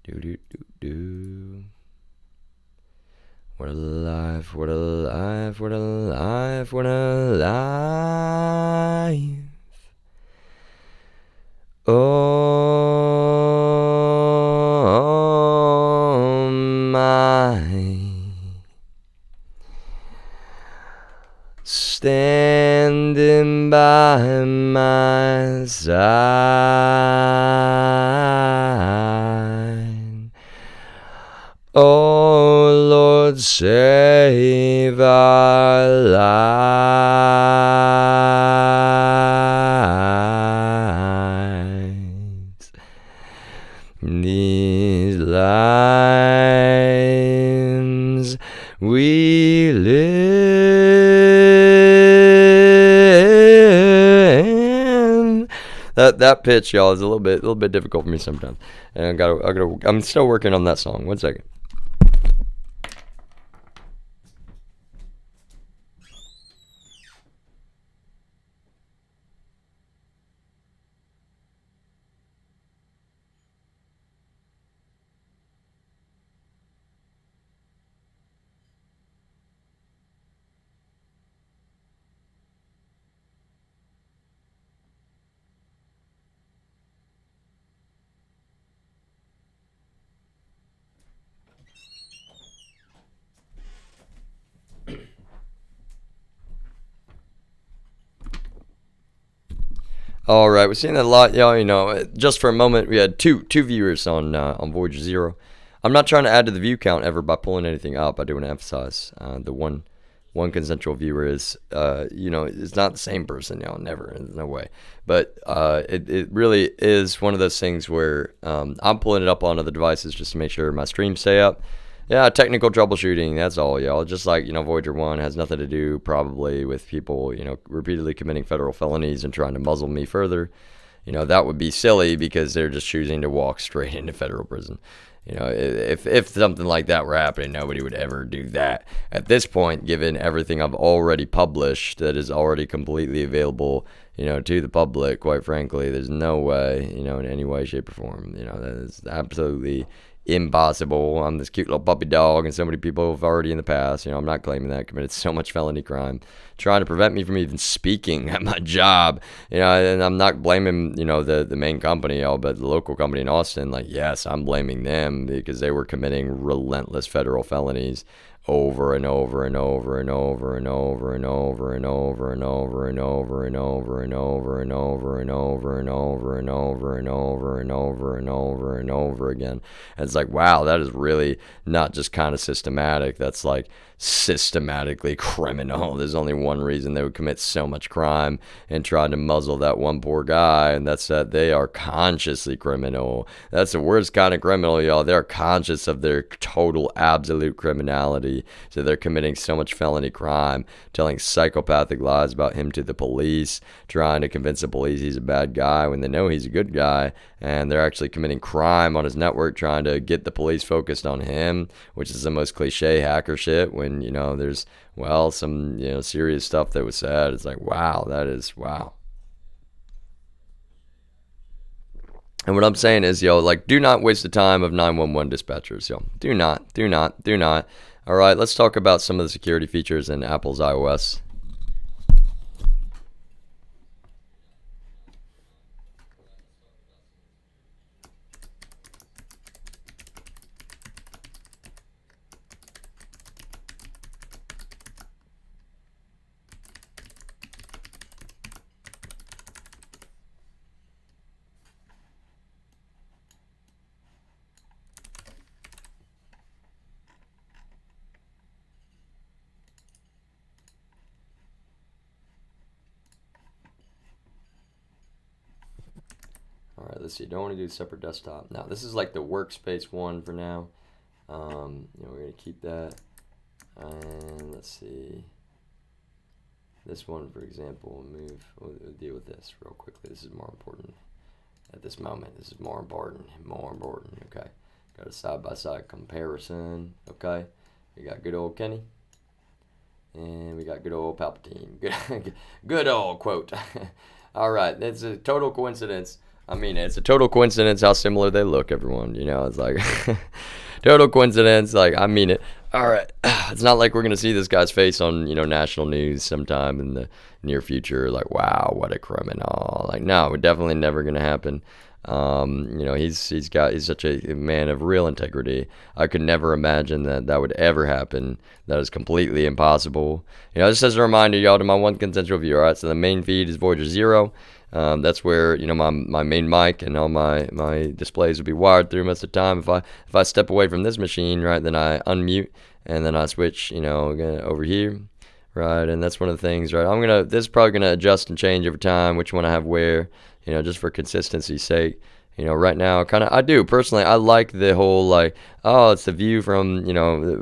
Do do do do. What a life, what a life, what a life, what a life. Oh my. Standing by my side. Oh Lord, save our lives. These lives we live. That pitch, y'all, is a little bit difficult for me sometimes, and I'm still working on that song. 1 second. All right, we're seeing that a lot, y'all. You know, just for a moment, we had two viewers on Voyager Zero. I'm not trying to add to the view count ever by pulling anything up. I do want to emphasize the one consensual viewer is, it's not the same person, y'all. Never, no way. But it really is one of those things where I'm pulling it up on other devices just to make sure my streams stay up. Yeah, technical troubleshooting, that's all, y'all. Just like, Voyager 1 has nothing to do probably with people, repeatedly committing federal felonies and trying to muzzle me further. That would be silly because they're just choosing to walk straight into federal prison. If something like that were happening, nobody would ever do that. At this point, given everything I've already published that is already completely available, to the public, quite frankly, there's no way, in any way, shape, or form, that is absolutely impossible. I'm this cute little puppy dog, and so many people have already in the past, I'm not claiming that, committed so much felony crime, trying to prevent me from even speaking at my job, and I'm not blaming, the main company, but the local company in Austin, like, yes, I'm blaming them because they were committing relentless federal felonies over and over and over and over and over and over and over and over and over and over and over and over and over and over and over and over and over and over and over again. And it's like, wow, that is really not just kind of systematic. That's like systematically criminal. There's only one reason they would commit so much crime and try to muzzle that one poor guy, and that's that they are consciously criminal. That's the worst kind of criminal, y'all. They're conscious of their total absolute criminality. So they're committing so much felony crime, telling psychopathic lies about him to the police, trying to convince the police he's a bad guy when they know he's a good guy, and they're actually committing crime on his network, trying to get the police focused on him, which is the most cliche hacker shit when, there's, some, serious stuff that was said. It's like, wow, that is, wow. And what I'm saying is, do not waste the time of 911 dispatchers, Do not, do not, do not. All right, let's talk about some of the security features in Apple's iOS. All right, let's see. Don't want to do separate desktop. Now, this is like the workspace one for now. We're going to keep that. And let's see. This one, for example, we'll deal with this real quickly. This is more important at this moment. This is more important. Okay. Got a side-by-side comparison. Okay. We got good old Kenny. And we got good old Palpatine. Good old quote. All right. It's a total coincidence. I mean, it's a total coincidence how similar they look, everyone. You know, it's like total coincidence. Like, I mean it. All right. It's not like we're going to see this guy's face on, national news sometime in the near future. Like, wow, what a criminal. Like, no, definitely never going to happen. He's such a man of real integrity. I could never imagine that would ever happen. That is completely impossible. Just as a reminder, y'all, to my one consensual view. All right, so the main feed is Voyager 0. That's where my main mic and all my displays will be wired through most of the time. If I step away from this machine, right, then I unmute and then I switch, over here, right, and that's one of the things, right. This is probably gonna adjust and change over time, which one I have where, just for consistency's sake. Right now, I do personally. I like the whole like, oh, it's the view from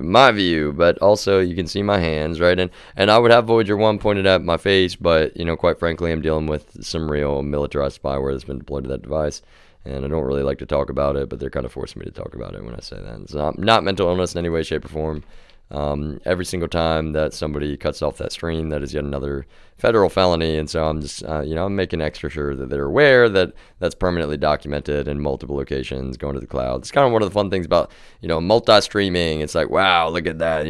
my view, but also you can see my hands, right? And I would have Voyager 1 pointed at my face, but quite frankly, I'm dealing with some real militarized spyware that's been deployed to that device, and I don't really like to talk about it, but they're kind of forcing me to talk about it when I say that. It's not mental illness in any way, shape, or form. Every single time that somebody cuts off that stream, that is yet another federal felony, and so I'm just, I'm making extra sure that they're aware that that's permanently documented in multiple locations, going to the cloud. It's kind of one of the fun things about, multi-streaming. It's like, wow, look at that,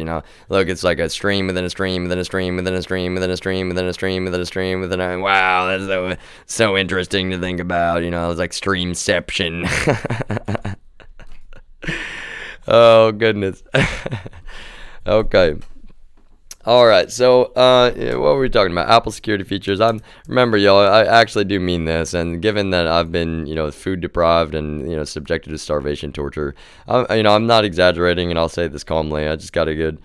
look, it's like a stream within a stream within a stream within a stream within a stream within a stream within a stream within a, wow, that's so interesting to think about, it's like streamception. Oh, goodness. Okay. All right. So, what were we talking about? Apple security features. Remember, y'all, I actually do mean this. And given that I've been, food deprived and, subjected to starvation torture, I'm not exaggerating, and I'll say this calmly. I just got a good,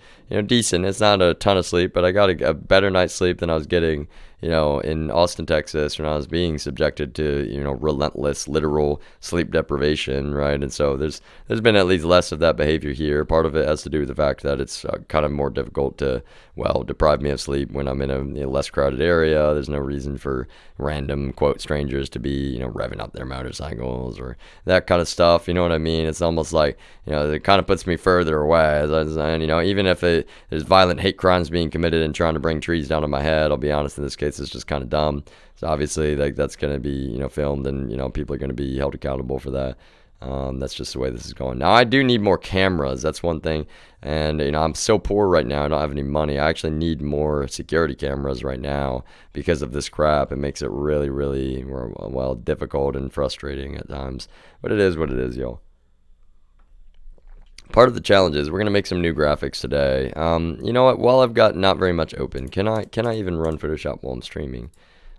decent. It's not a ton of sleep, but I got a better night's sleep than I was getting, in Austin, Texas, when I was being subjected to, relentless, literal sleep deprivation, right? And so there's been at least less of that behavior here. Part of it has to do with the fact that it's kind of more difficult to, deprive me of sleep when I'm in a less crowded area. There's no reason for random, quote, strangers to be, revving up their motorcycles or that kind of stuff. You know what I mean? It's almost like, it kind of puts me further away. And, even if there's violent hate crimes being committed and trying to bring trees down on my head, I'll be honest, in this case, it's just kind of dumb. So obviously, like, that's going to be, filmed, and, people are going to be held accountable for that. That's just the way this is going. Now, I do need more cameras. That's one thing. And, I'm so poor right now. I don't have any money. I actually need more security cameras right now because of this crap. It makes it really, really, difficult and frustrating at times. But it is what it is, y'all. Part of the challenge is we're going to make some new graphics today. You know what? While I've got not very much open, can I even run Photoshop while I'm streaming?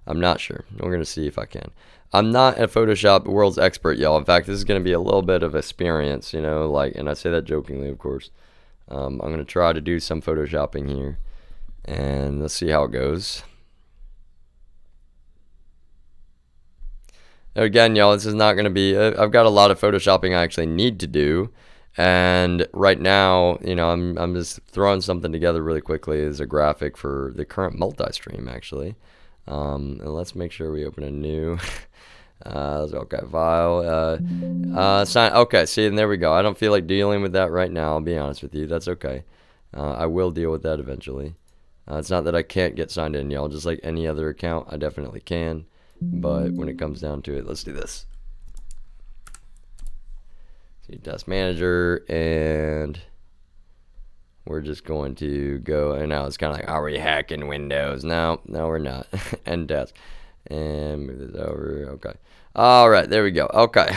I'm not sure. We're going to see if I can. I'm not a Photoshop world's expert, y'all. In fact, this is going to be a little bit of experience, and I say that jokingly, of course. I'm going to try to do some Photoshopping here, and let's see how it goes. Again, y'all, this is not going to be, I've got a lot of Photoshopping I actually need to do, and right now, I'm just throwing something together really quickly as a graphic for the current multi-stream, actually. And let's make sure we open a new okay, file, sign. Okay, see, and there we go. I don't feel like dealing with that right now, I'll be honest with you. That's okay. I will deal with that eventually. It's not that I can't get signed in, y'all. Just like any other account, I definitely can. But when it comes down to it, let's do this. See, task manager, and we're just going to go, and now it's kind of like, are we hacking Windows? No, we're not. End task. And move this over. Okay. All right, there we go. Okay.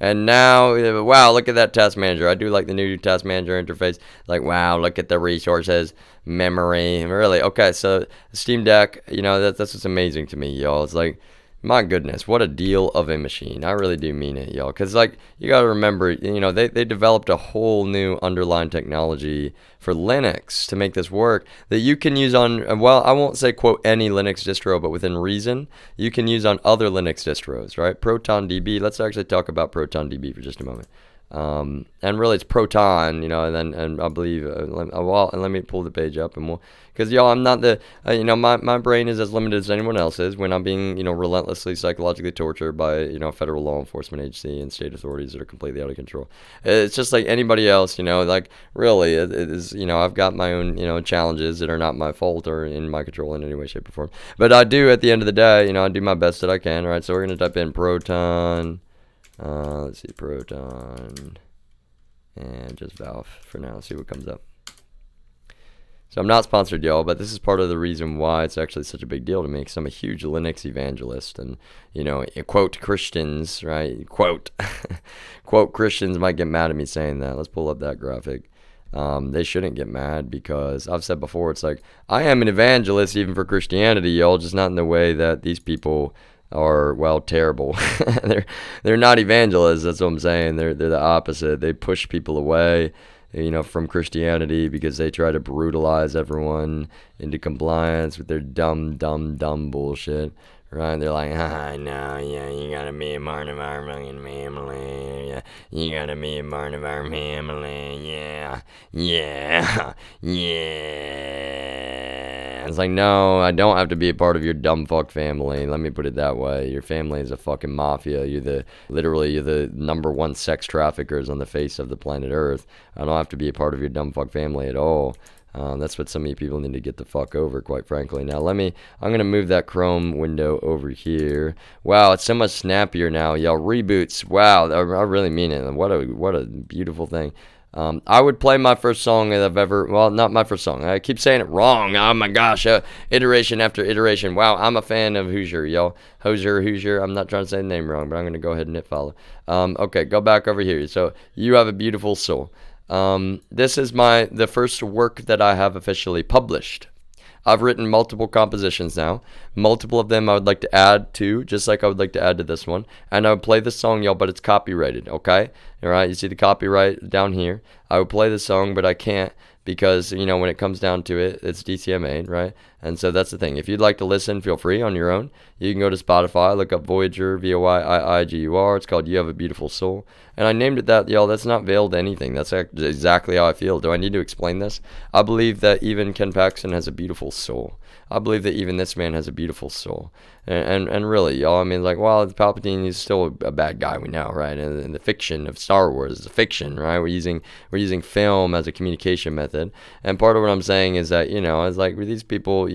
and now, wow, look at that task manager. I do like the new task manager interface. Like, wow, look at the resources, memory. Really, okay, so Steam Deck, that's what's amazing to me, y'all. It's like, my goodness, what a deal of a machine. I really do mean it, y'all. Because, like, you got to remember, they developed a whole new underlying technology for Linux to make this work that you can use on, well, I won't say, quote, any Linux distro, but within reason, you can use on other Linux distros, right? ProtonDB. Let's actually talk about ProtonDB for just a moment. And really it's Proton, and I believe, and let me pull the page up and we'll, because y'all, I'm not the, my brain is as limited as anyone else's when I'm being, relentlessly psychologically tortured by, federal law enforcement agency and state authorities that are completely out of control. It's just like anybody else, like really, it is, I've got my own, challenges that are not my fault or in my control in any way, shape, or form. But I do, at the end of the day, I do my best that I can. All right, so we're gonna type in Proton. Let's see, Proton, and just Valve for now. See what comes up. So I'm not sponsored, y'all, but this is part of the reason why it's actually such a big deal to me, because I'm a huge Linux evangelist, and, quote Christians, right? Quote, quote Christians might get mad at me saying that. Let's pull up that graphic. They shouldn't get mad, because I've said before, it's like, I am an evangelist even for Christianity, y'all, just not in the way that these people are, well, terrible. they're not evangelists, that's what I'm saying. They're the opposite. They push people away, from Christianity, because they try to brutalize everyone into compliance with their dumb bullshit, right? They're like, no, yeah, you gotta be a part of our fucking family, yeah, you gotta be a part of our family, yeah. It's like, no, I don't have to be a part of your dumb fuck family. Let me put it that way. Your family is a fucking mafia. You're the #1 sex traffickers on the face of the planet Earth. I don't have to be a part of your dumb fuck family at all. That's what some of you people need to get the fuck over, quite frankly. Now, I'm going to move that Chrome window over here. Wow, it's so much snappier now, y'all. Reboots, wow, I really mean it. What a beautiful thing. I would play my first song that I've ever, well, not my first song. I keep saying it wrong. Oh my gosh, iteration after iteration. Wow, I'm a fan of Hoosier, y'all. Hoosier. I'm not trying to say the name wrong, but I'm going to go ahead and hit follow. Okay, go back over here. So, You Have a Beautiful Soul. This is the first work that I have officially published. I've written multiple compositions now. Multiple of them I would like to add to, just like I would like to add to this one. And I would play this song, y'all, but it's copyrighted, okay? All right, you see the copyright down here. I would play the song, but I can't, because, when it comes down to it, it's DCMA, right? And so that's the thing. If you'd like to listen, feel free on your own. You can go to Spotify, look up Voyager, Voiiigur. It's called You Have a Beautiful Soul. And I named it that, y'all. That's not veiled anything. That's exactly how I feel. Do I need to explain this? I believe that even Ken Paxton has a beautiful soul. I believe that even this man has a beautiful soul. And really, y'all, I mean, like, well, Palpatine is still a bad guy, we know, right? And the fiction of Star Wars is a fiction, right? We're using film as a communication method. And part of what I'm saying is that, it's like with these people,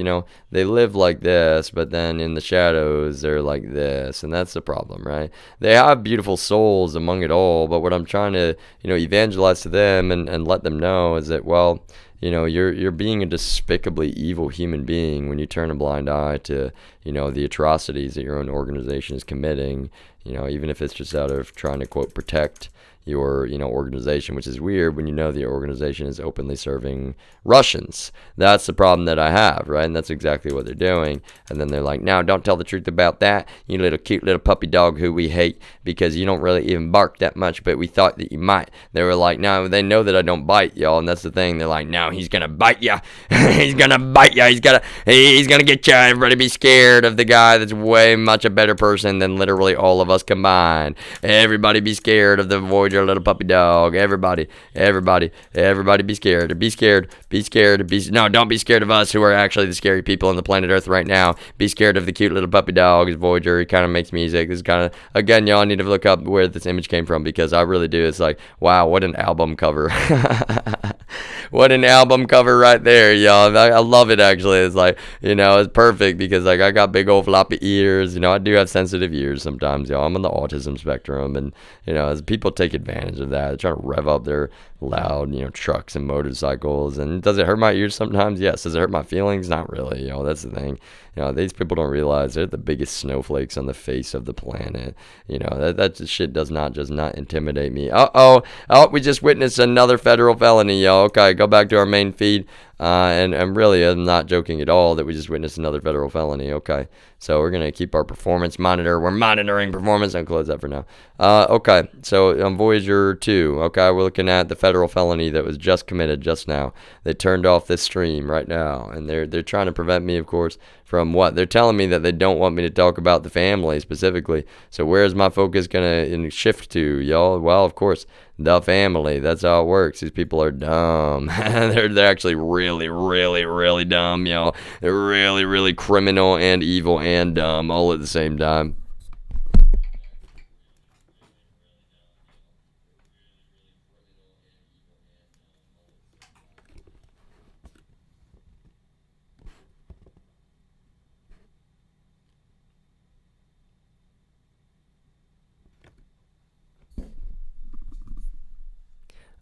they live like this, but then in the shadows, they're like this. And that's the problem, right? They have beautiful souls among it all, but what I'm trying to, evangelize to them and let them know is that, well, you're being a despicably evil human being when you turn a blind eye to, the atrocities that your own organization is committing, even if it's just out of trying to, quote, protect your, organization, which is weird when the organization is openly serving Russians. That's the problem that I have, right? And that's exactly what they're doing. And then they're like, no, don't tell the truth about that. You little cute little puppy dog who we hate because you don't really even bark that much, but we thought that you might. They were like, no, they know that I don't bite, y'all. And that's the thing. They're like, no, he's going to bite you. He's going to bite you. He's going to get you. Everybody be scared of the guy that's way much a better person than literally all of us combined. Everybody be scared of the Voyager little puppy dog. Everybody be scared. No, don't be scared of us, who are actually the scary people on the planet Earth right now. Be scared of the cute little puppy dog. It's Voyager. He kind of makes music. This is kind of, again, y'all need to look up where this image came from, because I really do. It's like, wow, what an album cover. What an album cover right there, y'all. I love it, actually. It's like, it's perfect, because like I got big old floppy ears. I do have sensitive ears sometimes, y'all. I'm on the autism spectrum, and as people take advantage of that, they're trying to rev up their loud, trucks and motorcycles. And does it hurt my ears sometimes? Yes. Does it hurt my feelings? Not really. That's the thing. These people don't realize they're the biggest snowflakes on the face of the planet. That shit does not intimidate me. Oh, we just witnessed another federal felony, y'all. Okay, go back to our main feed. And really, I'm not joking at all that we just witnessed another federal felony. Okay, so we're going to keep our performance monitor. We're monitoring performance. I'll close that for now. Okay, so on Voyager 2, okay, we're looking at the federal felony that was just committed just now. They turned off this stream right now, and they're trying to prevent me, of course, from what? They're telling me that they don't want me to talk about the family specifically. So where's my focus going to shift to, y'all? Well, of course, the family. That's how it works. These people are dumb. they're actually really, really, really dumb, y'all. They're really, really criminal and evil and dumb all at the same time.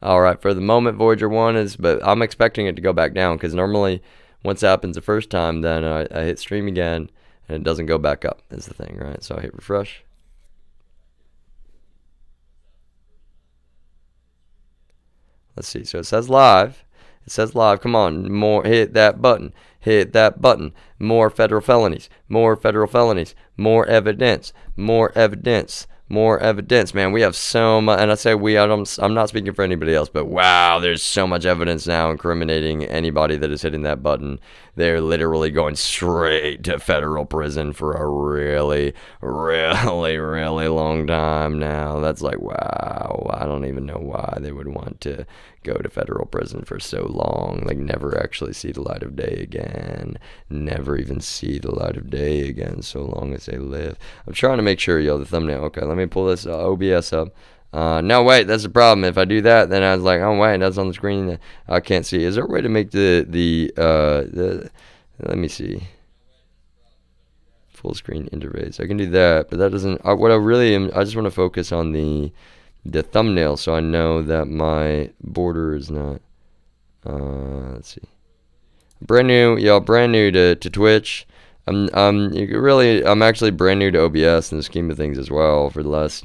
All right, for the moment, Voyager 1 is, but I'm expecting it to go back down because normally once it happens the first time, then I hit stream again and it doesn't go back up, is the thing, right? So I hit refresh. Let's see. So it says live. It says live. Come on, more. Hit that button. Hit that button. More federal felonies. More federal felonies. More evidence. More evidence. More evidence, man. We have so much, and I say we. I'm not speaking for anybody else, but wow, there's so much evidence now incriminating anybody that is hitting that button. They're literally going straight to federal prison for a really, really, really long time now. That's like, wow. I don't even know why they would want to go to federal prison for so long. Like, never actually see the light of day again. Never even see the light of day again so long as they live. I'm trying to make sure, yo, the thumbnail. Okay, let me pull this OBS up. No, wait, that's the problem. If I do that, then I was like, oh, wait, that's on the screen. I can't see. Is there a way to make the let me see. Full screen interface. I can do that, but that doesn't, what I really am, I just want to focus on the thumbnail so I know that my border is not, let's see. Brand new, y'all, brand new to Twitch. I'm actually brand new to OBS in the scheme of things as well for the last,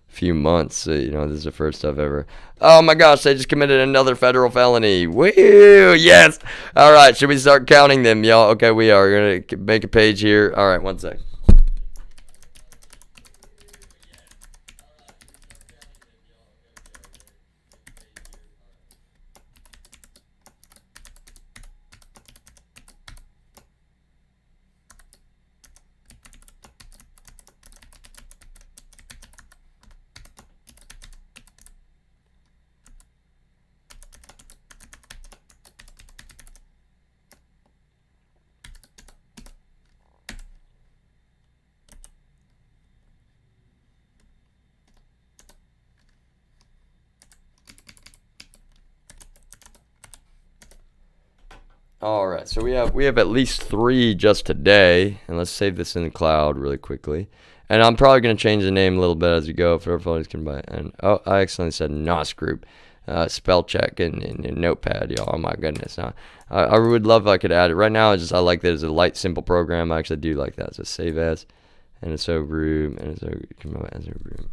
few months. This is the first I've ever. Oh my gosh, they just committed another federal felony. Woo! Yes! Alright, should we start counting them, y'all? Okay, we are. We're going to make a page here. Alright, one sec. All right, so we have at least 3 just today, and let's save this in the cloud really quickly. And I'm probably going to change the name a little bit as we go for everybody can buy. And oh, I accidentally said NOS group, spell check in Notepad, y'all. Oh my goodness, I would love if I could add it. Right now, I like that it's a light, simple program. I actually do like that. So save as, and it's so group, and it's so as a group.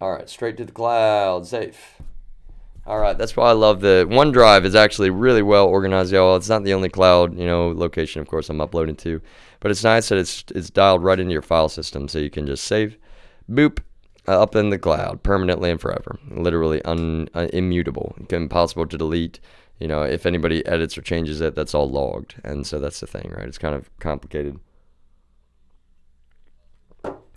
All right, straight to the cloud, safe. All right, that's why I love the OneDrive is actually really well organized, y'all. It's not the only cloud, location, of course, I'm uploading to, but it's nice that it's dialed right into your file system, so you can just save, boop, up in the cloud permanently and forever, literally immutable, impossible to delete. If anybody edits or changes it, that's all logged, and so that's the thing, right? It's kind of complicated.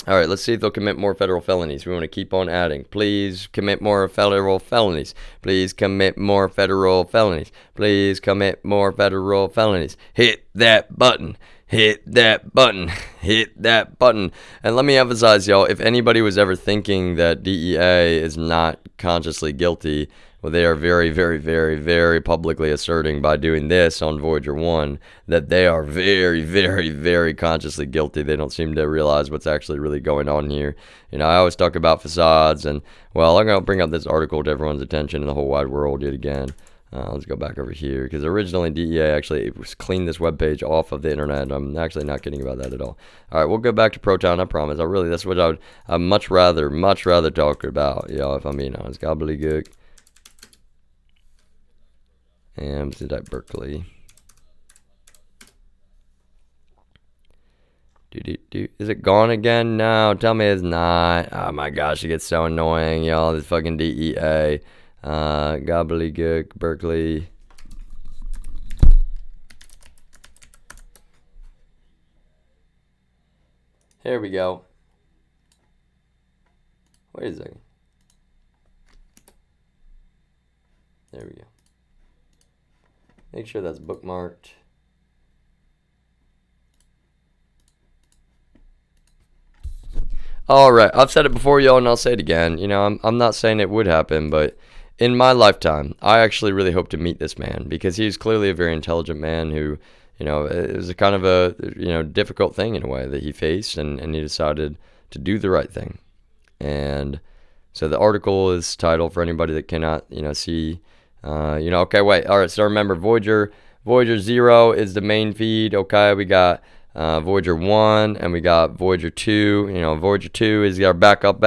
All right, let's see if they'll commit more federal felonies. We want to keep on adding. Please commit more federal felonies. Please commit more federal felonies. Please commit more federal felonies. Hit that button. Hit that button. Hit that button. And let me emphasize, y'all, if anybody was ever thinking that DEA is not consciously guilty, well, they are very, very, very, very publicly asserting by doing this on Voyager 1 that they are very, very, very consciously guilty. They don't seem to realize what's actually really going on here. I always talk about facades, and, well, I'm going to bring up this article to everyone's attention in the whole wide world yet again. Let's go back over here, because originally DEA actually cleaned this webpage off of the internet. I'm actually not kidding about that at all. All right, we'll go back to Proton, I promise. That's what I'd much rather talk about, if I'm being honest. Gobbledygook. And type Berkeley. Is it gone again? No, tell me it's not. Oh my gosh, it gets so annoying, y'all. This fucking DEA. Gobbledygook, Berkeley. Here we go. Wait a second. There we go. Make sure that's bookmarked. All right, I've said it before, y'all, and I'll say it again. You know, I'm not saying it would happen, but in my lifetime, I actually really hope to meet this man because he's clearly a very intelligent man who, you know, it was a kind of a, you know, difficult thing in a way that he faced, and he decided to do the right thing. And so the article is titled, for anybody that cannot, you know, see, okay, wait, all right, so remember, Voyager 0 is the main feed, okay, we got Voyager 1, and we got Voyager 2. You know, Voyager 2 is our backup.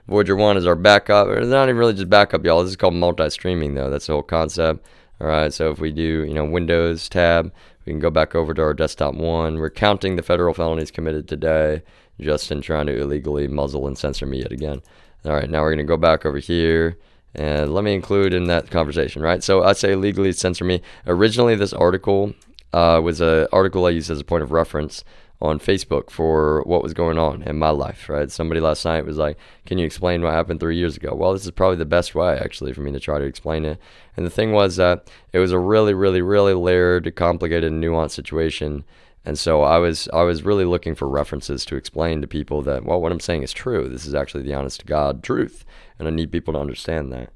Voyager 1 is our backup. It's not even really just backup, y'all. This is called multi-streaming, though. That's the whole concept. All right, so if we do, you know, Windows tab, we can go back over to our desktop 1. We're counting the federal felonies committed today, Justin trying to illegally muzzle and censor me yet again. All right, now we're going to go back over here. And let me include in that conversation, right? So I say illegally censor me. Originally, this article was an article I used as a point of reference on Facebook for what was going on in my life, right? Somebody last night was like, can you explain what happened 3 years ago? Well, this is probably the best way, actually, for me to try to explain it. And the thing was that it was a really, really, really layered, complicated, nuanced situation. And so I was really looking for references to explain to people that, well, what I'm saying is true. This is actually the honest to God truth. And I need people to understand that.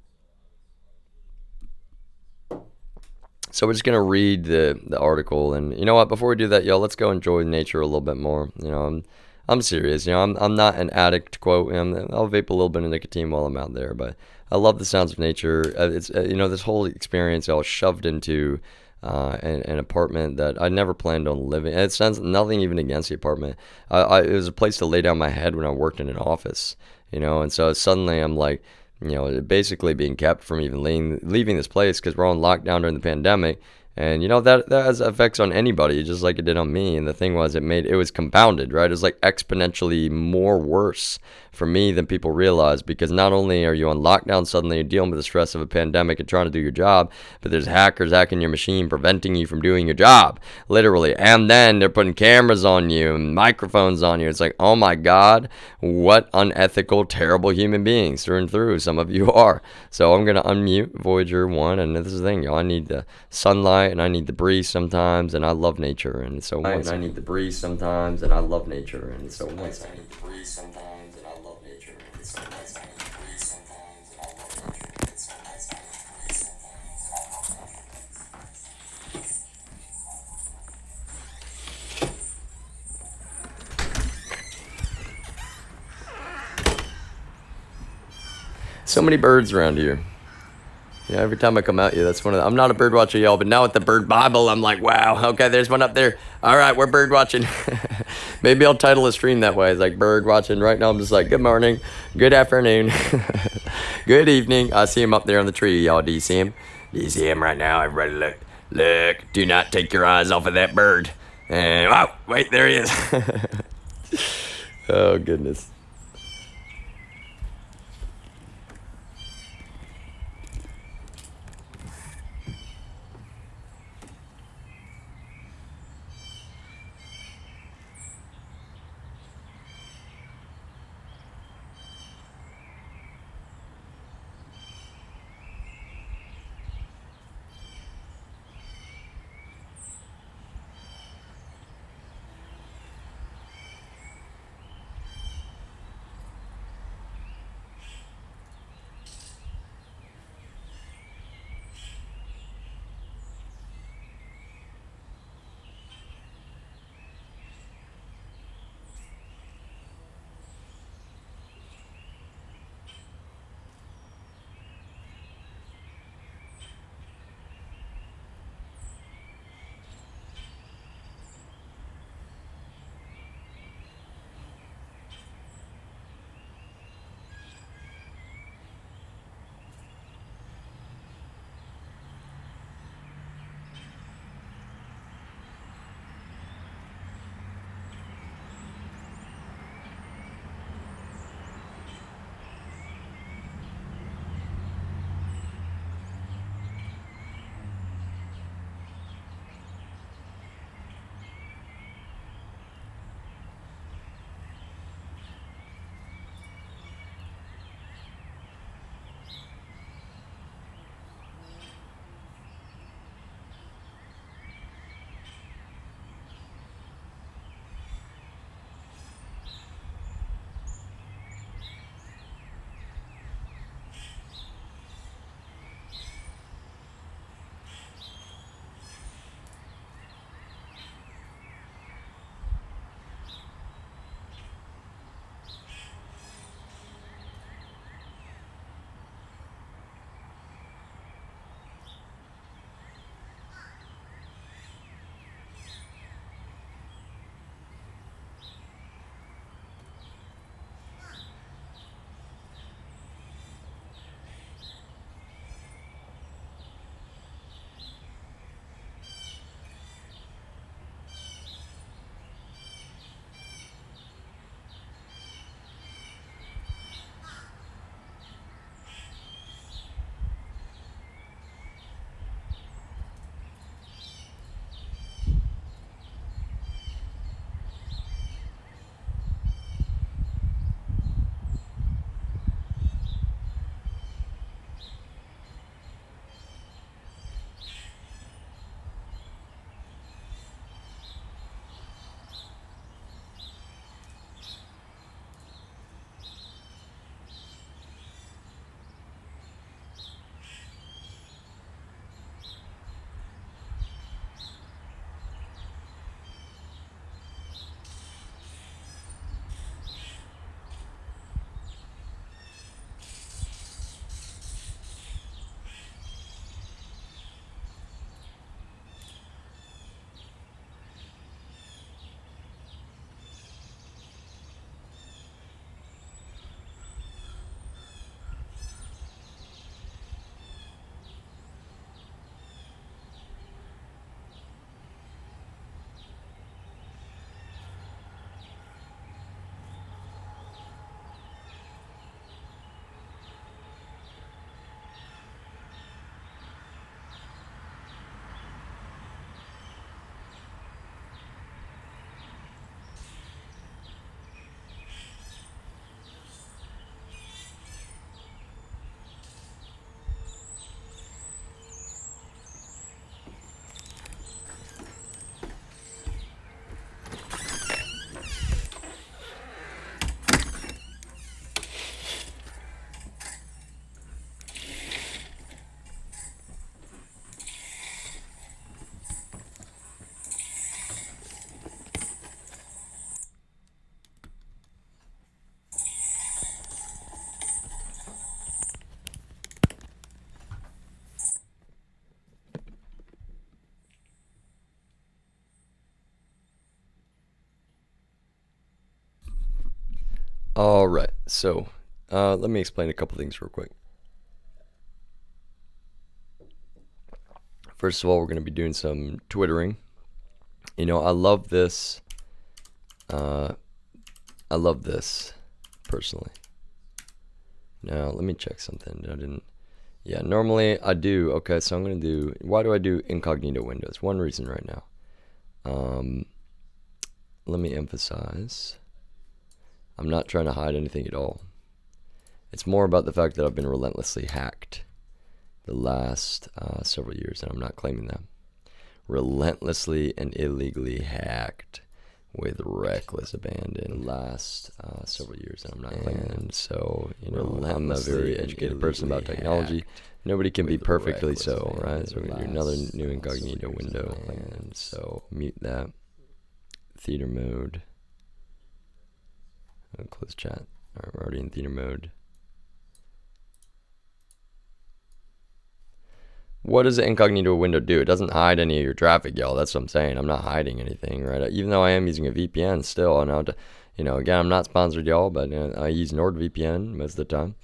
So we're just going to read the article, and you know what, before we do that, y'all, let's go enjoy nature a little bit more. You know, I'm serious. You know, I'm not an addict, quote. I'll vape a little bit of nicotine while I'm out there, but I love the sounds of nature. It's you know, this whole experience I was shoved into an apartment that I never planned on living. It sounds nothing even against the apartment. It was a place to lay down my head when I worked in an office, you know, and so suddenly I'm like, you know, basically being kept from even leaving this place because we're on lockdown during the pandemic. And, you know, that has effects on anybody, just like it did on me. And the thing was, it was compounded, right? It was like exponentially more worse for me than people realize, because not only are you on lockdown, suddenly you're dealing with the stress of a pandemic and trying to do your job, but there's hackers hacking your machine, preventing you from doing your job, literally. And then they're putting cameras on you and microphones on you. It's like, oh my God, what unethical, terrible human beings through and through some of you are. So I'm going to unmute Voyager 1, and this is the thing, y'all. I need the sunlight, and I need the breeze sometimes, and I love nature, and so once I need the breeze sometimes, and I love nature, and so once I need the breeze sometimes, and I love nature, and so once I need the breeze sometimes, and I love nature, and so once I need the breeze sometimes, and I love nature. So many birds around here. Yeah, every time I come out here, that's one of the, I'm not a bird watcher, y'all, but now with the bird Bible, I'm like, wow, okay, there's one up there. All right, we're bird watching. Maybe I'll title a stream that way. It's like bird watching. Right now, I'm just like, good morning, good afternoon, good evening. I see him up there on the tree, y'all. Do you see him? Do you see him right now? Everybody look. Look, do not take your eyes off of that bird. And, oh, wait, there he is. Oh, goodness. All right, so let me explain a couple things real quick. First of all, we're going to be doing some twittering. You know, I love this. I love this personally. Now, let me check something. I didn't. Yeah, normally I do. Okay, so I'm going to do. Why do I do incognito windows? One reason right now. Let me emphasize. I'm not trying to hide anything at all. It's more about the fact that I've been relentlessly hacked the last several years, and I'm not claiming that. Relentlessly and illegally hacked with reckless abandon the last several years, and I'm not claiming that. And so, you know, I'm a very educated person about technology. Nobody can be perfectly so, right? So we're going to do another new incognito window, and so mute that. Theater mode. Close chat. All right, we're already in theater mode. What does the incognito window do? It doesn't hide any of your traffic, y'all. That's what I'm saying. I'm not hiding anything, right? Even though I am using a VPN still. I know, you know, again, I'm not sponsored, y'all, but I use NordVPN most of the time.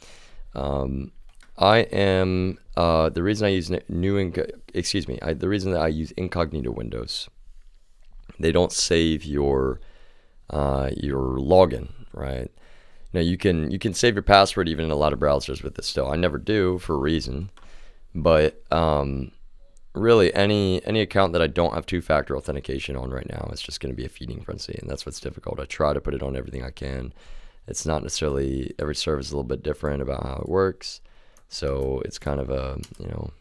I am the reason I use the reason that I use incognito windows. They don't save your login, right? Now you can save your password even in a lot of browsers with this still. I never do for a reason. But really, any account that I don't have two-factor authentication on right now is just going to be a feeding frenzy, and that's what's difficult. I try to put it on everything I can. It's not necessarily, every service is a little bit different about how it works, so it's kind of a, you know,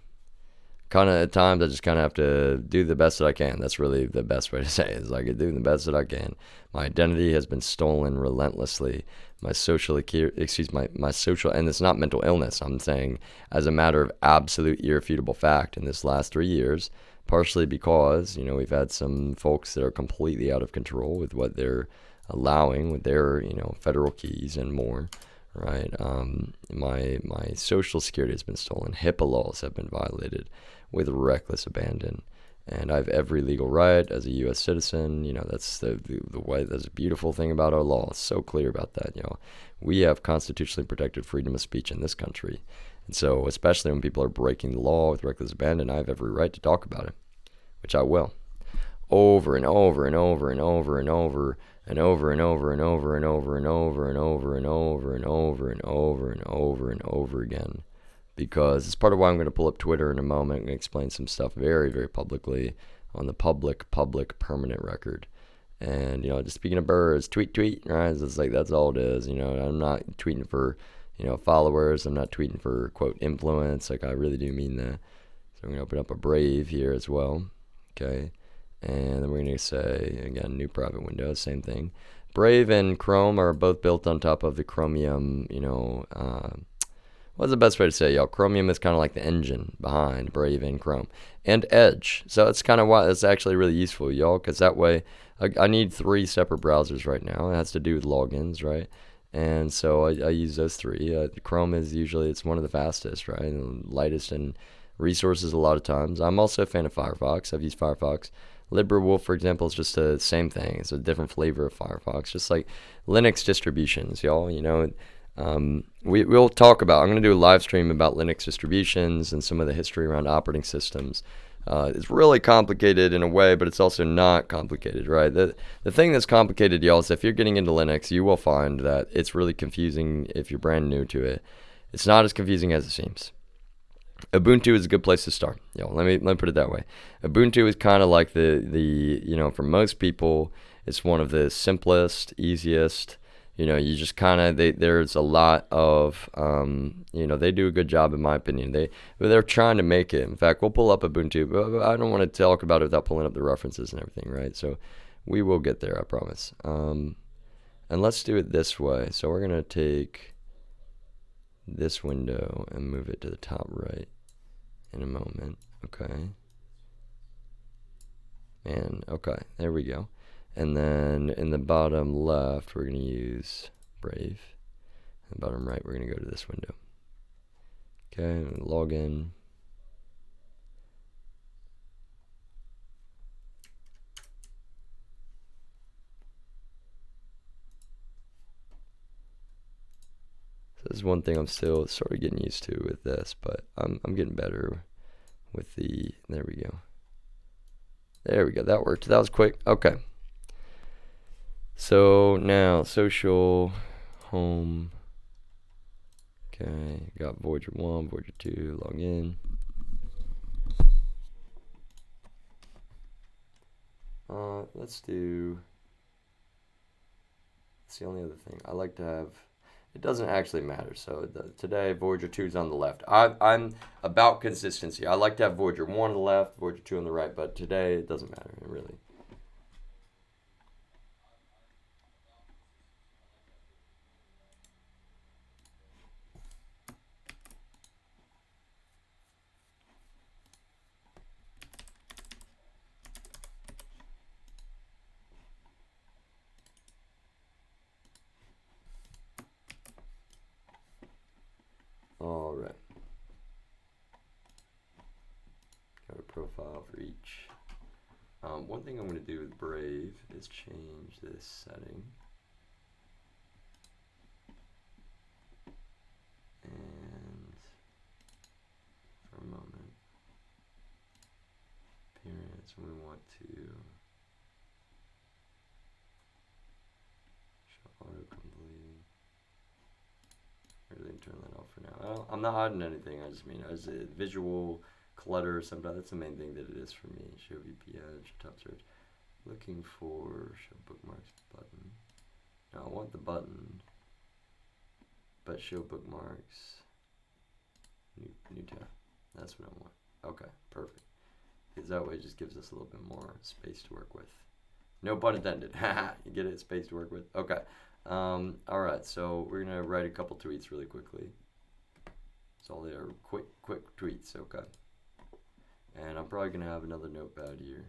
kind of at times I just kind of have to do the best that I can. That's really the best way to say it, is I can do the best that I can. My identity has been stolen relentlessly. My social, my social, and it's not mental illness. I'm saying as a matter of absolute irrefutable fact in this last 3 years, partially because, you know, we've had some folks that are completely out of control with what they're allowing with their, you know, federal keys and more. Right, my social security has been stolen. HIPAA laws have been violated with reckless abandon, and I have every legal right as a U.S. citizen. You know, that's the way. That's a beautiful thing about our law. It's so clear about that. You know, we have constitutionally protected freedom of speech in this country, and so especially when people are breaking the law with reckless abandon, I have every right to talk about it, which I will, over and over and over and over and over and over and over and over and over and over and over and over and over and over and over and over again, because it's part of why I'm going to pull up Twitter in a moment and explain some stuff very, very publicly on the public permanent record. And, you know, just speaking of birds, tweet, right? It's like, that's all it is. You know, I'm not tweeting for, you know, followers. I'm not tweeting for, quote, influence. Like, I really do mean that. So I'm going to open up a Brave here as well. Okay. And then we're going to say, again, new private window, same thing. Brave and Chrome are both built on top of the Chromium, you know, what's the best way to say, y'all? Chromium is kind of like the engine behind Brave and Chrome. And Edge. So it's kind of why it's actually really useful, y'all, because that way I need 3 separate browsers right now. It has to do with logins, right? And so I use those 3. Chrome is usually, it's one of the fastest, right? And lightest in resources a lot of times. I'm also a fan of Firefox. I've used Firefox. LibreWolf, for example, is just the same thing. It's a different flavor of Firefox, just like Linux distributions, y'all. You know, we'll talk about. I'm going to do a live stream about Linux distributions and some of the history around operating systems. It's really complicated in a way, but it's also not complicated, right? The thing that's complicated, y'all, is if you're getting into Linux, you will find that it's really confusing if you're brand new to it. It's not as confusing as it seems. Ubuntu is a good place to start. Let me put it that way. Ubuntu is kind of like the you know, for most people, it's one of the simplest, easiest. You know, you just kind of there's a lot of you know, they do a good job in my opinion. They're trying to make it. In fact, we'll pull up Ubuntu, but I don't want to talk about it without pulling up the references and everything, right? So we will get there, I promise. And let's do it this way. So we're gonna take this window and move it to the top right in a moment. Okay. And okay, there we go. And then in the bottom left, we're going to use Brave. In the bottom right, we're going to go to this window. Okay, log in. This is one thing I'm still sort of getting used to with this, but I'm getting better with the, there we go. There we go, that worked. That was quick. Okay. So now social, home. Okay, got Voyager 1, Voyager 2, log in. Let's do, that's the only other thing. I like to have, it doesn't actually matter. So today, Voyager 2 is on the left. I'm about consistency. I like to have Voyager 1 on the left, Voyager 2 on the right, but today it doesn't matter, really. All right. Got a profile for each. One thing I'm going to do with Brave is change this setting. And for a moment, appearance, we want to show autocomplete. Really turn that off for now. I'm not hiding anything. I just mean as a visual clutter. Sometimes that's the main thing that it is for me. Show VPN, show top search. Looking for show bookmarks button. Now I want the button, but show bookmarks. New tab. That's what I want. Okay, perfect. Because that way it just gives us a little bit more space to work with. No pun intended. You get it? Space to work with. Okay. All right. So we're gonna write a couple tweets really quickly. So they are quick tweets. Okay. And I'm probably gonna have another notepad here.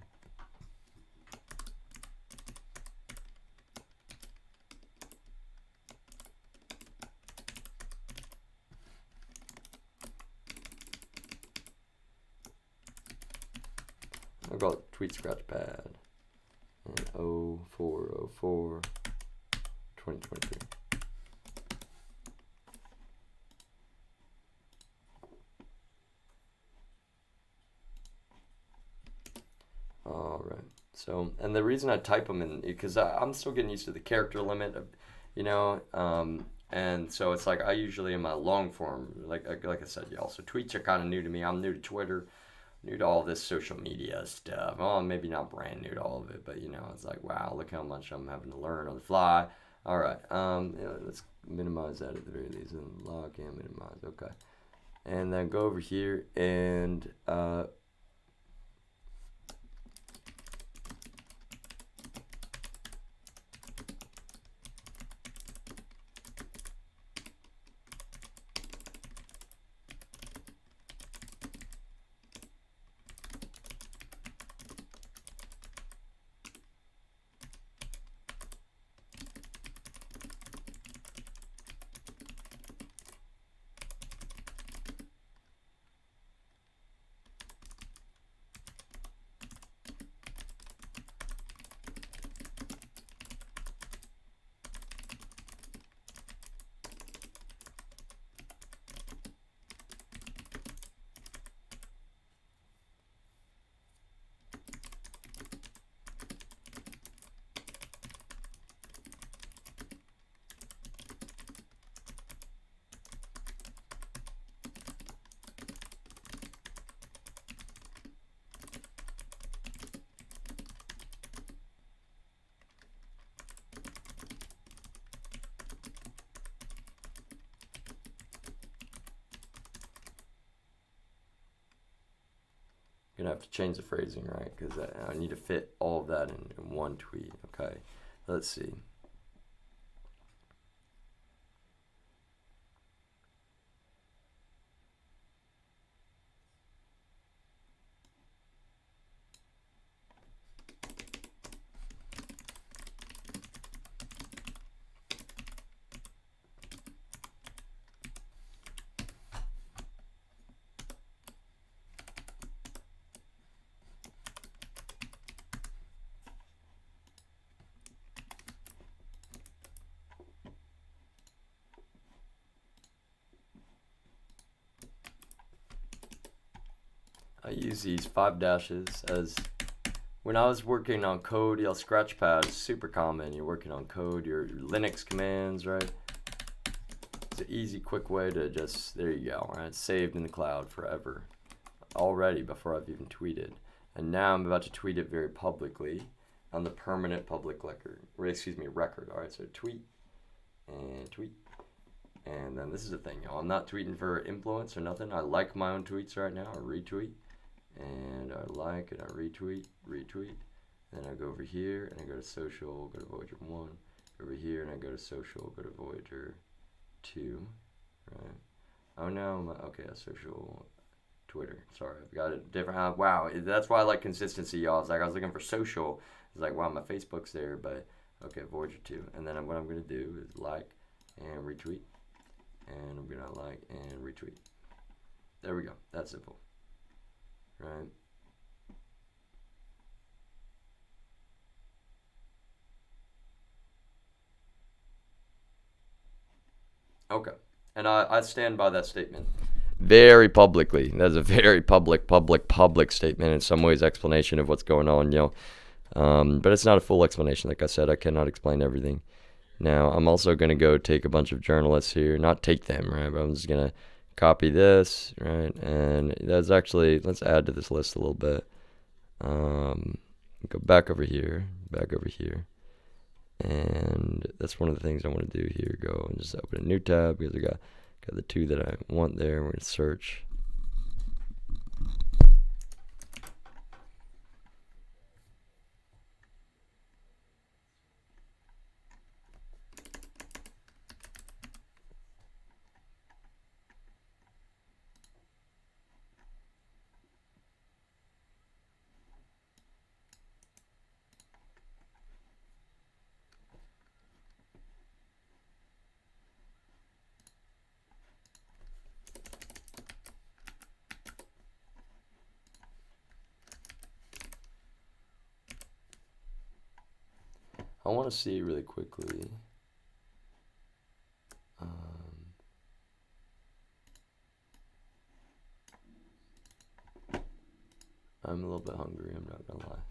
I'll call it Tweet Scratch Pad. And 0404 2023. All right. So, and the reason I type them in, because I'm still getting used to the character limit of, you know, and so it's like I usually in my long form, like I said, y'all. So tweets are kind of new to me. I'm new to Twitter, new to all this social media stuff. Well, maybe not brand new to all of it, but you know, it's like wow, look how much I'm having to learn on the fly. All right, let's minimize that at the very least and log in, minimize. Okay, and then go over here and gonna have to change the phrasing, right? Because I need to fit all of that in one tweet. Okay, let's see. I use these 5 dashes as when I was working on code. Scratchpad is super common. You're working on code, your Linux commands, right? It's an easy, quick way to just, there you go, right? It's saved in the cloud forever already before I've even tweeted. And now I'm about to tweet it very publicly on the permanent public record. All right, so tweet and tweet. And then this is the thing, y'all. I'm not tweeting for influence or nothing. I like my own tweets right now. I retweet. And I like and I retweet. Then I go over here and I go to social, go to Voyager 1. Over here and I go to social, go to Voyager 2. Right? Oh no, okay, social, Twitter. Sorry, I've got it different. Wow, that's why I like consistency, y'all. It's like I was looking for social. It's like, wow, my Facebook's there, but okay, Voyager 2. And then what I'm going to do is like and retweet. And I'm gonna like and retweet. There we go. That's simple. Right? Okay. And I stand by that statement very publicly. That's a very public statement. In some ways, explanation of what's going on, but it's not a full explanation. Like I said, I cannot explain everything. Now, I'm also going to go take a bunch of journalists here. Not take them, right? But I'm just going to copy this, right? And that's actually, let's add to this list a little bit. Go back over here. And that's one of the things I want to do here. Go and just open a new tab because I got the 2 that I want there. We're going to search. I want to see really quickly. I'm a little bit hungry, I'm not gonna lie.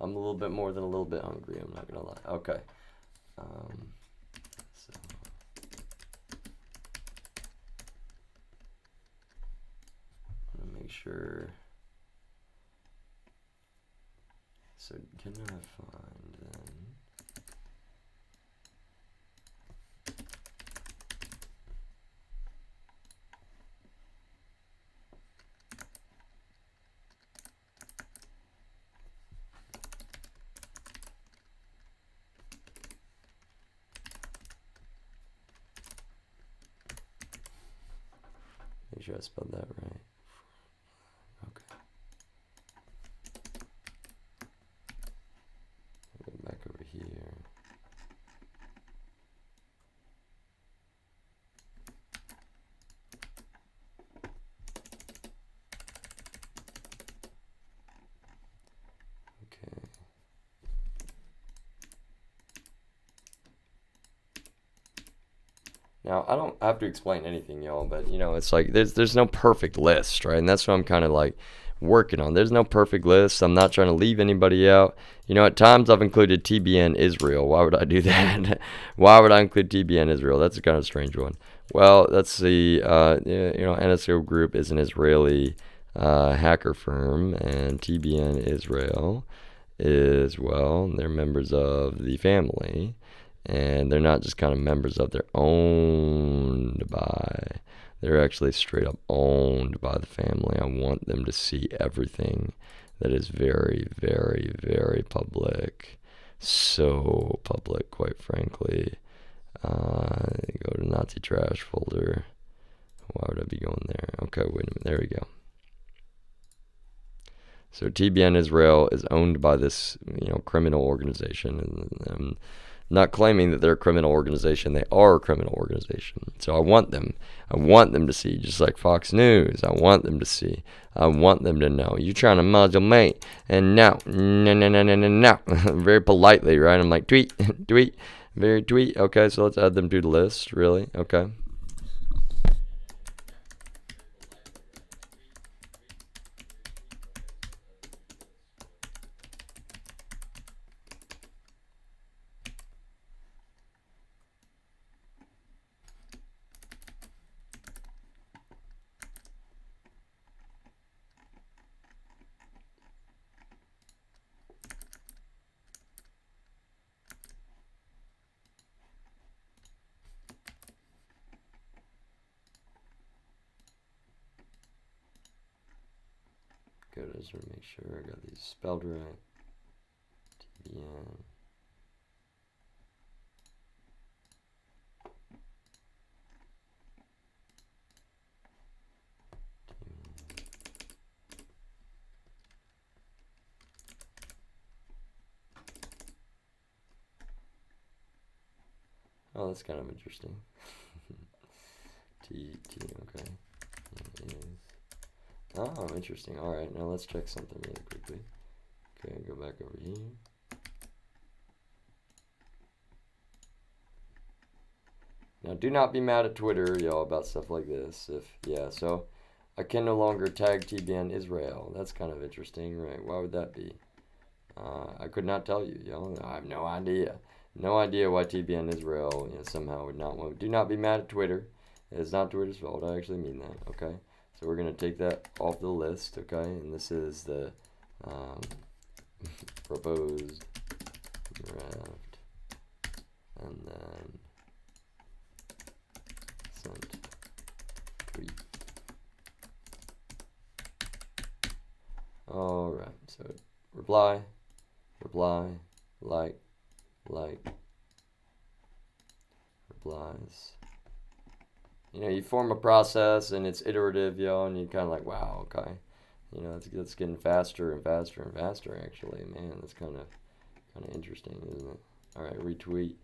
I'm a little bit more than a little bit hungry, I'm not gonna lie. Okay. So I'm gonna make sure. So can I find then? Make sure I spelled that right. Okay. Go back over here. Okay. Now, I don't have to explain anything, y'all, but, it's like there's no perfect list, right? And that's what I'm kind of like working on. There's no perfect list. I'm not trying to leave anybody out. At times I've included TBN Israel. Why would I do that? Why would I include TBN Israel? That's a kind of strange one. Well, that's the, NSO Group is an Israeli hacker firm, and TBN Israel is, well, they're members of the family. And they're not just kind of members of, they're owned by, they're actually straight up owned by the family. I want them to see everything that is very, very, very public. So public, quite frankly. Go to Nazi trash folder. Why would I be going there? Okay, wait a minute. There we go. So TBN Israel is owned by this, criminal organization. And not claiming that they're a criminal organization. They are a criminal organization. So I want them to see, just like Fox News. I want them to see. I want them to know. You're trying to muzzle me. And no. Very politely, right? I'm like, tweet. Very tweet. Okay, so let's add them to the list, really. Okay. just want to make sure I got these spelled right. TBN. Oh, that's kind of interesting. Okay. Oh, interesting. Alright, now let's check something really quickly. Okay, go back over here. Now, do not be mad at Twitter, y'all, about stuff like this. So I can no longer tag TBN Israel. That's kind of interesting, right? Why would that be? I could not tell you, y'all. I have no idea. No idea why TBN Israel somehow would not want. Do not be mad at Twitter. It's not Twitter's fault. I actually mean that. Okay, so we're gonna take that off the list. Okay, and this is the proposed draft, and then sent tweet. All right. So reply, like, replies. You form a process and it's iterative, and you kind of like, wow, okay. That's getting faster and faster and faster, actually. Man, that's kind of interesting, isn't it? All right, retweet.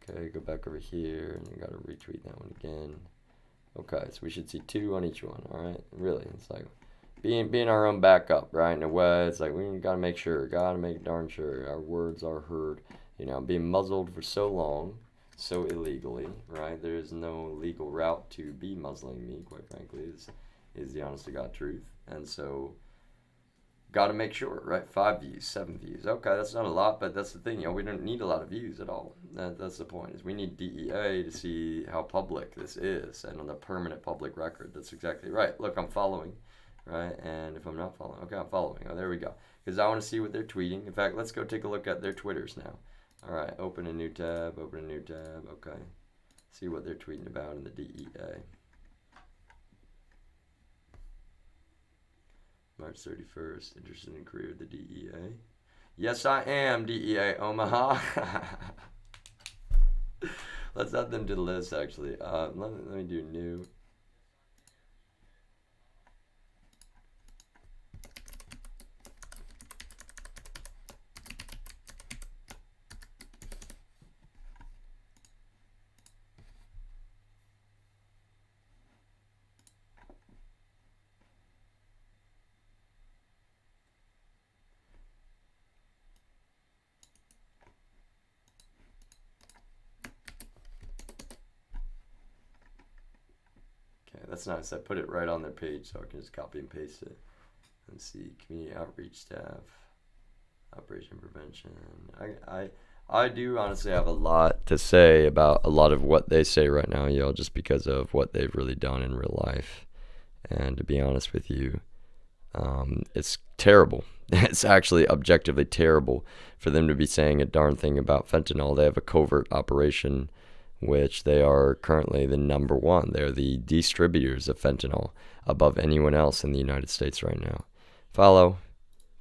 Okay, go back over here, and you got to retweet that one again. Okay, so we should see 2 on each one, all right? Really, it's like being our own backup, right? In a way, it's like we got to make darn sure our words are heard. Being muzzled for so long, so illegally, right? There is no legal route to be muzzling me, quite frankly, is the honest to God truth. And so, got to make sure, right? 5 views, 7 views. Okay, that's not a lot, but that's the thing, we don't need a lot of views at all. That's the point, is we need DEA to see how public this is, and on the permanent public record. That's exactly right. Look, I'm following, right? And if I'm not following, okay, I'm following. Oh, there we go. Because I want to see what they're tweeting. In fact, let's go take a look at their Twitters now. All right, open a new tab, okay. See what they're tweeting about in the DEA. March 31st, interested in career of the DEA. Yes, I am, DEA Omaha. Let's add them to the list, actually. Let me do new. That's nice. I put it right on their page so I can just copy and paste it. Let's see, community outreach staff, operation prevention. I do honestly have a lot to say about a lot of what they say right now, just because of what they've really done in real life. And to be honest with you, it's terrible. It's actually objectively terrible for them to be saying a darn thing about fentanyl. They have a covert operation, which they are currently the number one. They're the distributors of fentanyl above anyone else in the United States right now. Follow.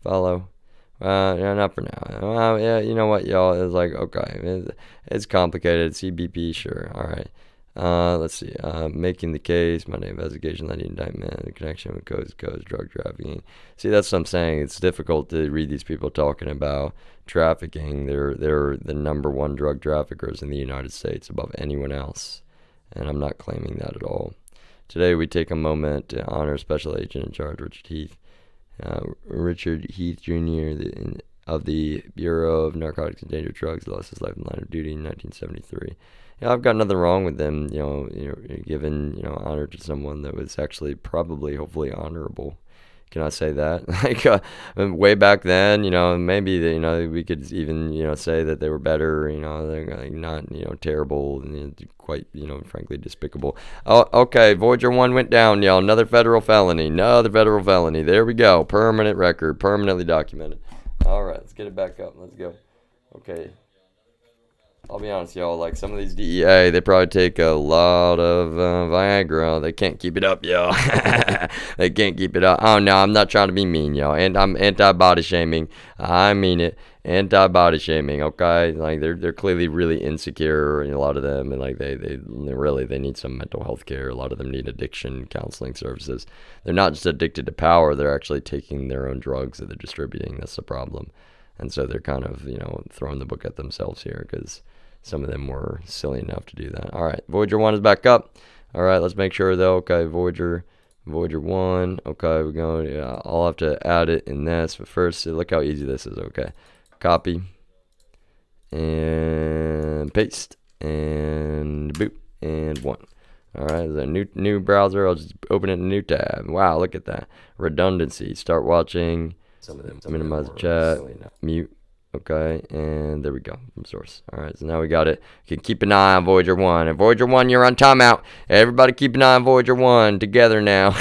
Yeah, not for now. Yeah, you know what, y'all? It's like, okay, it's complicated. CBP, sure. All right. Let's see. Making the case, Monday investigation, letting indictment, the connection with coast drug trafficking. See, that's what I'm saying. It's difficult to read these people talking about trafficking. They're the number one drug traffickers in the United States above anyone else, and I'm not claiming that at all. Today we take a moment to honor Special Agent in Charge Richard Heath Jr. Of the Bureau of Narcotics and Dangerous Drugs, lost his life in line of duty in 1973. I've got nothing wrong with them, giving honor to someone that was actually probably, hopefully, honorable. Can I say that? Like way back then, maybe we could even say that they were better. They're not terrible and quite frankly despicable. Oh, okay, Voyager 1 went down, y'all. Another federal felony. There we go. Permanent record, permanently documented. All right, let's get it back up. Let's go. Okay. I'll be honest, y'all. Like some of these DEA, they probably take a lot of Viagra. They can't keep it up, y'all. They can't keep it up. Oh no, I'm not trying to be mean, y'all. And I'm anti-body shaming. I mean it. Anti-body shaming. Okay, like they're clearly really insecure, a lot of them, and like they really they need some mental health care. A lot of them need addiction counseling services. They're not just addicted to power. They're actually taking their own drugs that they're distributing. That's the problem. And so they're kind of, throwing the book at themselves here because some of them were silly enough to do that. All right, Voyager 1 is back up. All right, let's make sure, though. Okay, Voyager 1. Okay, we're going to, I'll have to add it in this. But first, look how easy this is. Okay, copy and paste and boop and 1. All right, there's a new browser. I'll just open it in a new tab. Wow, look at that. Redundancy. Start watching. Minimize chat. Mute. Okay, and there we go from source. All right, so now we got it. You can keep an eye on Voyager 1. And Voyager 1, you're on timeout. Everybody keep an eye on Voyager 1 together now.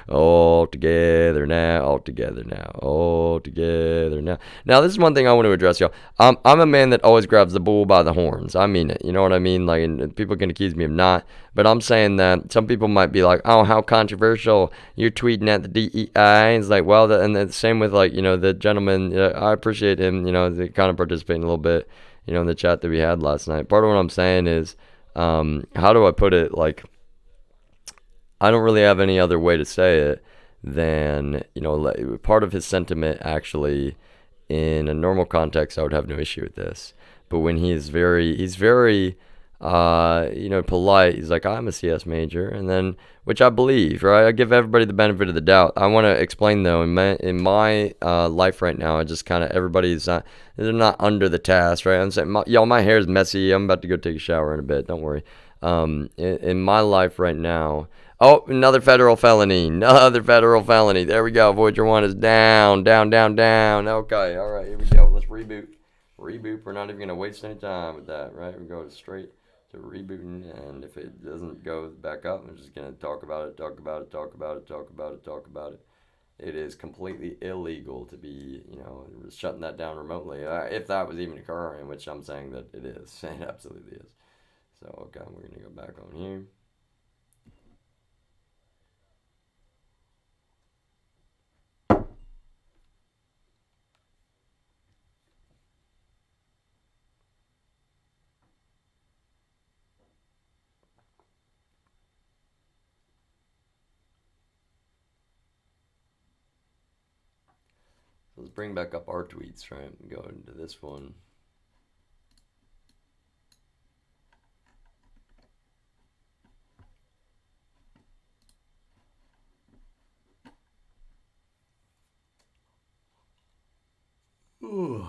All together now. All together now. All together now. Now, this is one thing I want to address, y'all. I'm a man that always grabs the bull by the horns. I mean it. You know what I mean? Like, and people can accuse me of not. But I'm saying that some people might be like, oh, how controversial. You're tweeting at the DEI. It's like, well, and the same with, like, the gentleman. I appreciate him, kind of participating a little bit, in the chat that we had last night. Part of what I'm saying is, how do I put it? Like, I don't really have any other way to say it than, part of his sentiment actually, in a normal context, I would have no issue with this. But when he's very, polite. He's like, I'm a CS major, and then, which I believe, right? I give everybody the benefit of the doubt. I want to explain though, in my life right now, I just kind of everybody's not, they're not under the task, right? I'm saying, my hair is messy. I'm about to go take a shower in a bit. Don't worry. In my life right now. Oh, another federal felony. There we go. Voyager 1 is down. Okay, all right, here we go. Let's reboot. We're not even gonna waste any time with that, right? We go straight to rebooting, and if it doesn't go back up, I'm just gonna talk about it. It is completely illegal to be, shutting that down remotely, if that was even occurring, which I'm saying that it is. It absolutely is. So, okay, we're gonna go back on here. Let's bring back up our tweets, right? Go into this one. Ooh.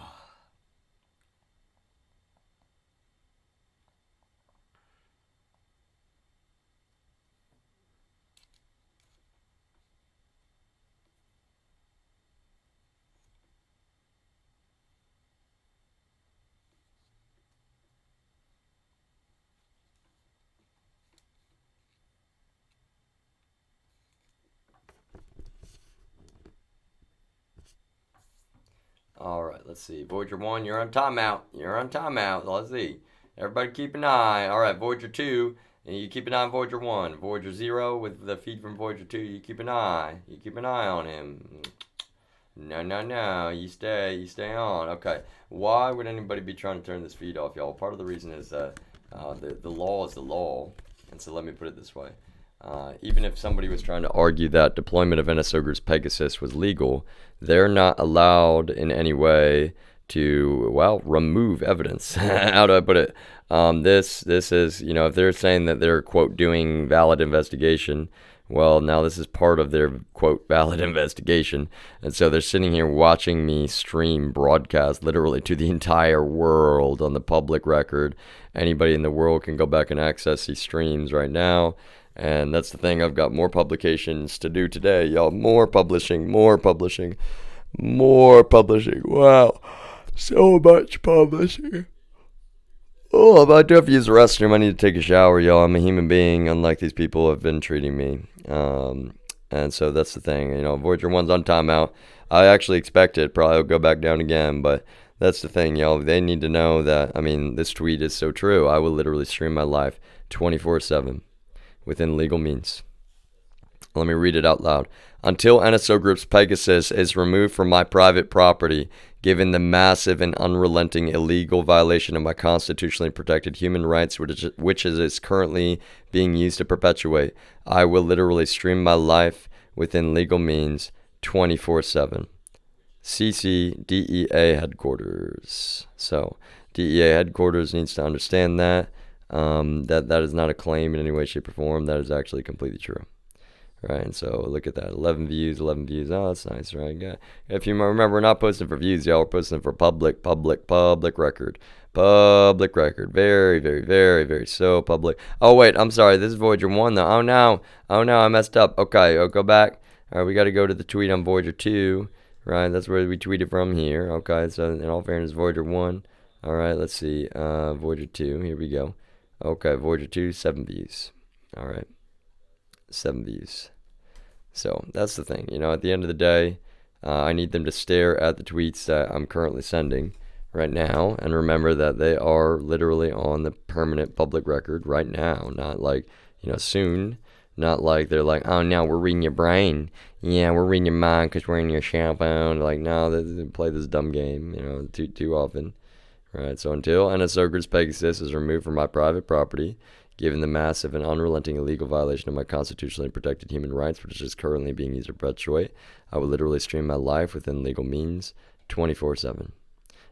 All right, let's see. Voyager 1, you're on timeout. Let's see. Everybody keep an eye. All right, Voyager 2, and you keep an eye on Voyager 1. Voyager 0, with the feed from Voyager 2, you keep an eye. on him. No. You stay on. Okay. Why would anybody be trying to turn this feed off, y'all? Part of the reason is that the law is the law. And so let me put it this way. Even if somebody was trying to argue that deployment of NSOGR's Pegasus was legal, they're not allowed in any way to, remove evidence. How do I put it? This is, if they're saying that they're, quote, doing valid investigation, well, now this is part of their, quote, valid investigation. And so they're sitting here watching me stream broadcast literally to the entire world on the public record. Anybody in the world can go back and access these streams right now. And that's the thing. I've got more publications to do today, y'all. More publishing. Wow. So much publishing. Oh, I do have to use the restroom. I need to take a shower, y'all. I'm a human being, unlike these people have been treating me. And so that's the thing. Voyager 1's on timeout. I actually expect it. Probably will go back down again, but That's the thing, y'all. They need to know that, I mean, this tweet is so true. I will literally stream my life 24/7 within legal means. Let me read it out loud. Until NSO Group's Pegasus is removed from my private property, given the massive and unrelenting illegal violation of my constitutionally protected human rights, which is currently being used to perpetuate, I will literally stream my life within legal means 24/7. CC DEA headquarters. So DEA headquarters needs to understand that. That is not a claim in any way, shape, or form. That is actually completely true. Right, and so look at that, 11 views, 11 views. Oh, that's nice, right? Yeah. If you remember, we're not posting for views, y'all. We're posting for public record. Public record. Very, very, very, very so public. Oh, wait, I'm sorry. This is Voyager 1, though. Oh, no. Oh, no, I messed up. Okay, I'll go back. All right, we got to go to the tweet on Voyager 2, right? That's where we tweeted from here. Okay, so in all fairness, Voyager 1. All right, let's see. Voyager 2, here we go. Okay, Voyager 2, 7 views. All right, 7 views. So that's the thing. At the end of the day, I need them to stare at the tweets that I'm currently sending right now and remember that they are literally on the permanent public record right now. Not like, soon. Not like they're like, oh, no, we're reading your brain. Yeah, we're reading your mind because we're in your cell phone. Like, no, they play this dumb game, too often. Right, so until NSO Group's Pegasus is removed from my private property, given the massive and unrelenting illegal violation of my constitutionally protected human rights, which is currently being used to perpetuate, I will literally stream my life within legal means 24/7.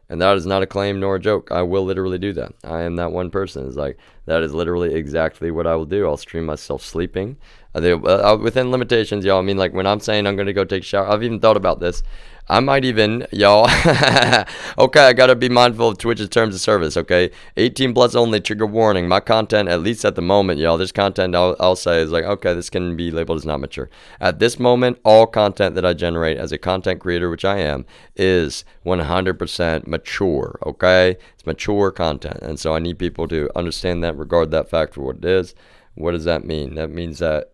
And that is not a claim nor a joke. I will literally do that. I am that one person. It's like, that is literally exactly what I will do. I'll stream myself sleeping. Within limitations, y'all. I mean, like, when I'm saying I'm going to go take a shower, I've even thought about this. I might even, y'all. Okay, I gotta be mindful of Twitch's terms of service. Okay, 18 plus only. Trigger warning. My content, at least at the moment, y'all. This content I'll say is like, okay, this can be labeled as not mature. At this moment, all content that I generate as a content creator, which I am, is 100% mature. Okay, it's mature content, and so I need people to understand that, regard that fact for what it is. What does that mean? That means that,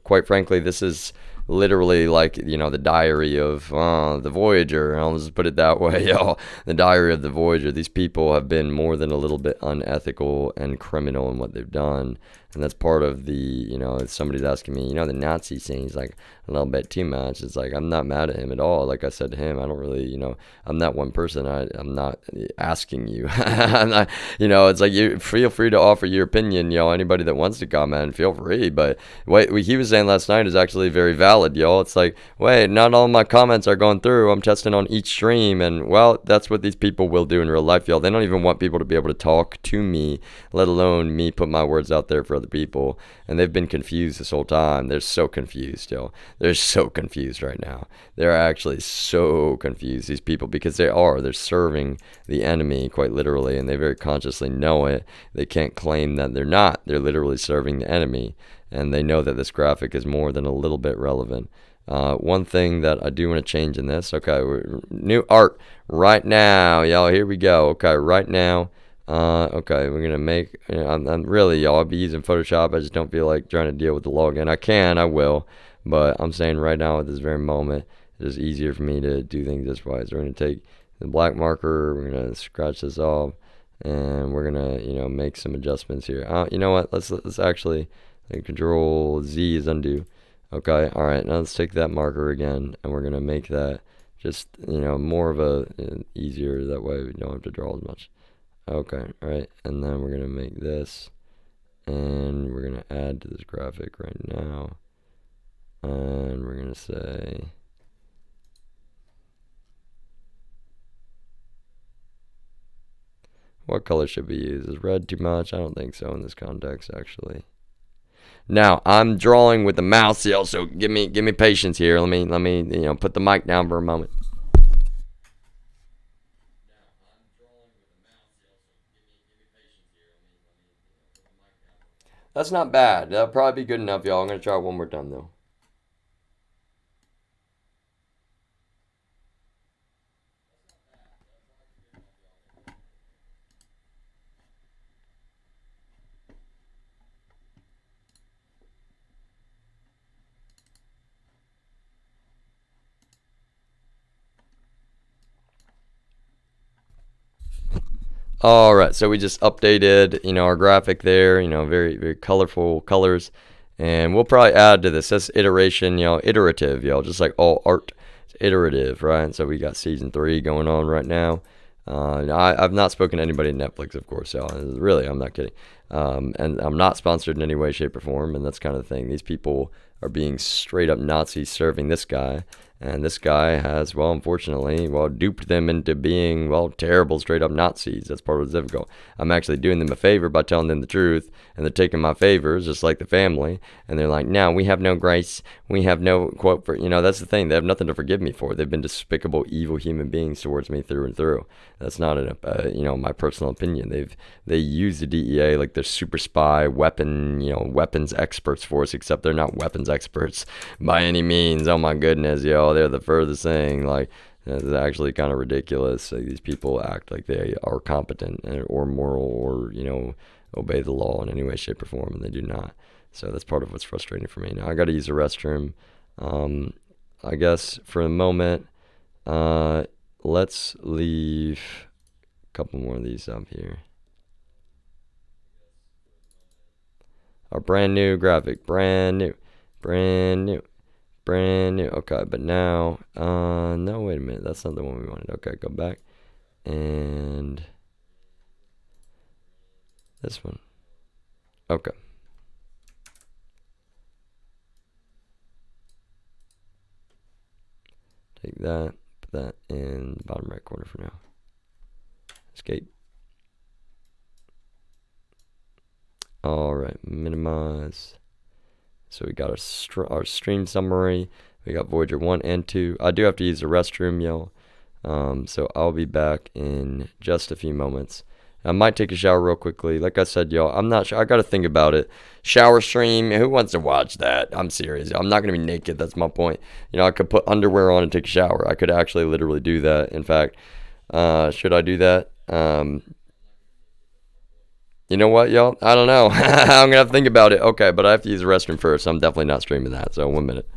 quite frankly, this is literally like, the diary of the Voyager. I'll just put it that way, y'all. The diary of the Voyager. These people have been more than a little bit unethical and criminal in what they've done. And that's part of the, if somebody's asking me, the Nazi scene is like a little bit too much. It's like, I'm not mad at him at all. Like I said to him, I don't really, I'm that one person. I'm not asking you. I'm not, it's like, you feel free to offer your opinion, anybody that wants to comment, feel free. But what he was saying last night is actually very valid, y'all. It's like, wait, not all my comments are going through. I'm testing on each stream. And, well, that's what these people will do in real life, y'all. They don't even want people to be able to talk to me, let alone me put my words out there for other people. And they've been confused this whole time. They're so confused, yo. They're so confused right now. They're actually so confused, these people, because they're serving the enemy quite literally, and they very consciously know it. They can't claim that they're not. They're literally serving the enemy, and they know that this graphic is more than a little bit relevant. One thing that I do want to change in this, okay, new art right now, y'all. Here we go. Okay, right now. Okay, we're gonna make. I'm really, y'all. I'll be using Photoshop. I just don't feel like trying to deal with the login. I will, but I'm saying right now at this very moment, it is easier for me to do things this way. So we're gonna take the black marker. We're gonna scratch this off, and we're gonna, make some adjustments here. You know what? Let's actually, Control Z is undo. Okay, all right. Now let's take that marker again, and we're gonna make that just, more of a easier. That way we don't have to draw as much. Okay, right, and then we're gonna make this, and we're gonna add to this graphic right now, and we're gonna say, what color should we use? Is red too much? I don't think so in this context, actually. Now I'm drawing with the mouse, so give me patience here. Let me put the mic down for a moment. That's not bad. That'll probably be good enough, y'all. I'm gonna try it one more time though. All right, so we just updated, our graphic there, very, very colorful colors. And we'll probably add to this. This iteration, iterative, just like all art. It's iterative, right? So we got season 3 going on right now. I've not spoken to anybody at Netflix, of course, so really, I'm not kidding. And I'm not sponsored in any way, shape, or form, and that's kind of the thing. These people are being straight up Nazis serving this guy. And this guy has, well, unfortunately, duped them into being, terrible, straight up Nazis. That's part of what's difficult. I'm actually doing them a favor by telling them the truth, and they're taking my favors, just like the family. And they're like, no, we have no grace. We have no quote for, that's the thing. They have nothing to forgive me for. They've been despicable, evil human beings towards me through and through. That's not, my personal opinion. They use the DEA like they're super spy, weapons experts for us, except they're not weapons experts by any means. Oh my goodness, they're the furthest thing. Like, it's actually kind of ridiculous. Like, these people act like they are competent or moral or, obey the law in any way, shape, or form, and they do not. So that's part of what's frustrating for me. Now, I got to use the restroom. I guess for the moment, let's leave a couple more of these up here. Our brand new graphic. Brand new. Brand new. Brand new. Okay, but now, no, wait a minute. That's not the one we wanted. Okay, go back. And this one. Okay. Take that, put that in the bottom right corner for now. Escape. All right, minimize. So we got our stream summary. We got Voyager 1 and 2. I do have to use the restroom, y'all. So I'll be back in just a few moments. I might take a shower real quickly. Like I said, y'all, I'm not sure. I got to think about it. Shower stream. Who wants to watch that? I'm serious. I'm not going to be naked. That's my point. I could put underwear on and take a shower. I could actually literally do that. In fact, should I do that? You know what, y'all? I don't know. I'm going to have to think about it. Okay, but I have to use the restroom first. So I'm definitely not streaming that. So 1 minute.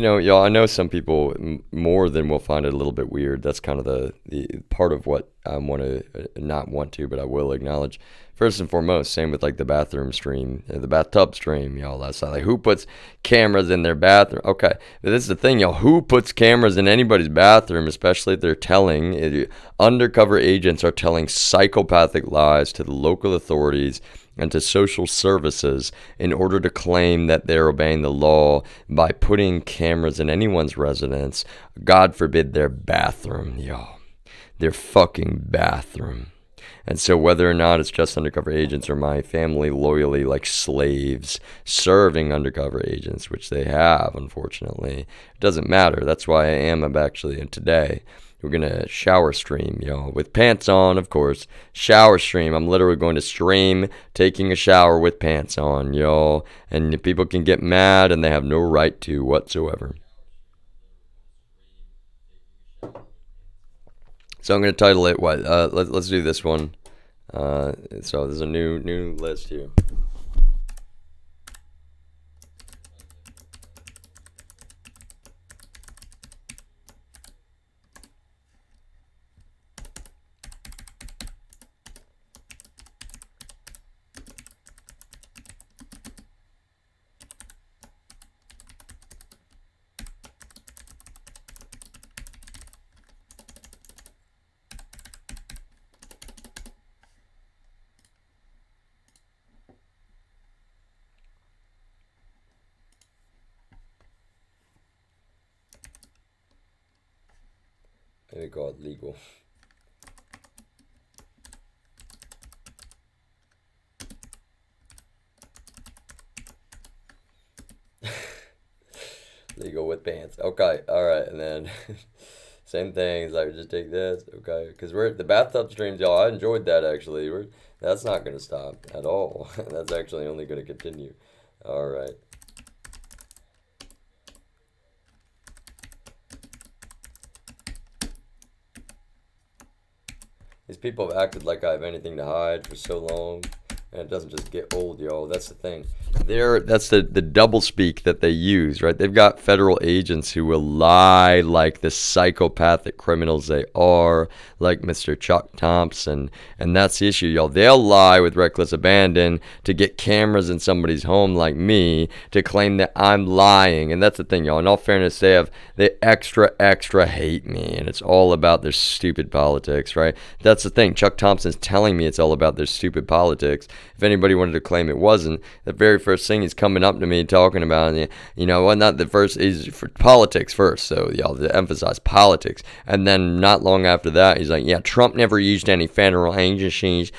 y'all, I know some people more than will find it a little bit weird. That's kind of the part of what I want to not want to, but I will acknowledge. First and foremost, same with like the bathroom stream, the bathtub stream, y'all. That's like who puts cameras in their bathroom? Okay, but this is the thing, y'all. Who puts cameras in anybody's bathroom, especially if they're undercover agents are telling psychopathic lies to the local authorities and to social services in order to claim that they're obeying the law by putting cameras in anyone's residence, God forbid their bathroom, y'all. Their fucking bathroom. And so whether or not it's just undercover agents or my family loyally like slaves serving undercover agents, which they have, unfortunately, it doesn't matter. That's why I am actually today. We're going to shower stream, y'all, with pants on, of course. Shower stream. I'm literally going to stream taking a shower with pants on, y'all. And people can get mad, and they have no right to whatsoever. So I'm going to title it, what? Let's do this one. So there's a new list here. Maybe call it legal. Legal with pants. Okay, all right, and then same thing. Is like just take this. Okay, because we're the bathtub streams, y'all. I enjoyed that actually. That's not gonna stop at all. That's actually only gonna continue. All right. These people have acted like I have anything to hide for so long, and it doesn't just get old, y'all. That's the thing. That's the double speak that they use, right? They've got federal agents who will lie like the psychopathic criminals they are, like Mr. Chuck Thompson, and that's the issue, y'all. They'll lie with reckless abandon to get cameras in somebody's home like me to claim that I'm lying, and that's the thing, y'all. In all fairness, they extra hate me, and it's all about their stupid politics, right? That's the thing. Chuck Thompson's telling me it's all about their stupid politics. If anybody wanted to claim it wasn't, the very first thing he's coming up to me talking about, well, not the first, is for politics first, so y'all to emphasize politics, and then not long after that, he's like, yeah, Trump never used any federal agencies,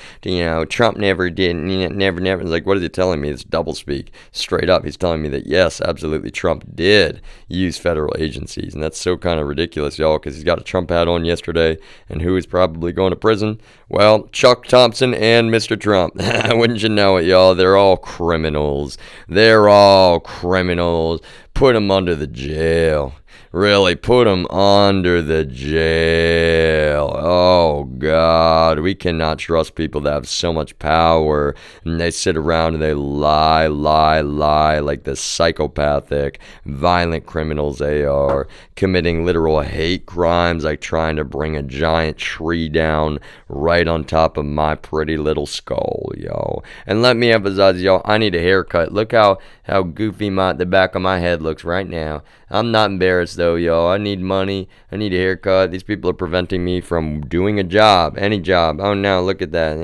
Trump never did, never, it's like, what is he telling me? It's doublespeak, straight up. He's telling me that, yes, absolutely, Trump did use federal agencies, and that's so kind of ridiculous, y'all, because he's got a Trump hat on yesterday, and who is probably going to prison? Well, Chuck Thompson and Mr. Trump. Wouldn't you know it, y'all? They're all criminals. They're all criminals. Put them under the jail. Really, put them under the jail. Oh, God. We cannot trust people that have so much power. And they sit around and they lie like the psychopathic, violent criminals they are, committing literal hate crimes like trying to bring a giant tree down right on top of my pretty little skull, yo. And let me emphasize, y'all, I need a haircut. Look how goofy the back of my head looks right now. I'm not embarrassed though, yo. I need money. I need a haircut. These people are preventing me from doing a job, any job. Oh no, look at that.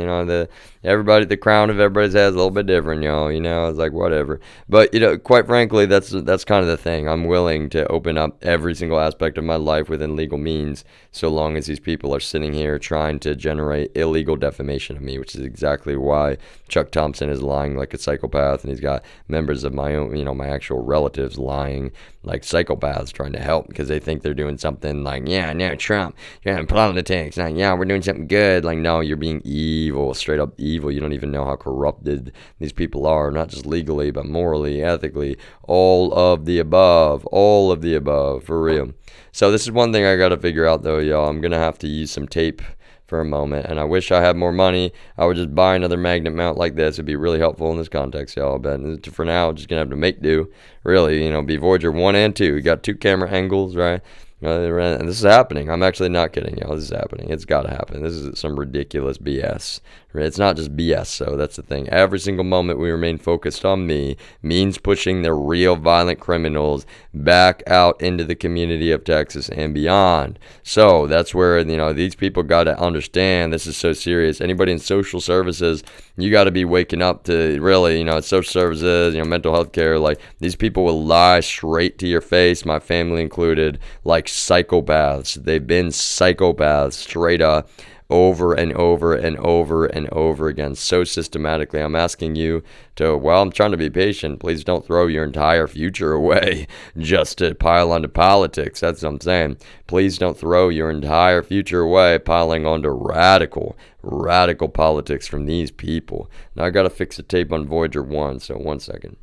The crown of everybody's head is a little bit different, y'all. It's like whatever. But quite frankly, that's kind of the thing. I'm willing to open up every single aspect of my life within legal means, so long as these people are sitting here trying to generate illegal defamation of me, which is exactly why Chuck Thompson is lying like a psychopath, and he's got members of my own, my actual relatives lying like psychopaths trying to help because they think they're doing something like, yeah, no, Trump, yeah, politics, like, yeah, we're doing something good. Like, no, you're being evil, straight up evil. You don't even know how corrupted these people are, not just legally, but morally, ethically, all of the above, for real. So this is one thing I got to figure out though, y'all. I'm going to have to use some tape for a moment. And I wish I had more money. I would just buy another magnet mount like this. It'd be really helpful in this context, y'all. But for now, just gonna have to make do. Really, be Voyager 1 and 2. We got 2 camera angles, right? And this is happening. I'm actually not kidding, y'all. This is happening. It's got to happen. This is some ridiculous BS. Right? It's not just BS, so that's the thing. Every single moment we remain focused on me means pushing the real violent criminals back out into the community of Texas and beyond. So that's where, these people got to understand this is so serious. Anybody in social services, you got to be waking up to really, social services, mental health care. Like, these people will lie straight to your face, my family included, like psychopaths. They've been psychopaths straight up over and over and over and over again, so systematically. I'm asking you to, I'm trying to be patient. Please don't throw your entire future away just to pile onto politics. That's what I'm saying. Please don't throw your entire future away piling onto radical politics from these people. Now I gotta fix the tape on Voyager 1, so 1 second.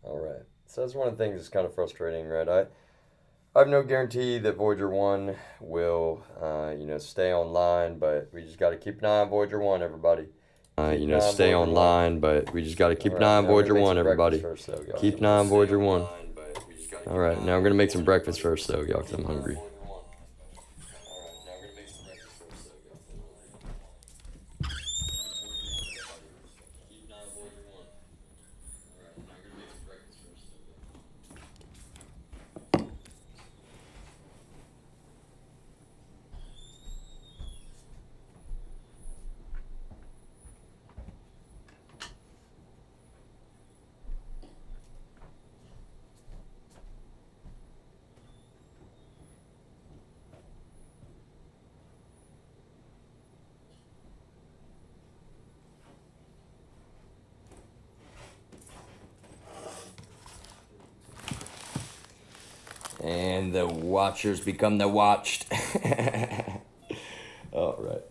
All right. So that's one of the things that's kind of frustrating, right? I have no guarantee that Voyager 1 will, stay online, but we just got to keep an eye on Voyager 1, everybody. Stay online, but we just got to keep an eye on Voyager 1, everybody. Keep an eye on Voyager 1. All right, now I'm going to make some breakfast first, though, y'all, because I'm hungry. And the watchers become the watched. All right.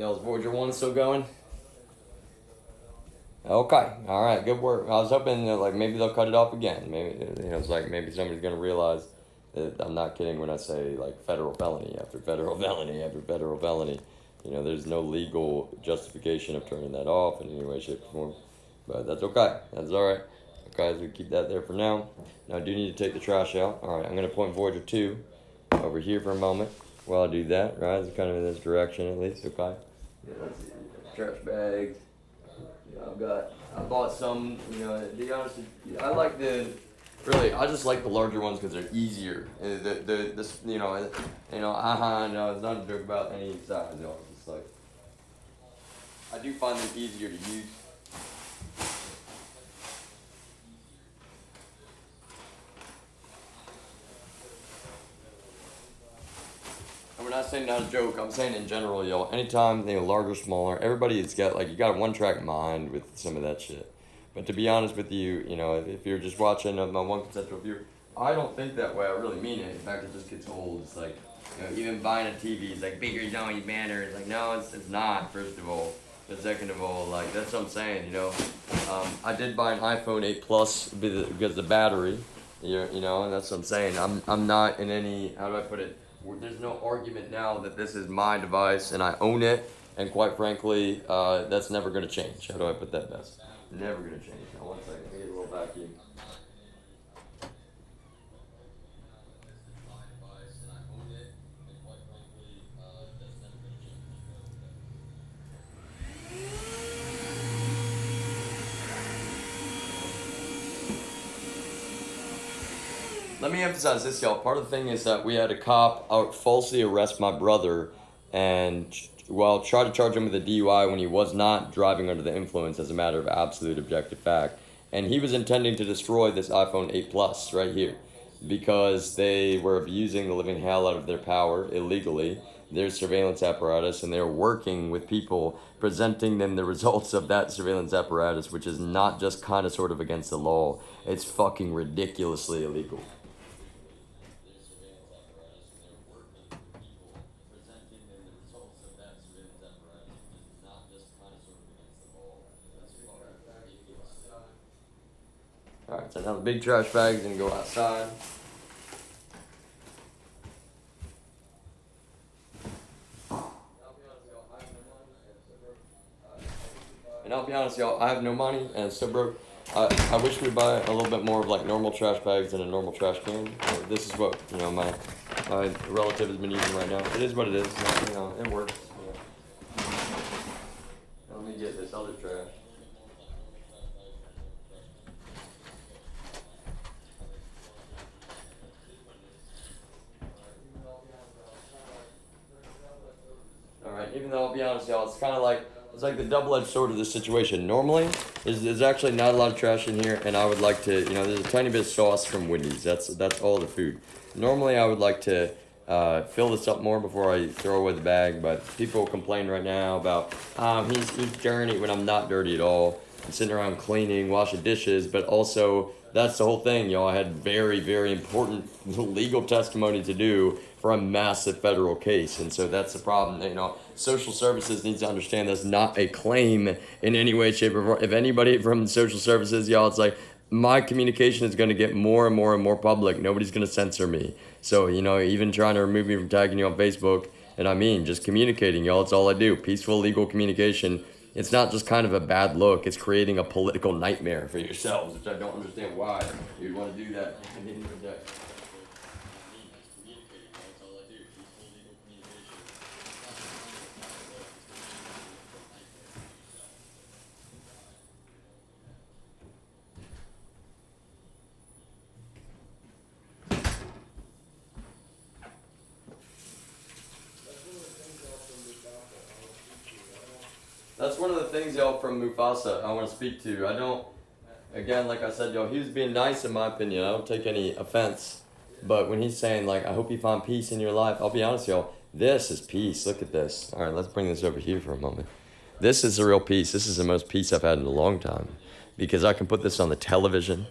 Y'all's Voyager 1 still going? Okay, all right, good work. I was hoping that, like, maybe they'll cut it off again. Maybe, it's like maybe somebody's gonna realize that I'm not kidding when I say, like, federal felony after federal felony after federal felony. There's no legal justification of turning that off in any way, shape, or form. But that's okay. That's all right. Okay, so we keep that there for now. Now I do need to take the trash out. All right, I'm gonna point Voyager 2 over here for a moment while I do that. Right, it's kind of in this direction at least. Okay. Yeah, let's see. Trash bags. I bought some, to be honest, I just like the larger ones because they're easier. No, it's not a joke about any size, It's just like, I do find them easier to use. And when I say not a joke, I'm saying in general, y'all. Anytime larger, smaller, everybody's got you got a one-track mind with some of that shit. But to be honest with you, if you're just watching my one consensual viewer, I don't think that way. I really mean it. In fact, it just gets old. It's like, even buying a TV is like bigger is only better. It's like, no, it's not. First of all, but second of all, like that's what I'm saying. I did buy an iPhone 8 Plus because the battery. And that's what I'm saying. I'm not in any, how do I put it? There's no argument now that this is my device and I own it, and quite frankly, that's never going to change. How do I put that best? Never going to change. Now, one second, let me get a little vacuum. Let me emphasize this, y'all. Part of the thing is that we had a cop falsely arrest my brother and, try to charge him with a DUI when he was not driving under the influence as a matter of absolute objective fact. And he was intending to destroy this iPhone 8 Plus right here because they were abusing the living hell out of their power illegally, their surveillance apparatus, and they're working with people, presenting them the results of that surveillance apparatus, which is not just kind of sort of against the law. It's fucking ridiculously illegal. Alright, so now the big trash bag is going to go outside. And I'll be honest, y'all, I have no money and it's so broke. I wish we'd buy a little bit more of like normal trash bags than a normal trash can. This is what, my relative has been using right now. It is what it is. It works. Let me get this other trash. Even though I'll be honest, y'all, it's kind of like the double-edged sword of this situation. Normally, there's actually not a lot of trash in here, and I would like to, there's a tiny bit of sauce from Wendy's. That's all the food. Normally, I would like to fill this up more before I throw away the bag, but people complain right now about he's dirty when I'm not dirty at all. I'm sitting around cleaning, washing dishes, but also that's the whole thing, y'all. I had very, very important legal testimony to do for a massive federal case, and so that's the problem. Social services needs to understand that's not a claim in any way, shape, or form. If anybody from social services, y'all, it's like my communication is going to get more and more and more public. Nobody's going to censor me. So, even trying to remove me from tagging you on Facebook, and just communicating, y'all, it's all I do. Peaceful legal communication. It's not just kind of a bad look. It's creating a political nightmare for yourselves, which I don't understand why you'd want to do that. That's one of the things, y'all, from Mufasa I want to speak to. I don't, again, like I said, y'all, he was being nice in my opinion. I don't take any offense. But when he's saying, like, I hope you find peace in your life, I'll be honest, y'all, this is peace. Look at this. All right, let's bring this over here for a moment. This is the real peace. This is the most peace I've had in a long time. Because I can put this on the television.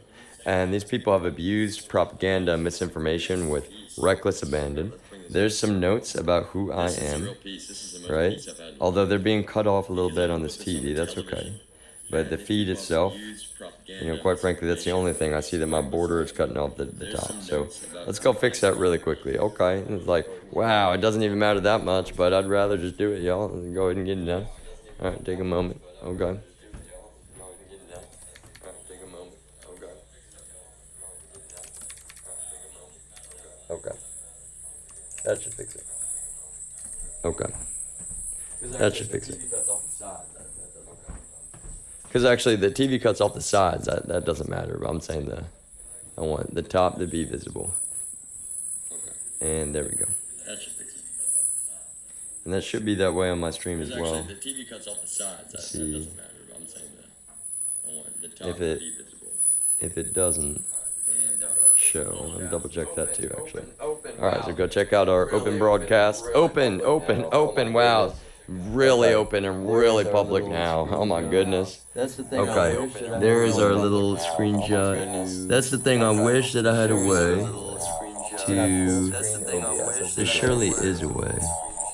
And these people have abused propaganda and misinformation with reckless abandon. there's some notes about who I am, right? Although they're being cut off a little bit on this TV, that's okay. But the feed itself, quite frankly, that's the only thing. I see that my border is cutting off the top. So let's go fix that really quickly. Okay. And it's like, wow, it doesn't even matter that much, but I'd rather just do it, y'all. Go ahead and get it done. All right, take a moment. Okay. Okay. That should fix it. Okay. That should fix it. Because actually, the TV cuts off the sides. That doesn't matter. But I'm saying I want the top to be visible. And there we go. That should fix it. And that should be that way on my stream as well. The TV cuts off the sides. That doesn't matter. But I'm saying I want the top to be visible. If it doesn't show, I'll double check that too, actually. All right, so go check out our open broadcast. Open. Wow. Really open and really public now. Oh my goodness. That's the thing. Okay, there is our little screenshot. That's the thing I wish that I had a way to. There surely is a way.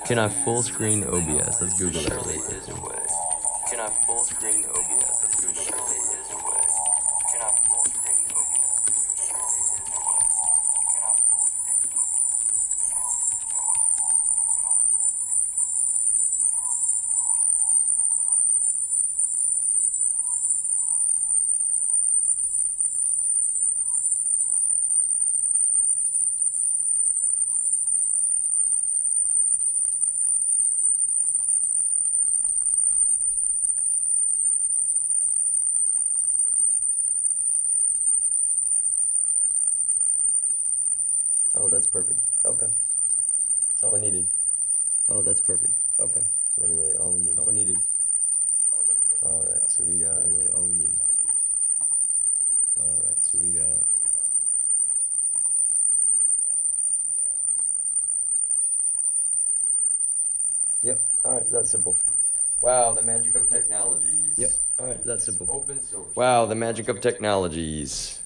Can I full screen OBS? Let's Google that really quick. Can I full screen OBS? Let's Google that really is a way. Can I full screen OBS? Oh, that's perfect. Okay. That's all we needed. Oh, that's perfect. Okay. Literally all we needed. All we needed. Oh, that's perfect. Alright, so we got literally all we needed. Alright, so we got. Yep. Alright, that's simple. Wow, the magic of technologies. Yep. Alright, that's simple. Open source. Wow, the magic of technologies.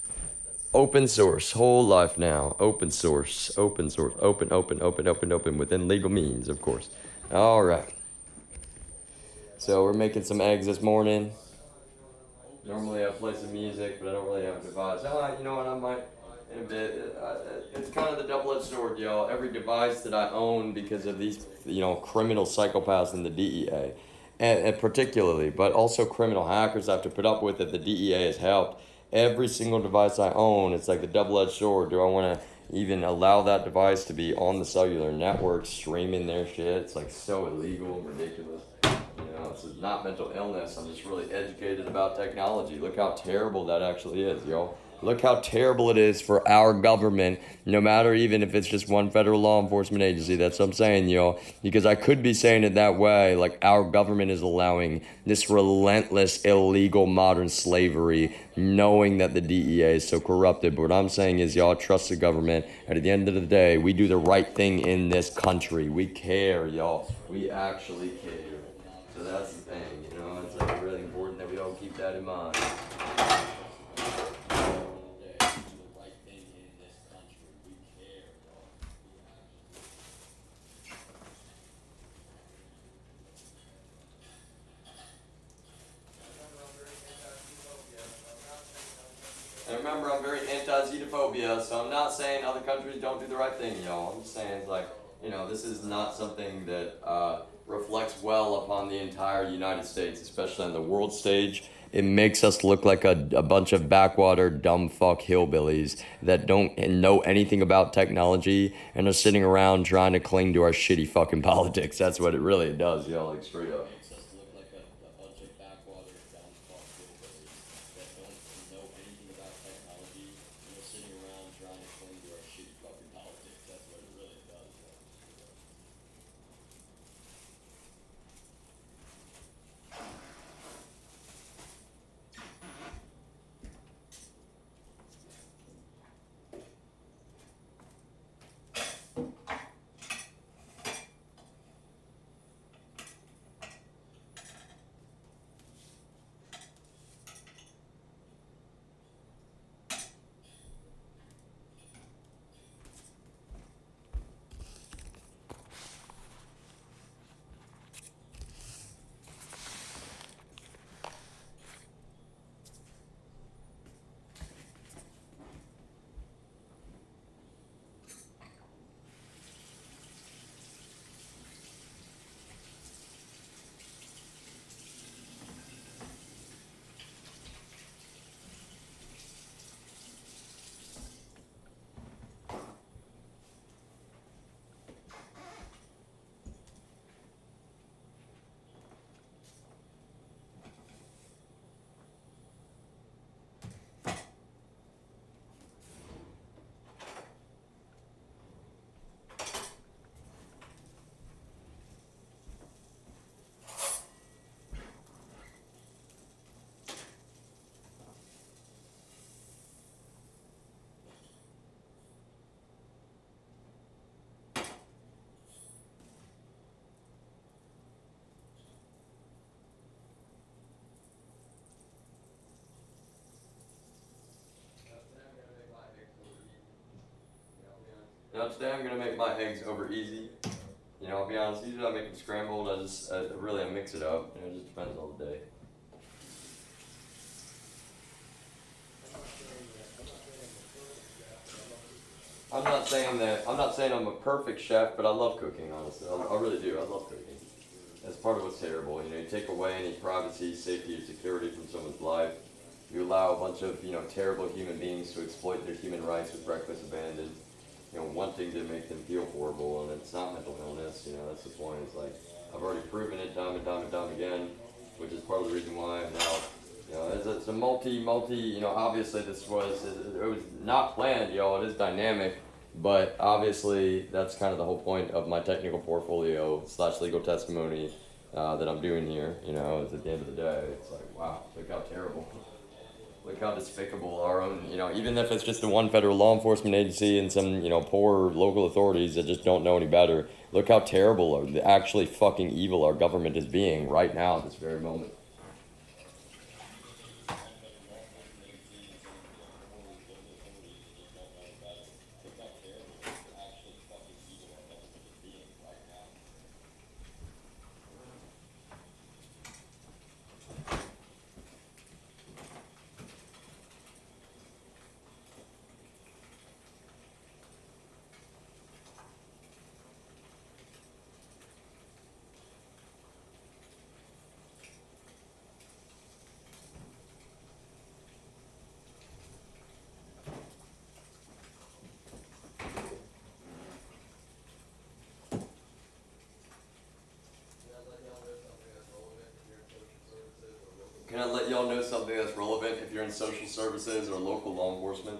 Open source, whole life now. Open source, open, within legal means, of course. All right. So we're making some eggs this morning. Normally I play some music, but I don't really have a device. You know what, I might in a bit. It's kind of the double-edged sword, y'all. Every device that I own because of these, criminal psychopaths in the DEA, and particularly, but also criminal hackers I have to put up with it. The DEA has helped. Every single device I own, it's like the double-edged sword. Do I want to even allow that device to be on the cellular network, streaming their shit? It's like so illegal and ridiculous. It's not mental illness. I'm just really educated about technology. Look how terrible that actually is, y'all. Look how terrible it is for our government, no matter even if it's just one federal law enforcement agency. That's what I'm saying, y'all. Because I could be saying it that way, like our government is allowing this relentless, illegal modern slavery, knowing that the DEA is so corrupted. But what I'm saying is, y'all, trust the government. And at the end of the day, we do the right thing in this country. We care, y'all. We actually care. So that's the thing, it's like really important that we all keep that in mind. And remember, I'm very anti-xenophobia, so I'm not saying other countries don't do the right thing, y'all. I'm just saying, this is not something that reflects well upon the entire United States, especially on the world stage. It makes us look like a bunch of backwater, dumb fuck hillbillies that don't know anything about technology and are sitting around trying to cling to our shitty fucking politics. That's what it really does, y'all, like straight up. Now today I'm gonna make my eggs over easy. You know, I'll be honest. Usually I make them scrambled. I mix it up. You know, it just depends on the day. I'm not saying I'm a perfect chef, but I love cooking. Honestly, I really do. I love cooking. That's part of what's terrible. You know, you take away any privacy, safety, or security from someone's life. You allow a bunch of terrible human beings to exploit their human rights with reckless abandon. Wanting to make them feel horrible, and it's not mental illness. That's the point. It's like I've already proven it time and time and time again, which is part of the reason why I'm now. It's a multi. Obviously it was not planned. It is dynamic, but obviously that's kind of the whole point of my technical portfolio / legal testimony that I'm doing here. It's at the end of the day, it's like, wow, look how terrible. Look how despicable our own, even if it's just the one federal law enforcement agency and some, poor local authorities that just don't know any better. Look how terrible or actually fucking evil our government is being right now at this very moment. Can I let y'all know something that's relevant if you're in social services or local law enforcement?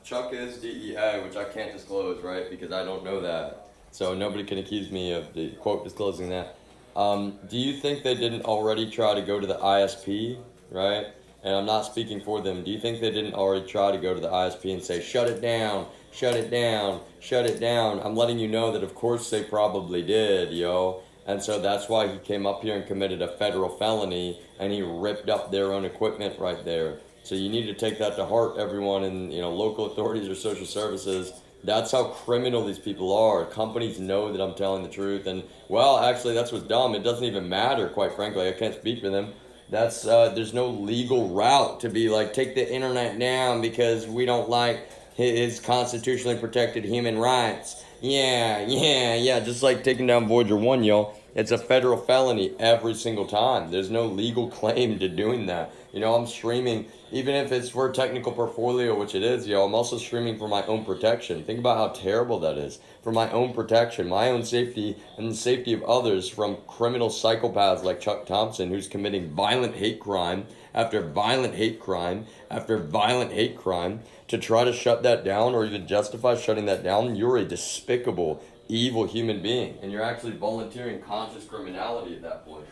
Chuck is DEA, which I can't disclose, right? Because I don't know that. So nobody can accuse me of, quote, disclosing that. Do you think they didn't already try to go to the ISP, right? And I'm not speaking for them. Do you think they didn't already try to go to the ISP and say, shut it down, shut it down, shut it down? I'm letting you know that of course they probably did, yo. And so that's why he came up here and committed a federal felony, and he ripped up their own equipment right there. So you need to take that to heart, everyone in local authorities or social services. That's how criminal these people are. Companies know that I'm telling the truth, and well, actually, that's what's dumb. It doesn't even matter, quite frankly. I can't speak for them. That's there's no legal route to be like, take the internet down because we don't like his constitutionally protected human rights. Yeah. Just like taking down Voyager 1, yo. It's a federal felony every single time. There's no legal claim to doing that. I'm streaming, even if it's for a technical portfolio, which it is, yo. I'm also streaming for my own protection. Think about how terrible that is. For my own protection, my own safety, and the safety of others from criminal psychopaths like Chuck Thompson, who's committing violent hate crime after violent hate crime after violent hate crime. To try to shut that down or even justify shutting that down, you're a despicable, evil human being. And you're actually volunteering conscious criminality at that point.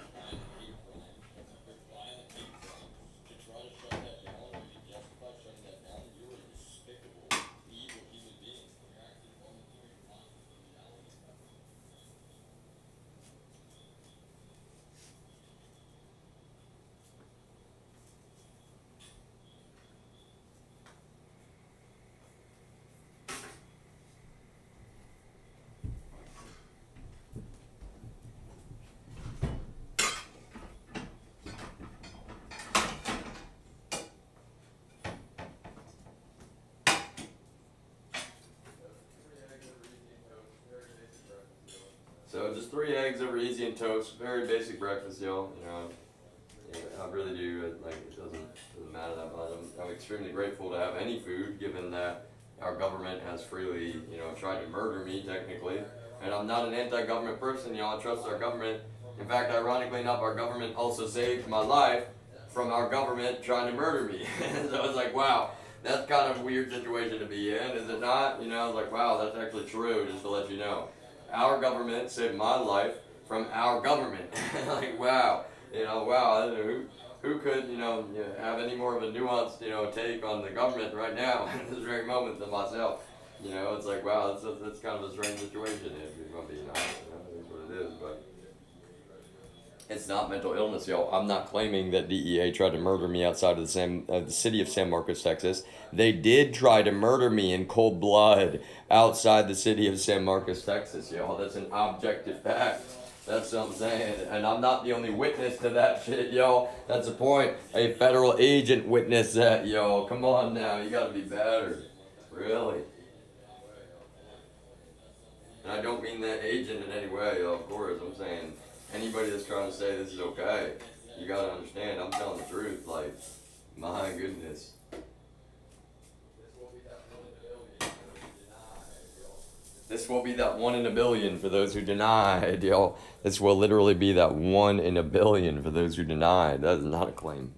So just 3 eggs over easy and toast. Very basic breakfast, y'all. I really do. It doesn't matter that much. I'm extremely grateful to have any food, given that our government has freely, tried to murder me technically. And I'm not an anti-government person, y'all. I trust our government. In fact, ironically enough, our government also saved my life from our government trying to murder me. So it's like, wow, that's kind of a weird situation to be in, is it not? I was like, wow, that's actually true, just to let you know. Our government saved my life from our government. Like, wow, wow, I don't know who could, have any more of a nuanced, take on the government right now at this very moment than myself. It's like, wow, that's kind of a strange situation, if you're going to be honest. That's what it is, but It's not mental illness, yo. I'm not claiming that DEA tried to murder me outside of the city of San Marcos, Texas. They did try to murder me in cold blood outside the city of San Marcos, Texas, yo. That's an objective fact. That's what I'm saying. And I'm not the only witness to that shit, yo. That's the point. A federal agent witnessed that, yo. Come on now. You gotta be better. Really. And I don't mean that agent in any way, yo. Of course. I'm saying anybody that's trying to say this is okay, you gotta understand, I'm telling the truth. Like, my goodness. This will be that 1 in a billion for those who denied, yo. This will literally be that 1 in a billion for those who denied. That is not a claim.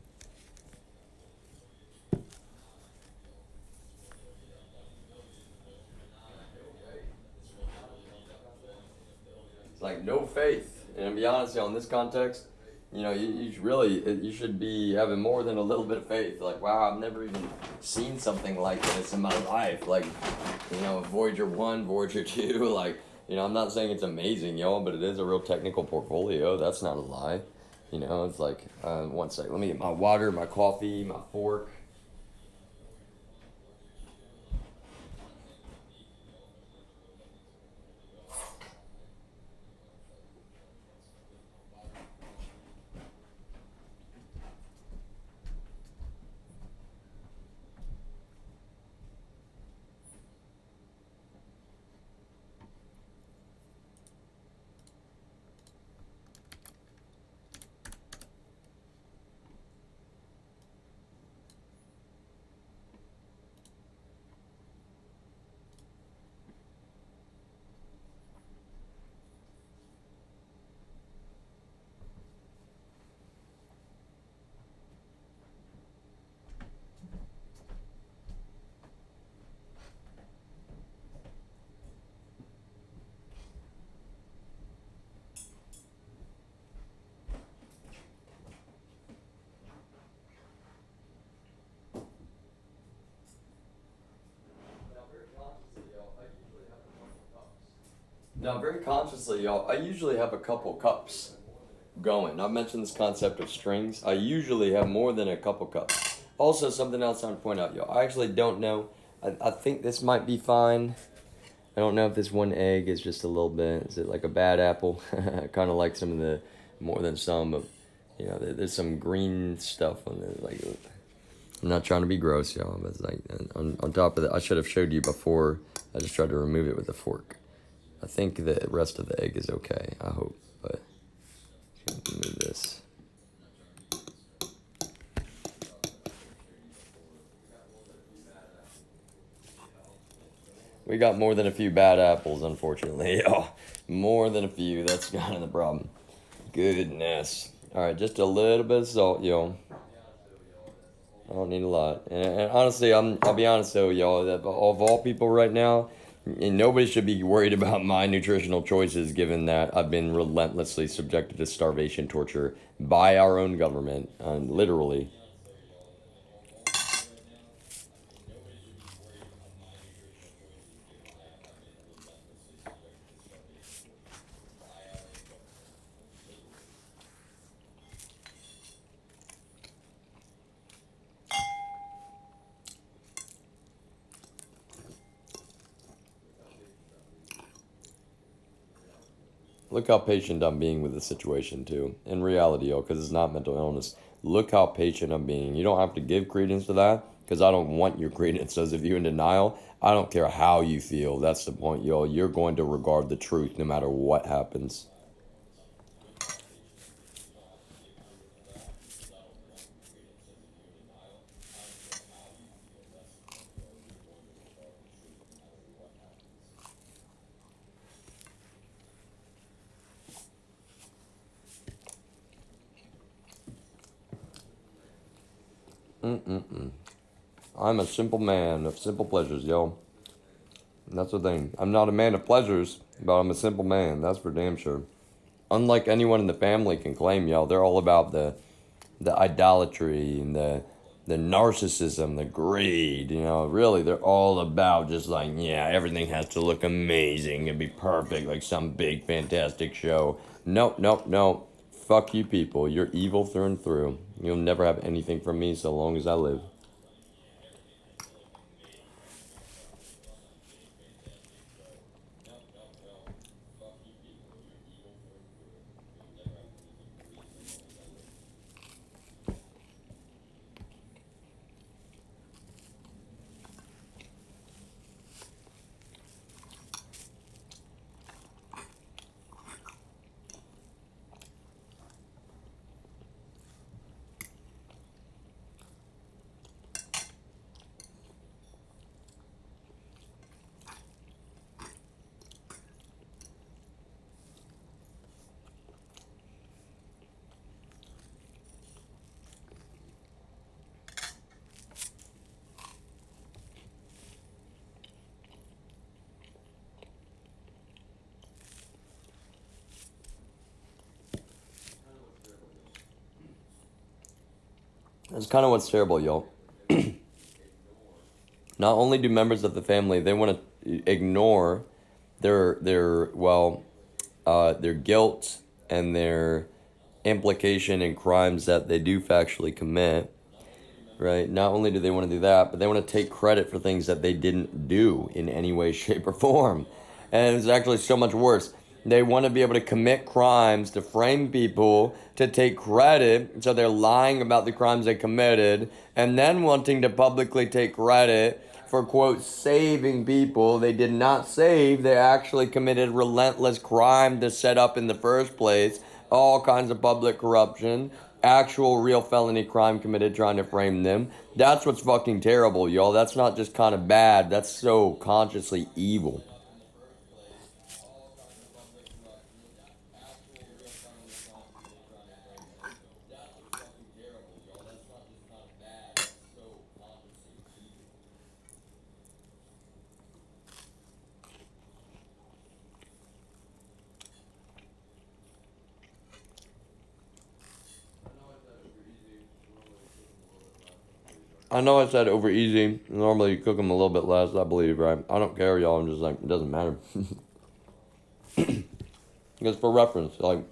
It's like no faith. And to be honest, you know, in this context, you know, you should be having more than a little bit of faith. Like, wow, I've never even seen something like this in my life. Like, you know, Voyager 1, Voyager 2, like, you know, I'm not saying it's amazing, yo, but it is a real technical portfolio. That's not a lie. You know, it's like, one sec, let me get my water, my coffee, my fork. Now, very consciously, y'all, I usually have a couple cups going. I've mentioned this concept of strings. I usually have more than a couple cups. Also, something else I want to point out, y'all. I actually don't know. I think this might be fine. I don't know if this one egg is just a little bit. Is it like a bad apple? I kind of like some of the, more than some, but, you know, there's some green stuff on there. Like, I'm not trying to be gross, y'all, but it's like, on top of that, I should have showed you before. I just tried to remove it with a fork. I think the rest of the egg is okay, I hope, but move this. We got more than a few bad apples, unfortunately. Oh, more than a few, that's kind of the problem. Goodness. Alright, just a little bit of salt, yo. I don't need a lot. And honestly, I'll be honest though, y'all, that of all people right now, and nobody should be worried about my nutritional choices given that I've been relentlessly subjected to starvation torture by our own government, literally. Look how patient I'm being with the situation, too. In reality, yo, because it's not mental illness. Look how patient I'm being. You don't have to give credence to that, because I don't want your credence. As if you're in denial, I don't care how you feel. That's the point, yo. You're going to regard the truth no matter what happens. I'm a simple man of simple pleasures, yo. And that's the thing. I'm not a man of pleasures, but I'm a simple man. That's for damn sure. Unlike anyone in the family can claim, yo, they're all about the idolatry and the narcissism, the greed, you know, really they're all about just like, yeah, everything has to look amazing and be perfect, like some big fantastic show. Nope, nope, nope. fuck you people. You're evil through and through. You'll never have anything from me so long as I live. That's kind of what's terrible, y'all. Not only do members of the family, they want to ignore their guilt and their implication in crimes that they do factually commit, right? Not only do they want to do that, but they want to take credit for things that they didn't do in any way, shape, or form. And it's actually so much worse. They want to be able to commit crimes, to frame people, to take credit, so they're lying about the crimes they committed, and then wanting to publicly take credit for, quote, saving people they did not save. They actually committed relentless crime to set up in the first place, all kinds of public corruption, actual real felony crime committed trying to frame them. That's what's fucking terrible, y'all. That's not just kind of bad. That's so consciously evil. I know I said over easy. Normally you cook them a little bit less, I believe, right? I don't care, y'all. I'm just like, it doesn't matter. Because for reference, like,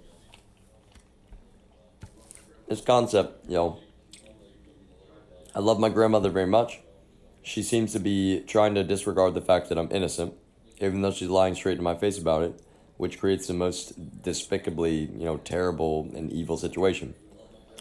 this concept, y'all. I love my grandmother very much. She seems to be trying to disregard the fact that I'm innocent, even though she's lying straight to my face about it, which creates the most despicably, terrible and evil situation.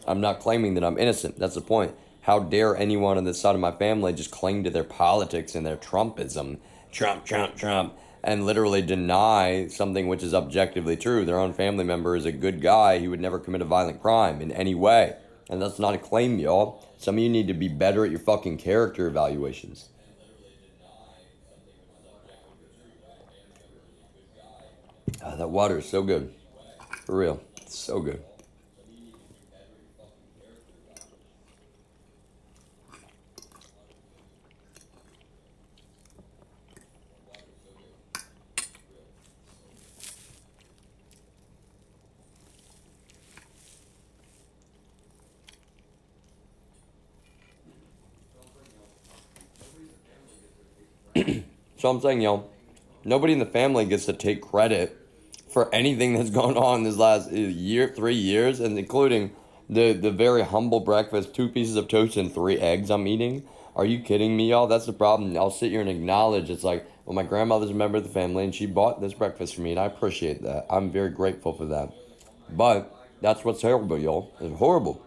I'm not claiming that I'm innocent. That's the point. How dare anyone on this side of my family just cling to their politics and their Trumpism, Trump, Trump, Trump, and literally deny something which is objectively true. Their own family member is a good guy. He would never commit a violent crime in any way. And that's not a claim, y'all. Some of you need to be better at your fucking character evaluations. That water is so good. For real. It's so good. So I'm saying, y'all, nobody in the family gets to take credit for anything that's gone on this last year, 3 years, and including the very humble breakfast, 2 pieces of toast and 3 eggs I'm eating. Are you kidding me, y'all? That's the problem. I'll sit here and acknowledge it's like, well, my grandmother's a member of the family, and she bought this breakfast for me, and I appreciate that. I'm very grateful for that. But that's what's terrible, y'all. It's horrible.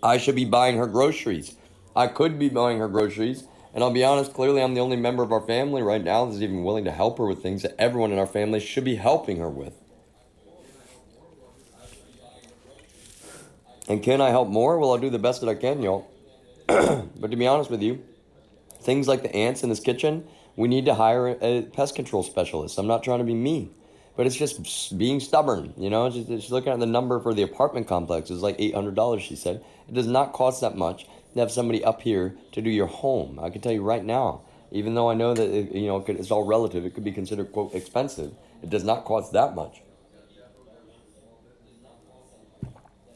I should be buying her groceries. I could be buying her groceries. And I'll be honest, clearly I'm the only member of our family right now that's even willing to help her with things that everyone in our family should be helping her with. And can I help more? Well, I'll do the best that I can, y'all. But to be honest with you, things like the ants in this kitchen, we need to hire a pest control specialist. I'm not trying to be mean, but it's just being stubborn, Just looking at the number for the apartment complex is like $800, she said. It does not cost that much to have somebody up here to do your home. I can tell you right now, even though I know that it's all relative, it could be considered, quote, expensive. It does not cost that much.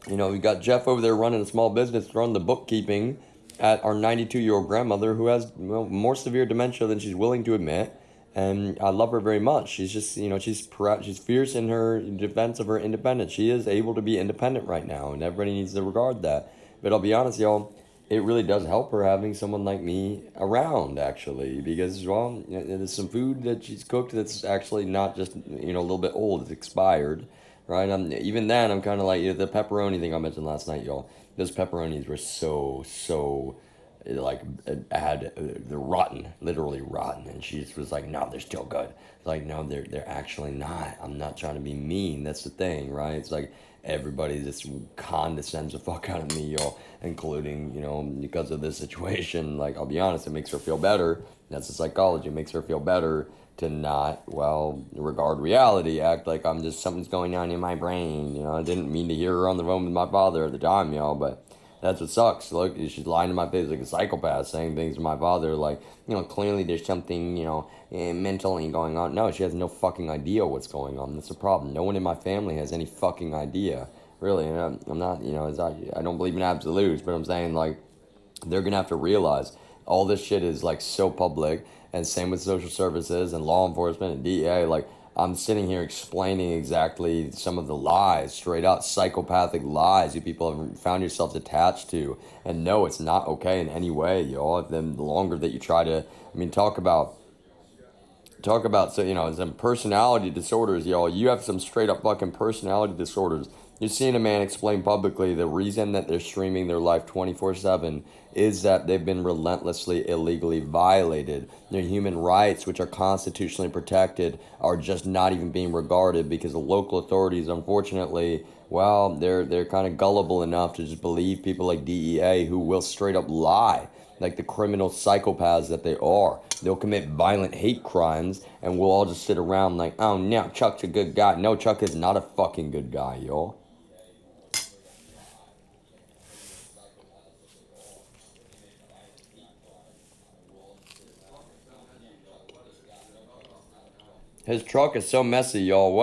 We got Jeff over there running a small business, running the bookkeeping at our 92-year-old grandmother who has more severe dementia than she's willing to admit. and I love her very much. She's just, she's fierce in her defense of her independence. She is able to be independent right now, and everybody needs to regard that. But I'll be honest, y'all, it really does help her having someone like me around, actually, because, well, there's some food that she's cooked that's actually not just, a little bit old, it's expired, right? Even then, I'm kind of like, the pepperoni thing I mentioned last night, y'all. Those pepperonis were so like they're rotten, literally rotten, and she just was like, no, they're still good. Like, no, they're actually not. I'm not trying to be mean. That's the thing, right? It's like everybody just condescends the fuck out of me, y'all, including, because of this situation. Like, I'll be honest, it makes her feel better. That's the psychology. It makes her feel better to not, well, regard reality, act like I'm just, something's going on in my brain. I didn't mean to hear her on the phone with my father at the time, y'all, but that's what sucks. Look, she's lying to my face like a psychopath, saying things to my father like, clearly there's something, mentally going on. No, she has no fucking idea what's going on. That's the problem. No one in my family has any fucking idea. Really, and I'm not, I don't believe in absolutes, but I'm saying, like, they're gonna have to realize all this shit is like so public, and same with social services and law enforcement and DEA. Like, I'm sitting here explaining exactly some of the lies, straight out psychopathic lies you people have found yourselves attached to, and no, it's not okay in any way, y'all. Then the longer that you try to, talk about so some personality disorders, y'all. You have some straight up fucking personality disorders. You're seeing a man explain publicly the reason that they're streaming their life 24/7 is that they've been relentlessly illegally violated. Their human rights, which are constitutionally protected, are just not even being regarded because the local authorities, unfortunately, well, they're kind of gullible enough to just believe people like DEA who will straight up lie, like the criminal psychopaths that they are. They'll commit violent hate crimes, and we'll all just sit around like, oh no, Chuck's a good guy. No, Chuck is not a fucking good guy, y'all. His truck is so messy, y'all.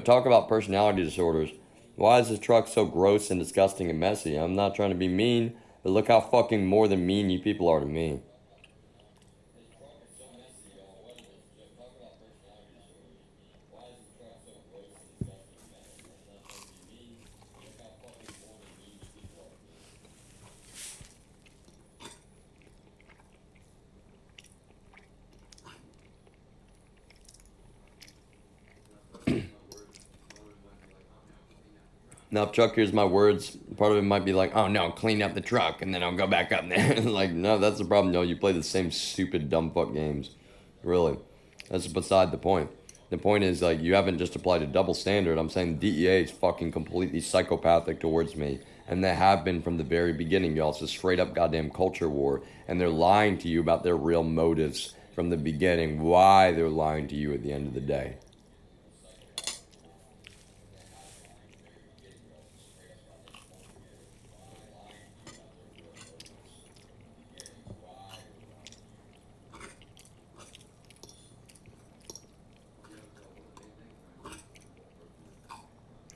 Talk about personality disorders. Why is his truck so gross and disgusting and messy? I'm not trying to be mean, but look how fucking more than mean you people are to me. Now, if Chuck hears my words, part of it might be like, oh no, clean up the truck and then I'll go back up there. Like, no, that's the problem. No, you play the same stupid, dumb fuck games. Really. That's beside the point. The point is, like, you haven't just applied a double standard. I'm saying DEA is fucking completely psychopathic towards me. And they have been from the very beginning, y'all. It's a straight up goddamn culture war. And they're lying to you about their real motives from the beginning. Why they're lying to you at the end of the day.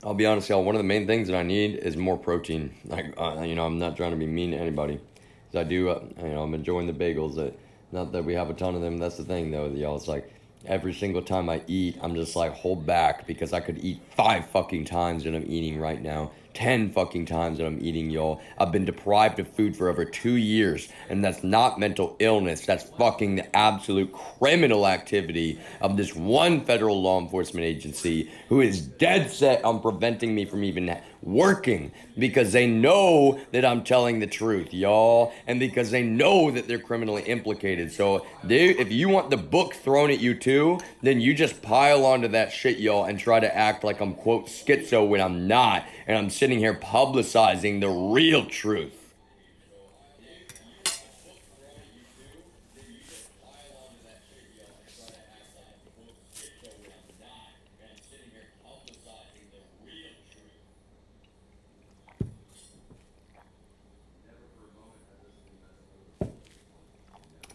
I'll be honest, y'all. One of the main things that I need is more protein. Like, I'm not trying to be mean to anybody, because I do. I'm enjoying the bagels. Not that we have a ton of them. That's the thing, though, y'all. It's like every single time I eat, I'm just like hold back because I could eat 5 fucking times that I'm eating right now. 10 fucking times that I'm eating, y'all. I've been deprived of food for over 2 years, and that's not mental illness. That's fucking the absolute criminal activity of this one federal law enforcement agency who is dead set on preventing me from even working because they know that I'm telling the truth, y'all, and because they know that they're criminally implicated. So if you want the book thrown at you too, then you just pile onto that shit, y'all, and try to act like I'm quote schizo when I'm not, and I'm sitting here publicizing the real truth.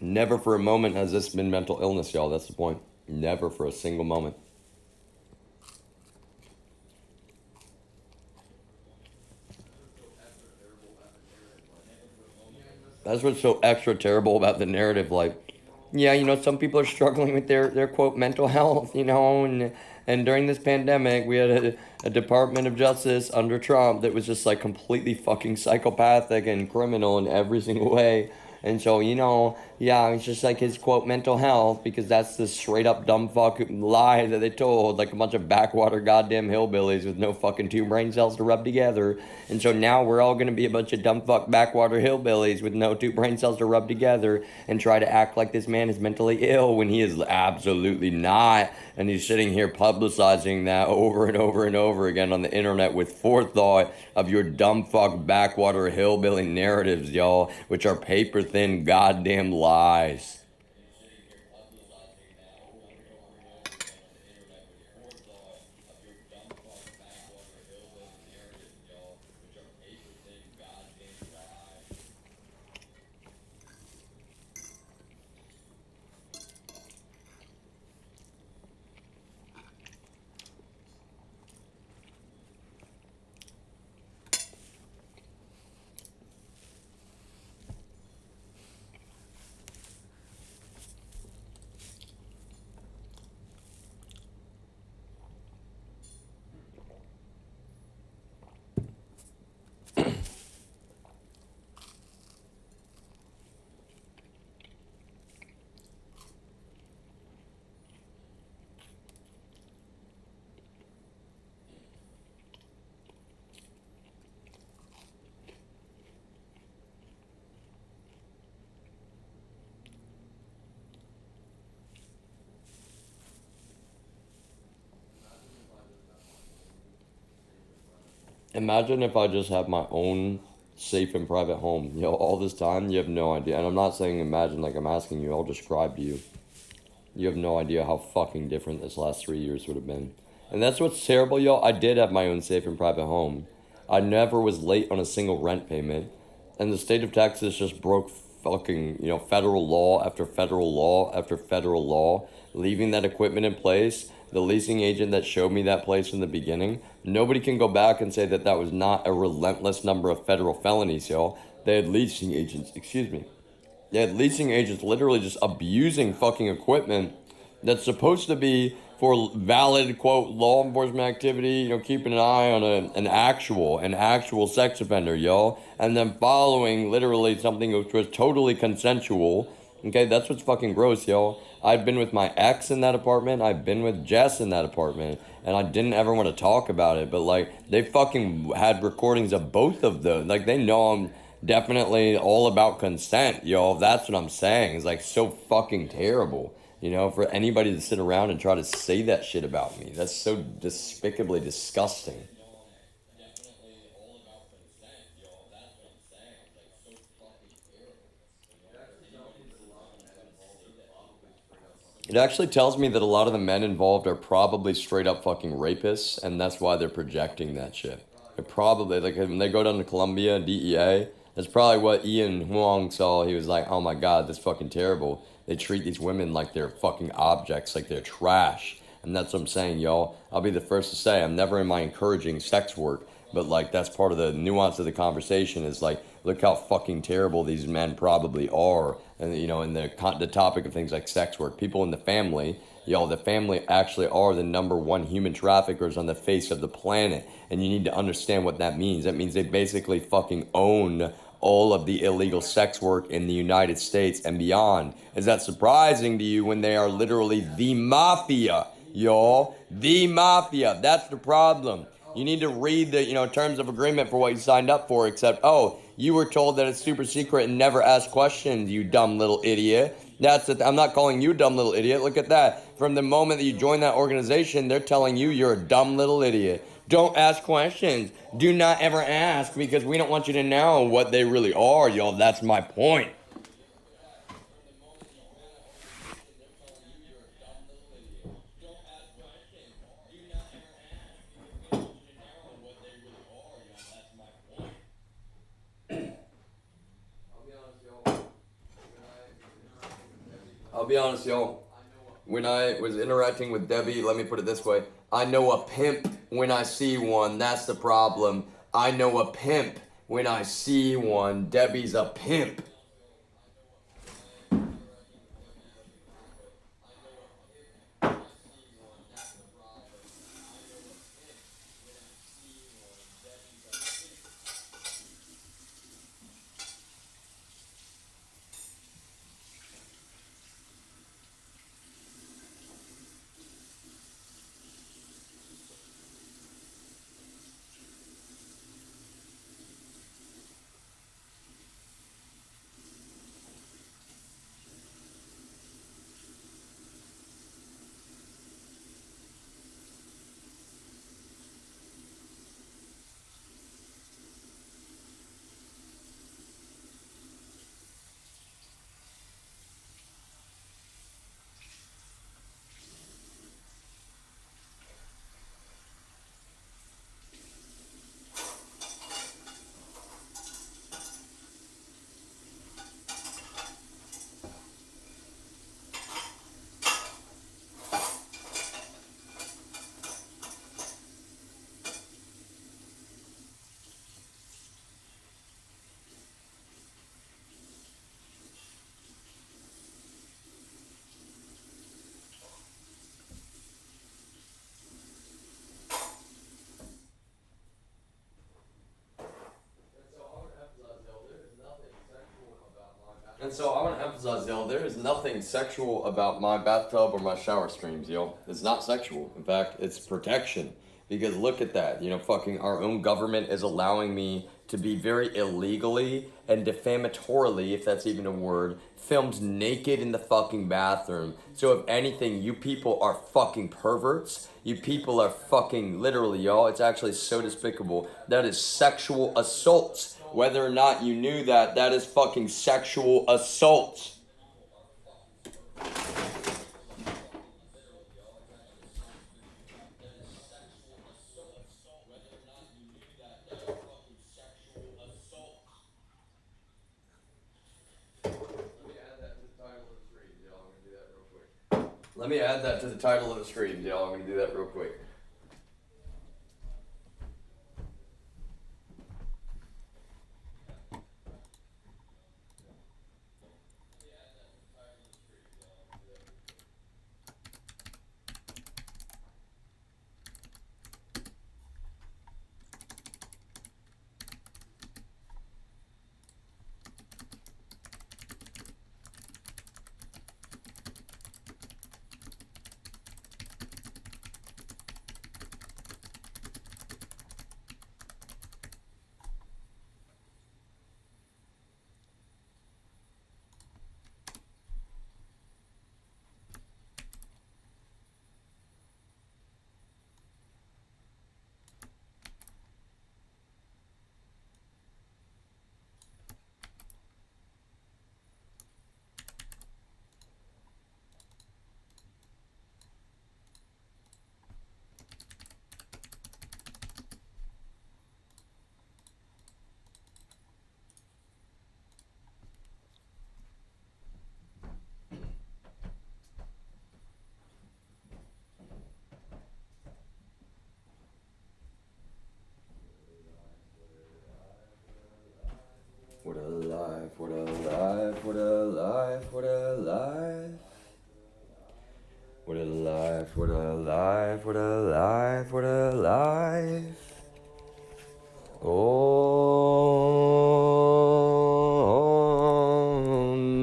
Never for a moment has this been mental illness, y'all. That's the point. Never for a single moment. That's what's so extra terrible about the narrative. Like, Yeah, some people are struggling with their quote mental health, and during this pandemic, we had a Department of Justice under Trump that was just like completely fucking psychopathic and criminal in every single way. And so, yeah, it's just like his quote mental health because that's the straight up dumb fuck lie that they told, like a bunch of backwater goddamn hillbillies with no fucking two brain cells to rub together. And so now we're all gonna be a bunch of dumb fuck backwater hillbillies with no two brain cells to rub together and try to act like this man is mentally ill when he is absolutely not. And he's sitting here publicizing that over and over and over again on the internet with forethought of your dumb fuck backwater hillbilly narratives, y'all, which are paper thin goddamn lies. Imagine if I just had my own safe and private home. All this time, you have no idea. And I'm not saying imagine like I'm asking you, I'll describe to you. You have no idea how fucking different this last 3 years would have been. And that's what's terrible, y'all. I did have my own safe and private home. I never was late on a single rent payment. And the state of Texas just broke fucking, federal law after federal law after federal law, leaving that equipment in place. The leasing agent that showed me that place from the beginning, nobody can go back and say that that was not a relentless number of federal felonies, y'all. They had leasing agents, excuse me. They had leasing agents literally just abusing fucking equipment that's supposed to be for valid quote law enforcement activity, keeping an eye on an actual sex offender, y'all, and then following literally something which was totally consensual. Okay, that's what's fucking gross, y'all. I've been with my ex in that apartment. I've been with Jess in that apartment, and I didn't ever want to talk about it. But like, they fucking had recordings of both of them. Like, they know I'm definitely all about consent, yo. That's what I'm saying. It's like so fucking terrible, for anybody to sit around and try to say that shit about me. That's so despicably disgusting. It actually tells me that a lot of the men involved are probably straight up fucking rapists, and that's why they're projecting that shit. They're probably, like, when they go down to Colombia, DEA, that's probably what Ian Huang saw. He was like, oh my god, that's fucking terrible. They treat these women like they're fucking objects, like they're trash. And that's what I'm saying, y'all. I'll be the first to say, I'm never in my encouraging sex work, but like that's part of the nuance of the conversation is like, look how fucking terrible these men probably are. And in the topic of things like sex work, people in the family, the family actually are the number one human traffickers on the face of the planet. And you need to understand what that means. That means they basically fucking own all of the illegal sex work in the United States and beyond. Is that surprising to you when they are literally the mafia, y'all? The mafia. That's the problem. You need to read the, terms of agreement for what you signed up for, except, oh, you were told that it's super secret and never ask questions, you dumb little idiot. I'm not calling you a dumb little idiot. Look at that. From the moment that you join that organization, they're telling you you're a dumb little idiot. Don't ask questions. Do not ever ask because we don't want you to know what they really are, y'all. That's my point. I'll be honest, y'all. When I was interacting with Debbie, let me put it this way. I know a pimp when I see one. That's the problem. I know a pimp when I see one. Debbie's a pimp. There's nothing sexual about my bathtub or my shower streams, yo. It's not sexual. In fact, it's protection. Because look at that. You know, fucking our own government is allowing me to be very illegally and defamatorily, if that's even a word, filmed naked in the fucking bathroom. So if anything, you people are fucking perverts. You people are fucking literally, y'all. It's actually so despicable. That is sexual assault. Whether or not you knew that, that is fucking sexual assault. Let me add that to the title of the stream, y'all. I'm gonna do that real quick. What a life, what a life, what a life, what a life. What a life, what a life, what a life, what a life. Oh,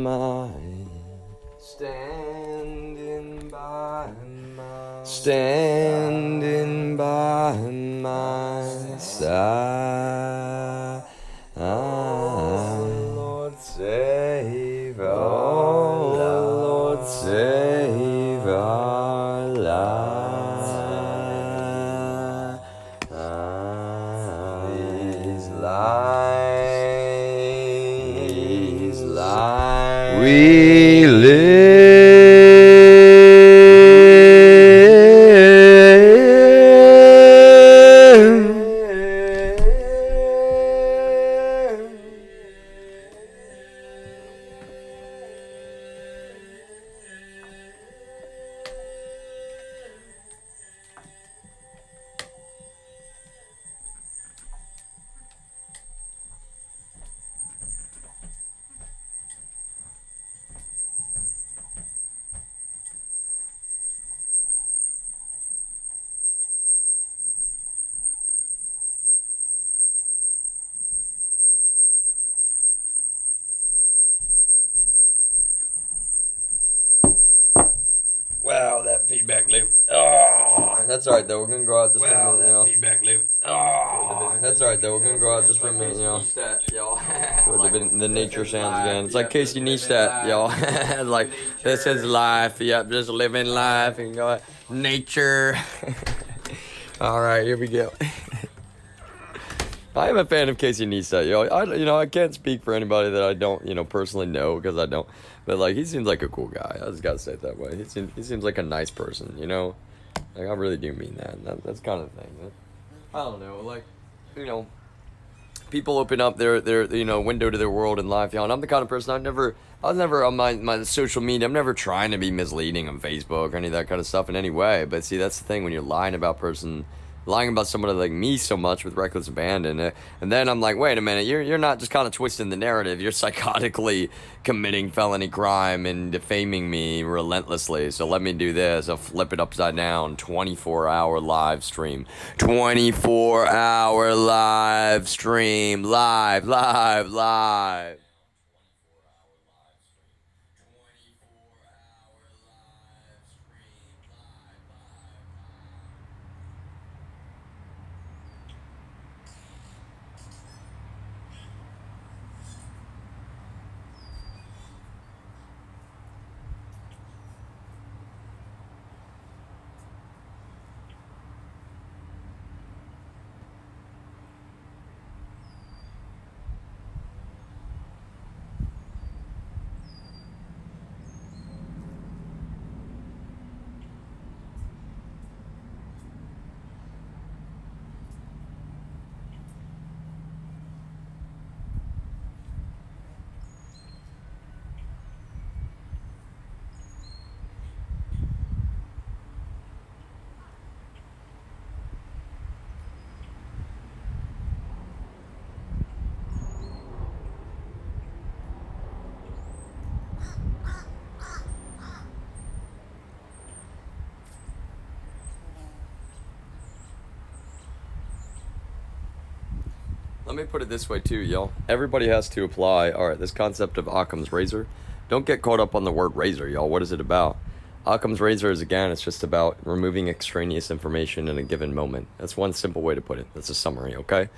my. Standing by my side. Lord save our Lord save our lives. These lives we live. Wow, that feedback loop. Oh, that's alright though. We're gonna go out just for a minute, you know. Feedback loop. Oh, that's alright though. We're gonna go out just for a minute, you know. The nature sounds again. It's like Casey Neistat, y'all. Like, this is life. Yep, just living life and go nature. Alright, here we go. I am a fan of Casey Neistat, yo. I can't speak for anybody that I don't, personally know, because I don't. But like, he seems like a cool guy. I just gotta say it that way. He seems like a nice person, you know. Like, I really do mean that. That's kind of the thing. I don't know, like, people open up their window to their world in life, y'all. And I'm the kind of person I was never on my social media. I'm never trying to be misleading on Facebook or any of that kind of stuff in any way. But see, that's the thing when you're lying about somebody like me so much with reckless abandon, and then I'm like, wait a minute, you're not just kind of twisting the narrative, you're psychotically committing felony crime and defaming me relentlessly. So let me do this. I'll flip it upside down. 24-hour live stream. 24-hour live stream. Live. Let me put it this way too, y'all. Everybody has to apply, all right, this concept of Occam's razor. Don't get caught up on the word razor, y'all. What is it about? Occam's razor is, again, it's just about removing extraneous information in a given moment. That's one simple way to put it. That's a summary, okay?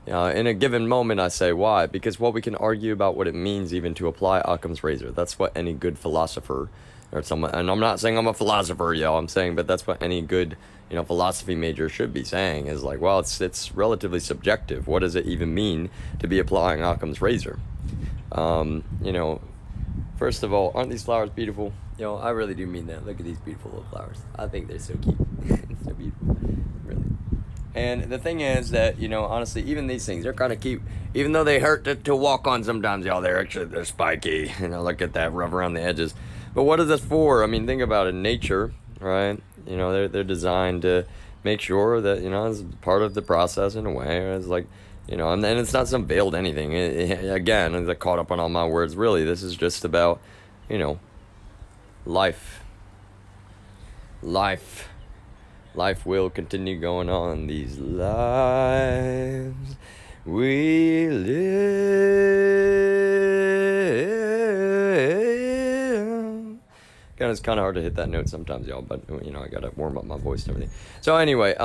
In a given moment, I say why? Because, well, we can argue about what it means even to apply Occam's razor. That's what any good philosopher or someone, and I'm not saying I'm a philosopher, y'all. I'm saying, but that's what any good, philosophy major should be saying is like, well, it's relatively subjective. What does it even mean to be applying Occam's razor? First of all, aren't these flowers beautiful? I really do mean that. Look at these beautiful little flowers. I think they're so cute. It's so beautiful. Really. And the thing is that, honestly, even these things, they're kind of cute. Even though they hurt to walk on sometimes, y'all, they're spiky. Look at that, rub around the edges. But what is this for? I mean, think about it. Nature, right? They're designed to make sure that, it's part of the process in a way. It's like, and it's not some veiled anything. Again, I'm caught up on all my words. Really, this is just about, life. Life will continue going on. These lives we live. God, it's kind of hard to hit that note sometimes, y'all, but I gotta warm up my voice and everything. So anyway,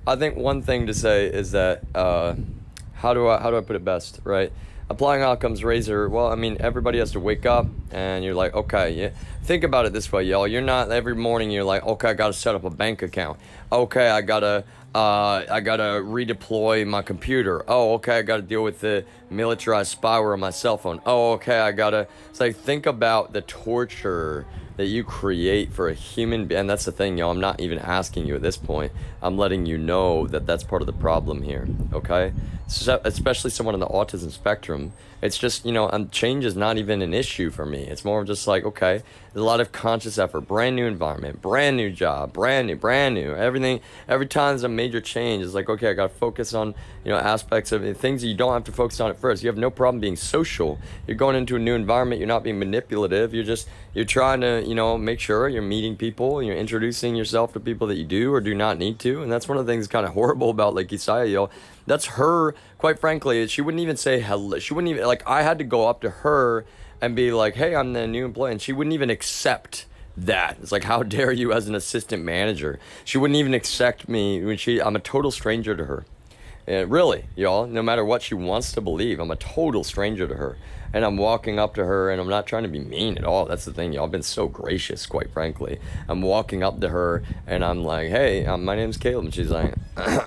I think one thing to say is that how do I put it best, right? Applying Occam's razor, well, I mean, everybody has to wake up and you're like, okay, yeah. Think about it this way, y'all. You're not every morning you're like, okay, I gotta set up a bank account. Okay, I gotta redeploy my computer. Oh, okay, I gotta deal with the militarized spyware on my cell phone. Oh, okay, it's like, think about the torture that you create for a human being. And that's the thing, y'all. I'm not even asking you at this point. I'm letting you know that that's part of the problem here, okay? So, especially someone on the autism spectrum, it's just, change is not even an issue for me. It's more of just like, okay, there's a lot of conscious effort, brand new environment, brand new job, brand new, everything. Every time there's a major change, it's like, okay, I got to focus on, aspects of it, things that you don't have to focus on at first. You have no problem being social. You're going into a new environment. You're not being manipulative. You're trying to, make sure you're meeting people, you're introducing yourself to people that you do or do not need to. And that's one of the things kind of horrible about like Isaiah, y'all. That's her, quite frankly, she wouldn't even say hello. She wouldn't even, like, I had to go up to her and be like, hey, I'm the new employee. And she wouldn't even accept that. It's like, how dare you as an assistant manager? She wouldn't even accept me when I'm a total stranger to her. Really, y'all, no matter what she wants to believe, I'm a total stranger to her. And I'm walking up to her, and I'm not trying to be mean at all. That's the thing, y'all. I've been so gracious, quite frankly. I'm walking up to her, and I'm like, hey, my name's Caleb. And she's like,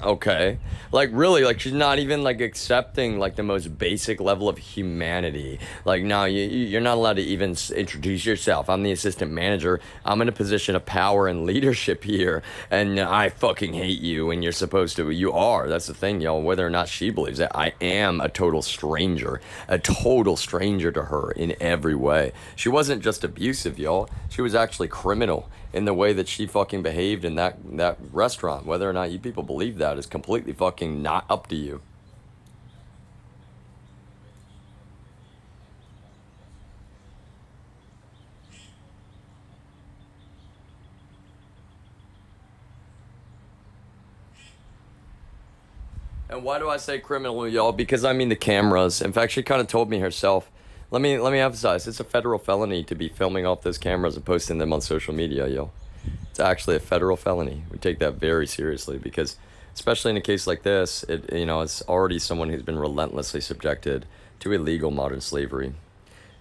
okay. Like, really, like, she's not even, like, accepting, like, the most basic level of humanity. Like, no, you're not allowed to even introduce yourself. I'm the assistant manager. I'm in a position of power and leadership here, and I fucking hate you, and you're supposed to. You are. That's the thing, y'all. Whether or not she believes it, I am a total stranger. A total stranger to her in every way. She wasn't just abusive, y'all. She was actually criminal in the way that she fucking behaved in that restaurant. Whether or not you people believe that is completely fucking not up to you. And why do I say criminal, y'all? Because I mean the cameras. In fact, she kind of told me herself. Let me emphasize, it's a federal felony to be filming off those cameras and posting them on social media, y'all. It's actually a federal felony. We take that very seriously because, especially in a case like this, it's already someone who's been relentlessly subjected to illegal modern slavery.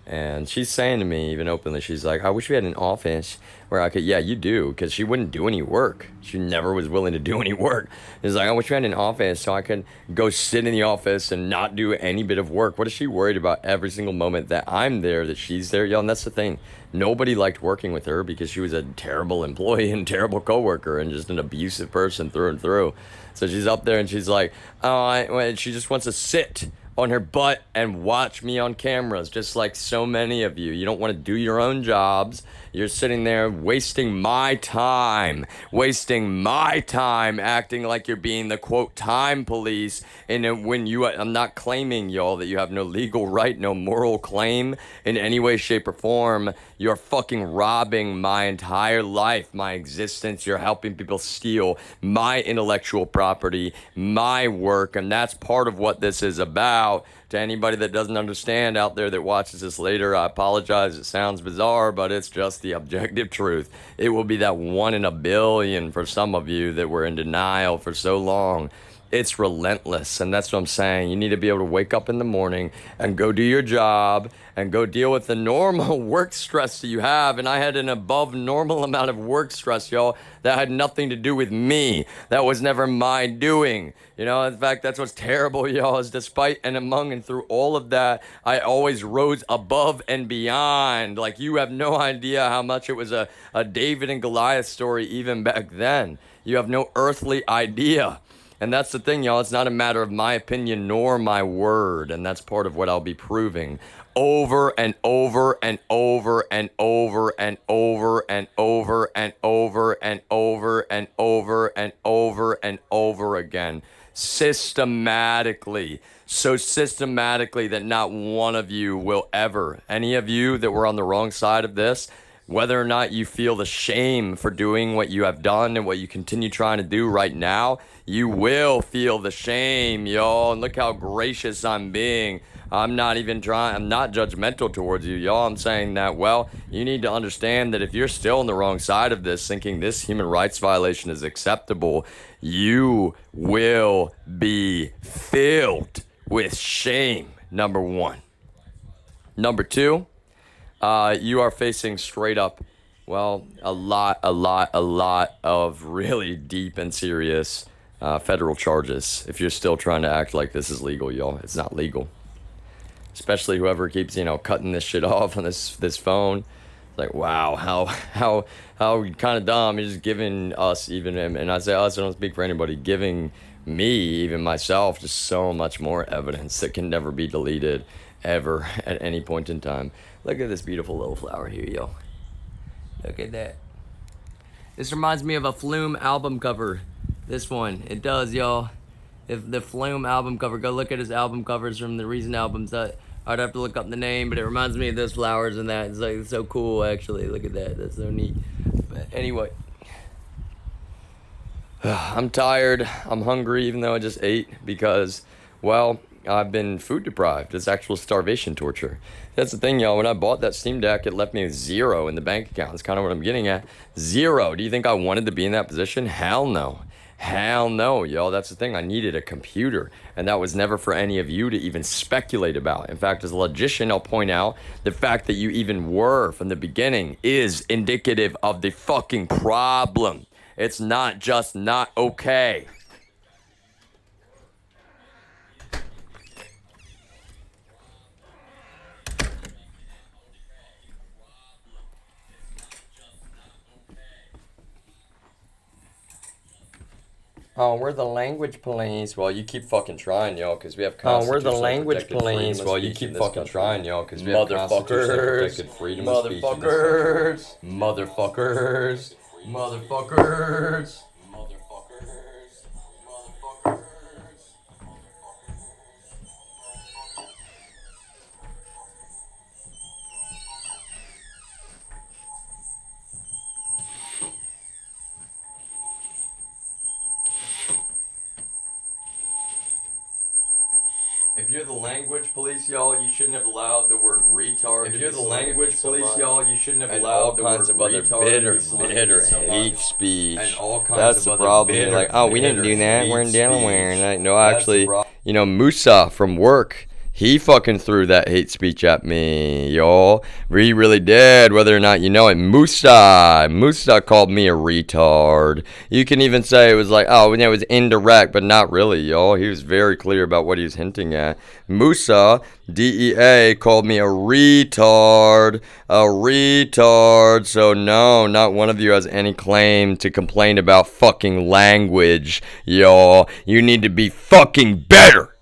And she's saying to me, even openly, she's like, I wish we had an office where I could, yeah, you do, because she wouldn't do any work. She never was willing to do any work. She's like, I wish we had an office so I could go sit in the office and not do any bit of work. What is she worried about every single moment that I'm there, that she's there? Yo, and that's the thing. Nobody liked working with her because she was a terrible employee and terrible coworker and just an abusive person through and through. So she's up there and she's like, she just wants to sit on her butt and watch me on cameras, just like so many of you. You don't want to do your own jobs. You're sitting there wasting my time, acting like you're being the quote time police. And when I'm not claiming, y'all, that you have no legal right, no moral claim in any way, shape, or form. You're fucking robbing my entire life, my existence. You're helping people steal my intellectual property, my work, and that's part of what this is about. To anybody that doesn't understand out there that watches this later, I apologize. It sounds bizarre, but it's just the objective truth. It will be that 1 in a billion for some of you that were in denial for so long. It's relentless, and that's what I'm saying. You need to be able to wake up in the morning and go do your job and go deal with the normal work stress that you have. And I had an above normal amount of work stress, y'all, that had nothing to do with me. That was never my doing. You know, in fact, that's what's terrible, y'all, is despite and among and through all of that, I always rose above and beyond. Like, you have no idea how much it was a David and Goliath story even back then. You have no earthly idea. And that's the thing, y'all. It's not a matter of my opinion nor my word. And that's part of what I'll be proving over and over and over and over and over and over and over and over and over and over and over again. Systematically. So systematically that not one of you will ever, any of you that were on the wrong side of this, whether or not you feel the shame for doing what you have done and what you continue trying to do right now, you will feel the shame, y'all. And look how gracious I'm being. I'm not judgmental towards you, y'all. I'm saying that, well, you need to understand that if you're still on the wrong side of this, thinking this human rights violation is acceptable, you will be filled with shame, number one. Number two, you are facing straight up, well, a lot of really deep and serious federal charges if you're still trying to act like this is legal, y'all. It's not legal. Especially whoever keeps, cutting this shit off on this phone. It's like, wow, how kind of dumb. You're just giving us, even, and I say us, I don't speak for anybody, giving me, even myself, just so much more evidence that can never be deleted ever at any point in time. Look at this beautiful little flower here, yo. Look at that. This reminds me of a Flume album cover. This one, it does, y'all. If the Flume album cover, go look at his album covers from the recent albums. I'd have to look up the name, but it reminds me of those flowers and that. It's like, it's so cool, actually. Look at that. That's so neat. But anyway, I'm tired. I'm hungry, even though I just ate, because, well, I've been food deprived. It's actual starvation torture. That's the thing, y'all. When I bought that Steam Deck, it left me with zero in the bank account. That's kind of what I'm getting at. Zero. Do you think I wanted to be in that position? Hell no. Hell no, y'all. That's the thing. I needed a computer, and that was never for any of you to even speculate about. In fact, as a logician, I'll point out the fact that you even were from the beginning is indicative of the fucking problem. It's not just not okay. Oh, we're the language police. Well, you keep fucking trying, y'all, because we have constitutionally we're the language police. Well, you keep fucking trying, y'all, because we have Motherfuckers. protected freedom of speech in this country. Motherfuckers. Motherfuckers. If you're the language police, y'all, you shouldn't have allowed the word retard. If you're the language police, y'all, you shouldn't have allowed the word retard. Bitter hate speech. And all kinds That's the problem. You're like, oh, we didn't do that. We're in Delaware. And like, no, actually, Musa from work, he fucking threw that hate speech at me, y'all. He really did, whether or not you know it. Musa called me a retard. You can even say it was like, oh, it was indirect, but not really, y'all. He was very clear about what he was hinting at. Musa, DEA, called me a retard. So no, not one of you has any claim to complain about fucking language, y'all. You need to be fucking better.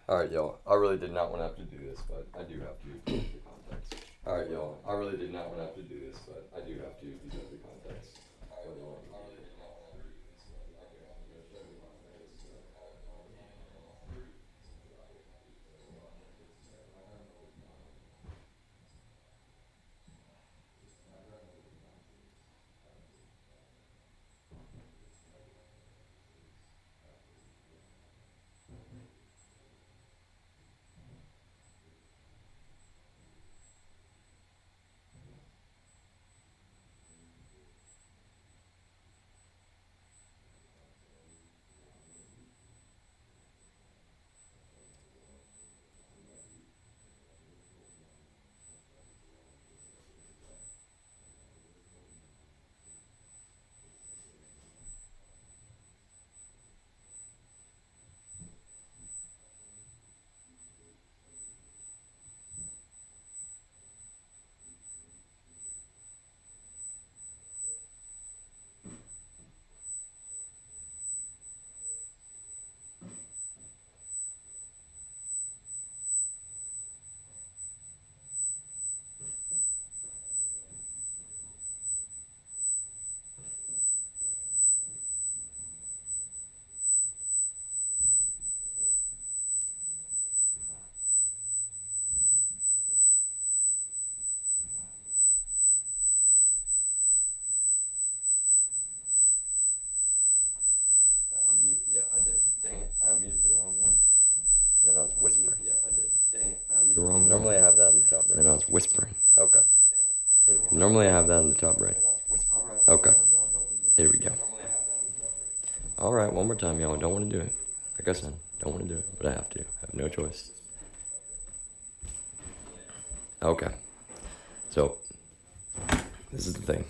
Alright, y'all. I really did not want to have to do this, but I do have to because of the context. Alright, y'all. I really did not want to have to do this, but I do have to because of the context. Yeah, I did. Dang it. I muted the wrong one. Then I was whispering. Yeah, I did. Dang it. I muted the wrong one. Normally I have that in the top right. Then I was whispering. Okay. Normally I have that in the top right. Okay. Here we go. Alright, one more time, y'all. I don't want to do it. Like I said, don't want to do it, but I have to. I have no choice. Okay. So, this is the thing.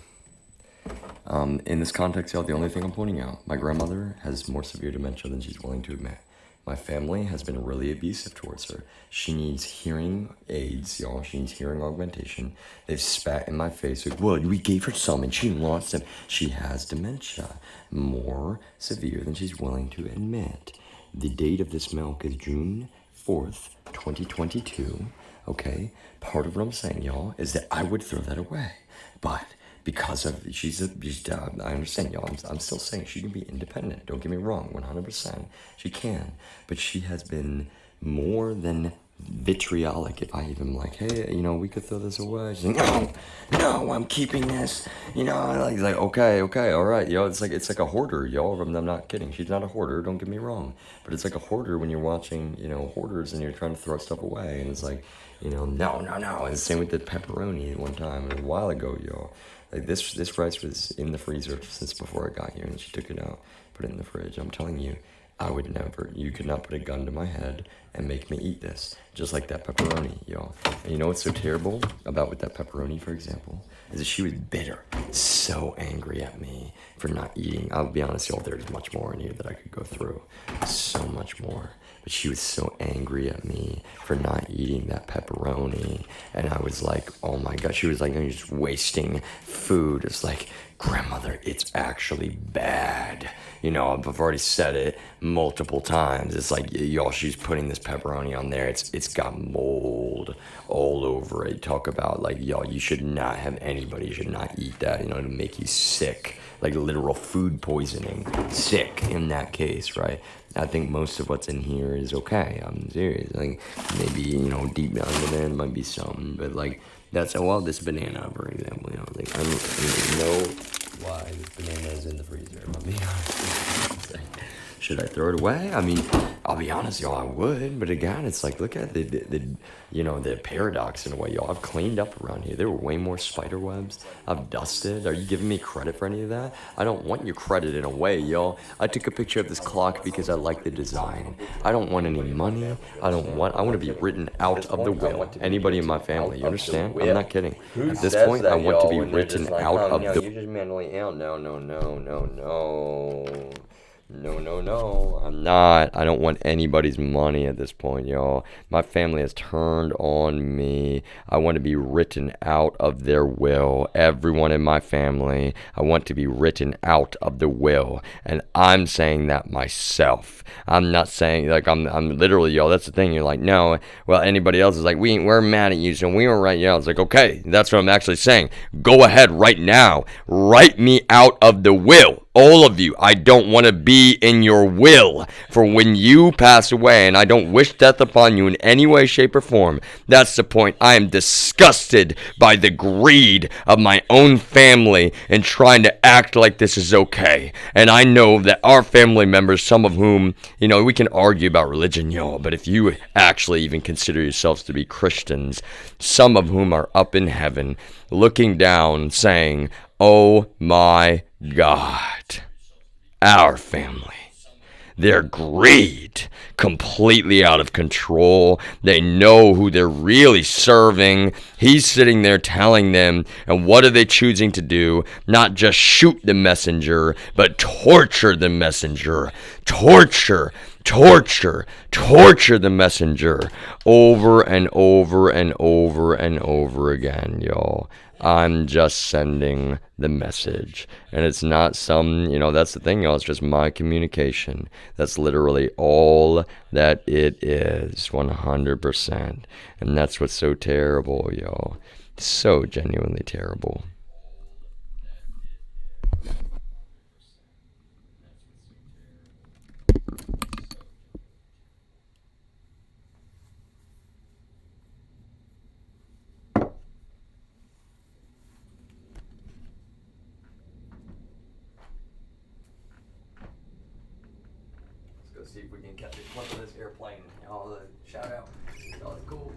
In this context, y'all, the only thing I'm pointing out, my grandmother has more severe dementia than she's willing to admit. My family has been really abusive towards her. She needs hearing aids, y'all. She needs hearing augmentation. They've spat in my face like, well, we gave her some and she lost them. She has dementia, more severe than she's willing to admit. The date of this milk is June 4th, 2022. Okay? Part of what I'm saying, y'all, is that I would throw that away. But because of I understand, y'all. I'm still saying she can be independent. Don't get me wrong, 100%. She can, but she has been more than vitriolic. If I even like, hey, we could throw this away. She's like, no, I'm keeping this. Like okay, all right, it's like a hoarder, y'all. I'm not kidding. She's not a hoarder. Don't get me wrong, but it's like a hoarder when you're watching, hoarders and you're trying to throw stuff away, and it's like, no. And the same with the pepperoni one time, a while ago, y'all. Like this rice was in the freezer since before I got here, and she took it out, put it in the fridge. I'm telling you, I would never. You could not put a gun to my head and make me eat this, just like that pepperoni, y'all. And you know what's so terrible about with that pepperoni, for example, is that she was bitter, so angry at me for not eating. I'll be honest, y'all. There's much more in here that I could go through, so much more. But she was so angry at me for not eating that pepperoni. And I was like, oh my God. She was like, you're just wasting food. It's like, grandmother, it's actually bad. I've already said it multiple times. It's like, y'all, she's putting this pepperoni on there. It's got mold all over it. Talk about, like, y'all, you should not have anybody should not eat that. It'll make you sick. Like literal food poisoning. Sick in that case, right? I think most of what's in here is okay. I'm serious. Like, maybe, deep down in there might be something, but like, that's, this banana, for example, like, I don't know why this banana is in the freezer, if I'm being honest. Should I throw it away? I mean, I'll be honest, y'all, I would, but again, it's like, look at the paradox in a way, y'all. I've cleaned up around here. There were way more spider webs. I've dusted. Are you giving me credit for any of that? I don't want your credit in a way, y'all. I took a picture of this clock because I like the design. I don't want any money. I want to be written out of the will. Anybody in my family, you understand? I'm not kidding. At this point, I want to be written out of the... You're just mentally ill. No. No, no, no. I'm not. I don't want anybody's money at this point, y'all. My family has turned on me. I want to be written out of their will. Everyone in my family, I want to be written out of the will. And I'm saying that myself. I'm not saying, like, I'm literally, y'all, that's the thing. You're like, no. Well, anybody else is like, we're mad at you, so we were right. Yeah, it's like, okay, that's what I'm actually saying. Go ahead right now. Write me out of the will. All of you, I don't want to be in your will for when you pass away, and I don't wish death upon you in any way, shape, or form. That's the point. I am disgusted by the greed of my own family and trying to act like this is okay. And I know that our family members, some of whom, we can argue about religion, y'all, but if you actually even consider yourselves to be Christians, some of whom are up in heaven looking down saying, oh my God, our family. Their greed completely out of control. They know who they're really serving. He's sitting there telling them, and what are they choosing to do? Not just shoot the messenger, but torture the messenger. Torture the messenger over and over and over and over again, y'all. I'm just sending the message. And it's not some, that's the thing, y'all. It's just my communication. That's literally all that it is, 100%. And that's what's so terrible, y'all. So genuinely terrible. Let's go see if we can catch a clip of this airplane. Y'all, shout out. Y'all, it's cool.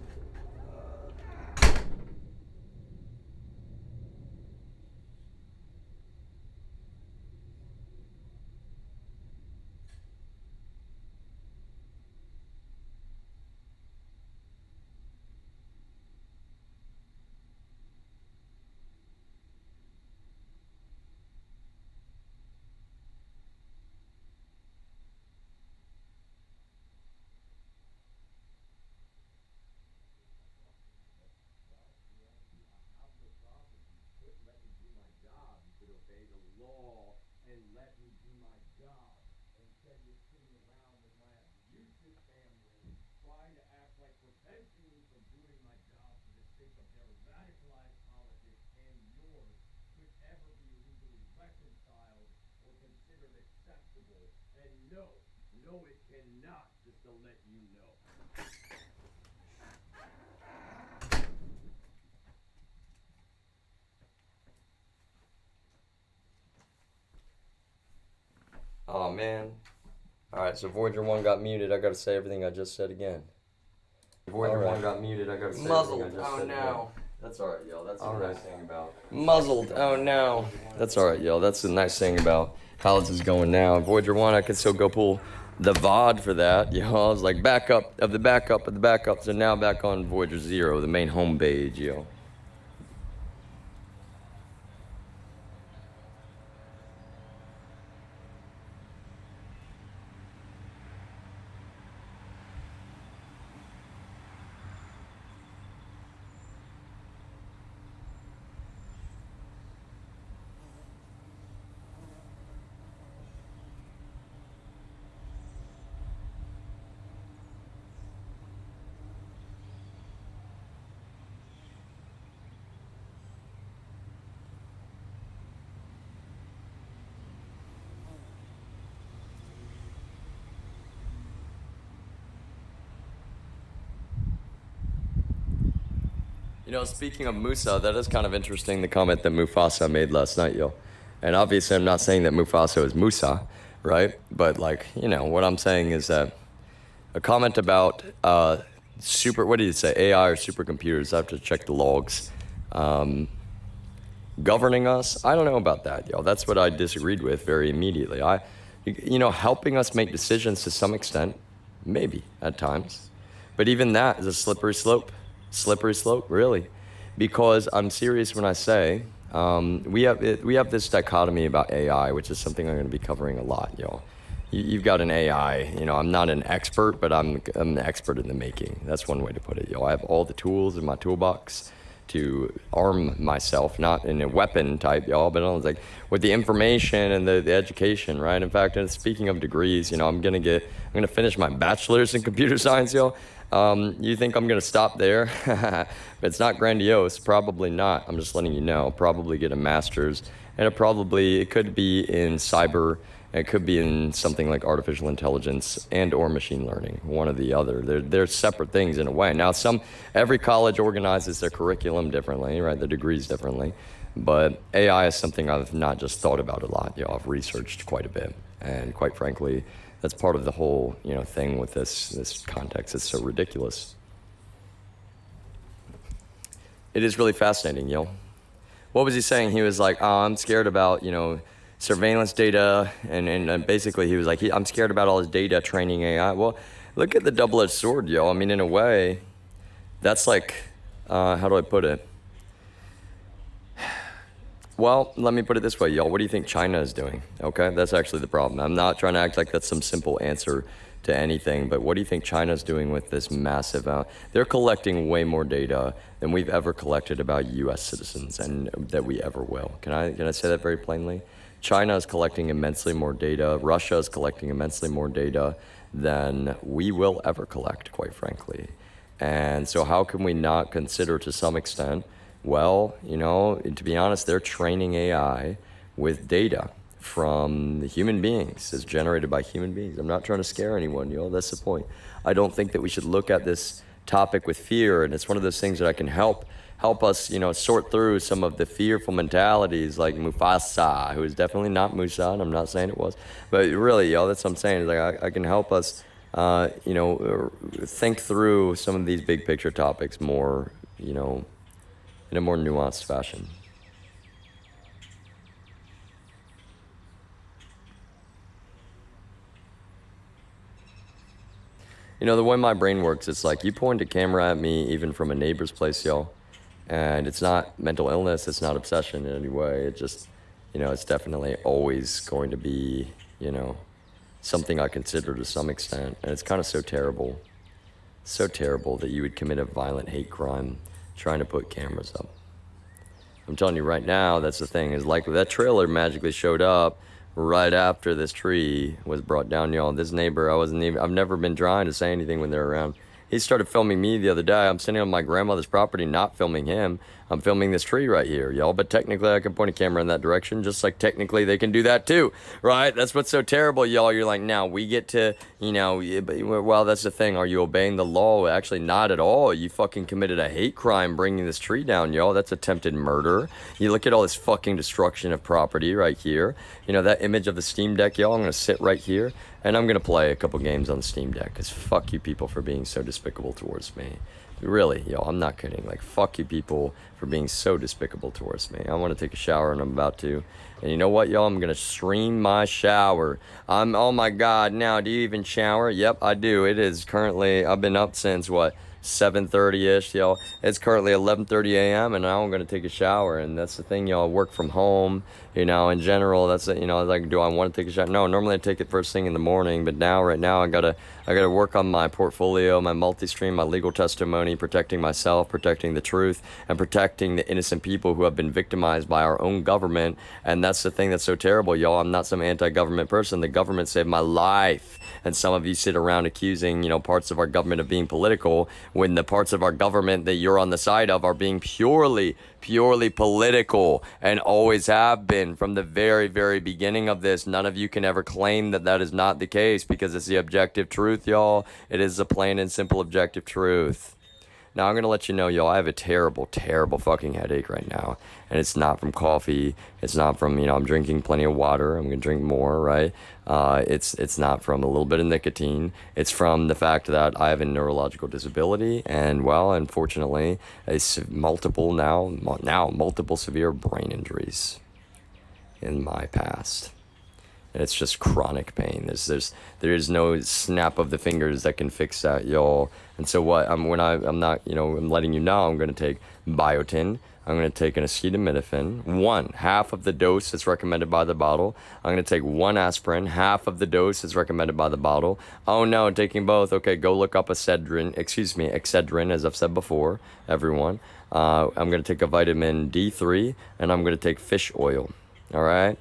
Oh man. Alright, so Voyager 1 got muted. I gotta say everything I just said again. Voyager 1 got muted. I gotta say Muzzled. everything I just Oh said no. again. That's alright, y'all. That's the nice thing about. Muzzled. Oh no. That's alright, y'all. That's the nice thing about how this is going now. Voyager 1, I can still go pull the VOD for that. Y'all, I was like backup of the backup of the backup. So now back on Voyager 0, the main home page, yo. Speaking of Musa, that is kind of interesting, the comment that Mufasa made last night, yo. And obviously, I'm not saying that Mufasa is Musa, right? But, what I'm saying is that a comment about what did he say, AI or supercomputers, I have to check the logs, governing us. I don't know about that, yo. That's what I disagreed with very immediately. Helping us make decisions to some extent, maybe at times. But even that is a slippery slope. Slippery slope, really. Because I'm serious when I say we have this dichotomy about AI, which is something I'm going to be covering a lot, y'all. you've got an AI. You know, I'm not an expert, but I'm an expert in the making. That's one way to put it. You know, I have all the tools in my toolbox to arm myself, not in a weapon type, y'all, but I was like with the information and the education, right? In fact, and speaking of degrees, you know, I'm gonna finish my bachelor's in computer science, y'all. You think I'm gonna stop there? It's not grandiose, probably not. I'm just letting you know. Probably get a master's, and it could be in cyber. It could be in something like artificial intelligence and or machine learning, one or the other. They're separate things in a way. Now, every college organizes their curriculum differently, right? Their degrees differently. But AI is something I've not just thought about a lot. You know, I've researched quite a bit, and quite frankly, that's part of the whole thing with this context. It's so ridiculous. It is really fascinating, What was he saying? He was like, "Oh, I'm scared about surveillance data," and basically he was like, "I'm scared about all this data training AI." Well, look at the double-edged sword, yo. I mean, in a way, that's like, how do I put it? Well, let me put it this way, y'all. What do you think China is doing? Okay, that's actually the problem. I'm not trying to act like that's some simple answer to anything, but what do you think China's doing with this massive they're collecting way more data than we've ever collected about US citizens and that we ever will. Can I say that very plainly? China is collecting immensely more data. Russia is collecting immensely more data than we will ever collect, quite frankly. And so how can we not consider to some extent, well, to be honest, they're training AI with data from the human beings, as generated by human beings. I'm not trying to scare anyone, that's the point. I don't think that we should look at this topic with fear, and it's one of those things that I can help us, sort through some of the fearful mentalities like Mufasa, who is definitely not Musa, and I'm not saying it was, but really, that's what I'm saying, is like I can help us, think through some of these big picture topics more, in a more nuanced fashion. The way my brain works, it's like you point a camera at me even from a neighbor's place, y'all, and it's not mental illness, it's not obsession in any way. It just, it's definitely always going to be, something I consider to some extent, and it's kind of so terrible that you would commit a violent hate crime trying to put cameras up. I'm telling you right now, that's the thing, is like that trailer magically showed up right after this tree was brought down, y'all. This neighbor, I've never been trying to say anything when they're around. He started filming me the other day. I'm sitting on my grandmother's property, not filming him. I'm filming this tree right here, y'all. But technically, I can point a camera in that direction, just like technically they can do that too, right? That's what's so terrible, y'all. You're like, now we get to, well, that's the thing. Are you obeying the law? Actually, not at all. You fucking committed a hate crime bringing this tree down, y'all. That's attempted murder. You look at all this fucking destruction of property right here. That image of the Steam Deck, y'all. I'm going to sit right here, and I'm going to play a couple games on the Steam Deck, because fuck you people for being so despicable towards me. Really, yo, I'm not kidding. Like, fuck you people for being so despicable towards me. I want to take a shower, and I'm about to. And you know what, y'all? I'm going to stream my shower. Oh my God, now, do you even shower? Yep, I do. It is currently, I've been up since, 7:30-ish, y'all. It's currently 11:30 a.m. and now I'm going to take a shower, and that's the thing, y'all. Work from home, in general, that's it, like, do I want to take a shower? No, normally I take it first thing in the morning, but right now I gotta work on my portfolio, my multi-stream, my legal testimony, protecting myself, protecting the truth, and protecting the innocent people who have been victimized by our own government. And that's the thing that's so terrible, y'all. I'm not some anti-government person. The government saved my life. And some of you sit around accusing, parts of our government of being political, when the parts of our government that you're on the side of are being purely political, and always have been from the very, very beginning of this. None of you can ever claim that is not the case, because it's the objective truth, y'all. It is the plain and simple objective truth. Now, I'm going to let you know, y'all, I have a terrible, terrible fucking headache right now. And it's not from coffee. It's not from, I'm drinking plenty of water. I'm going to drink more, right? It's not from a little bit of nicotine. It's from the fact that I have a neurological disability. And, well, unfortunately, multiple severe brain injuries in my past. And it's just chronic pain. There is no snap of the fingers that can fix that, y'all. And so what? I'm letting you know I'm going to take biotin. I'm going to take an acetaminophen, half of the dose that's recommended by the bottle. I'm going to take one aspirin, half of the dose that's recommended by the bottle. Oh no, taking both. Okay, go look up Excedrin, as I've said before, everyone. I'm going to take a vitamin D3, and I'm going to take fish oil. All right?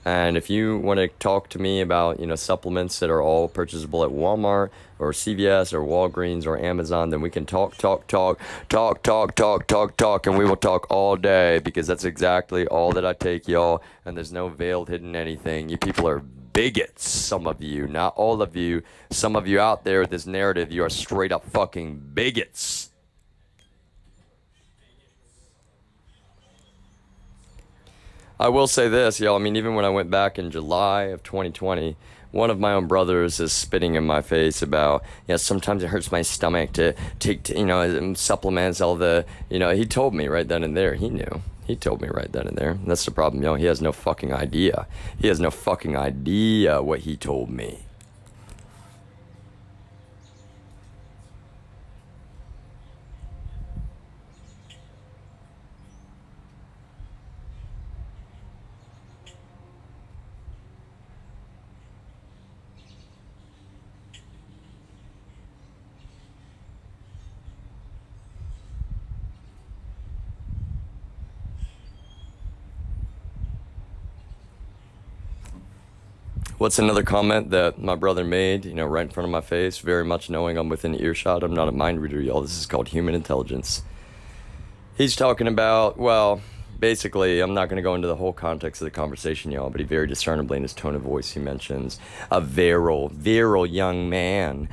And if you want to talk to me about, supplements that are all purchasable at Walmart or CVS or Walgreens or Amazon, then we can talk, and we will talk all day, because that's exactly all that I take, y'all. And there's no veiled hidden anything. You people are bigots, some of you, not all of you. Some of you out there with this narrative, you are straight up fucking bigots. I will say this, y'all. I mean, even when I went back in July of 2020, one of my own brothers is spitting in my face about, sometimes it hurts my stomach to take, supplements, all the, he told me right then and there. He knew. He told me right then and there. And that's the problem, He has no fucking idea. He has no fucking idea what he told me. What's another comment that my brother made, right in front of my face, very much knowing I'm within earshot? I'm not a mind reader, y'all. This is called human intelligence. He's talking about, well, basically, I'm not going to go into the whole context of the conversation, y'all, but he very discernibly in his tone of voice, he mentions a virile young man,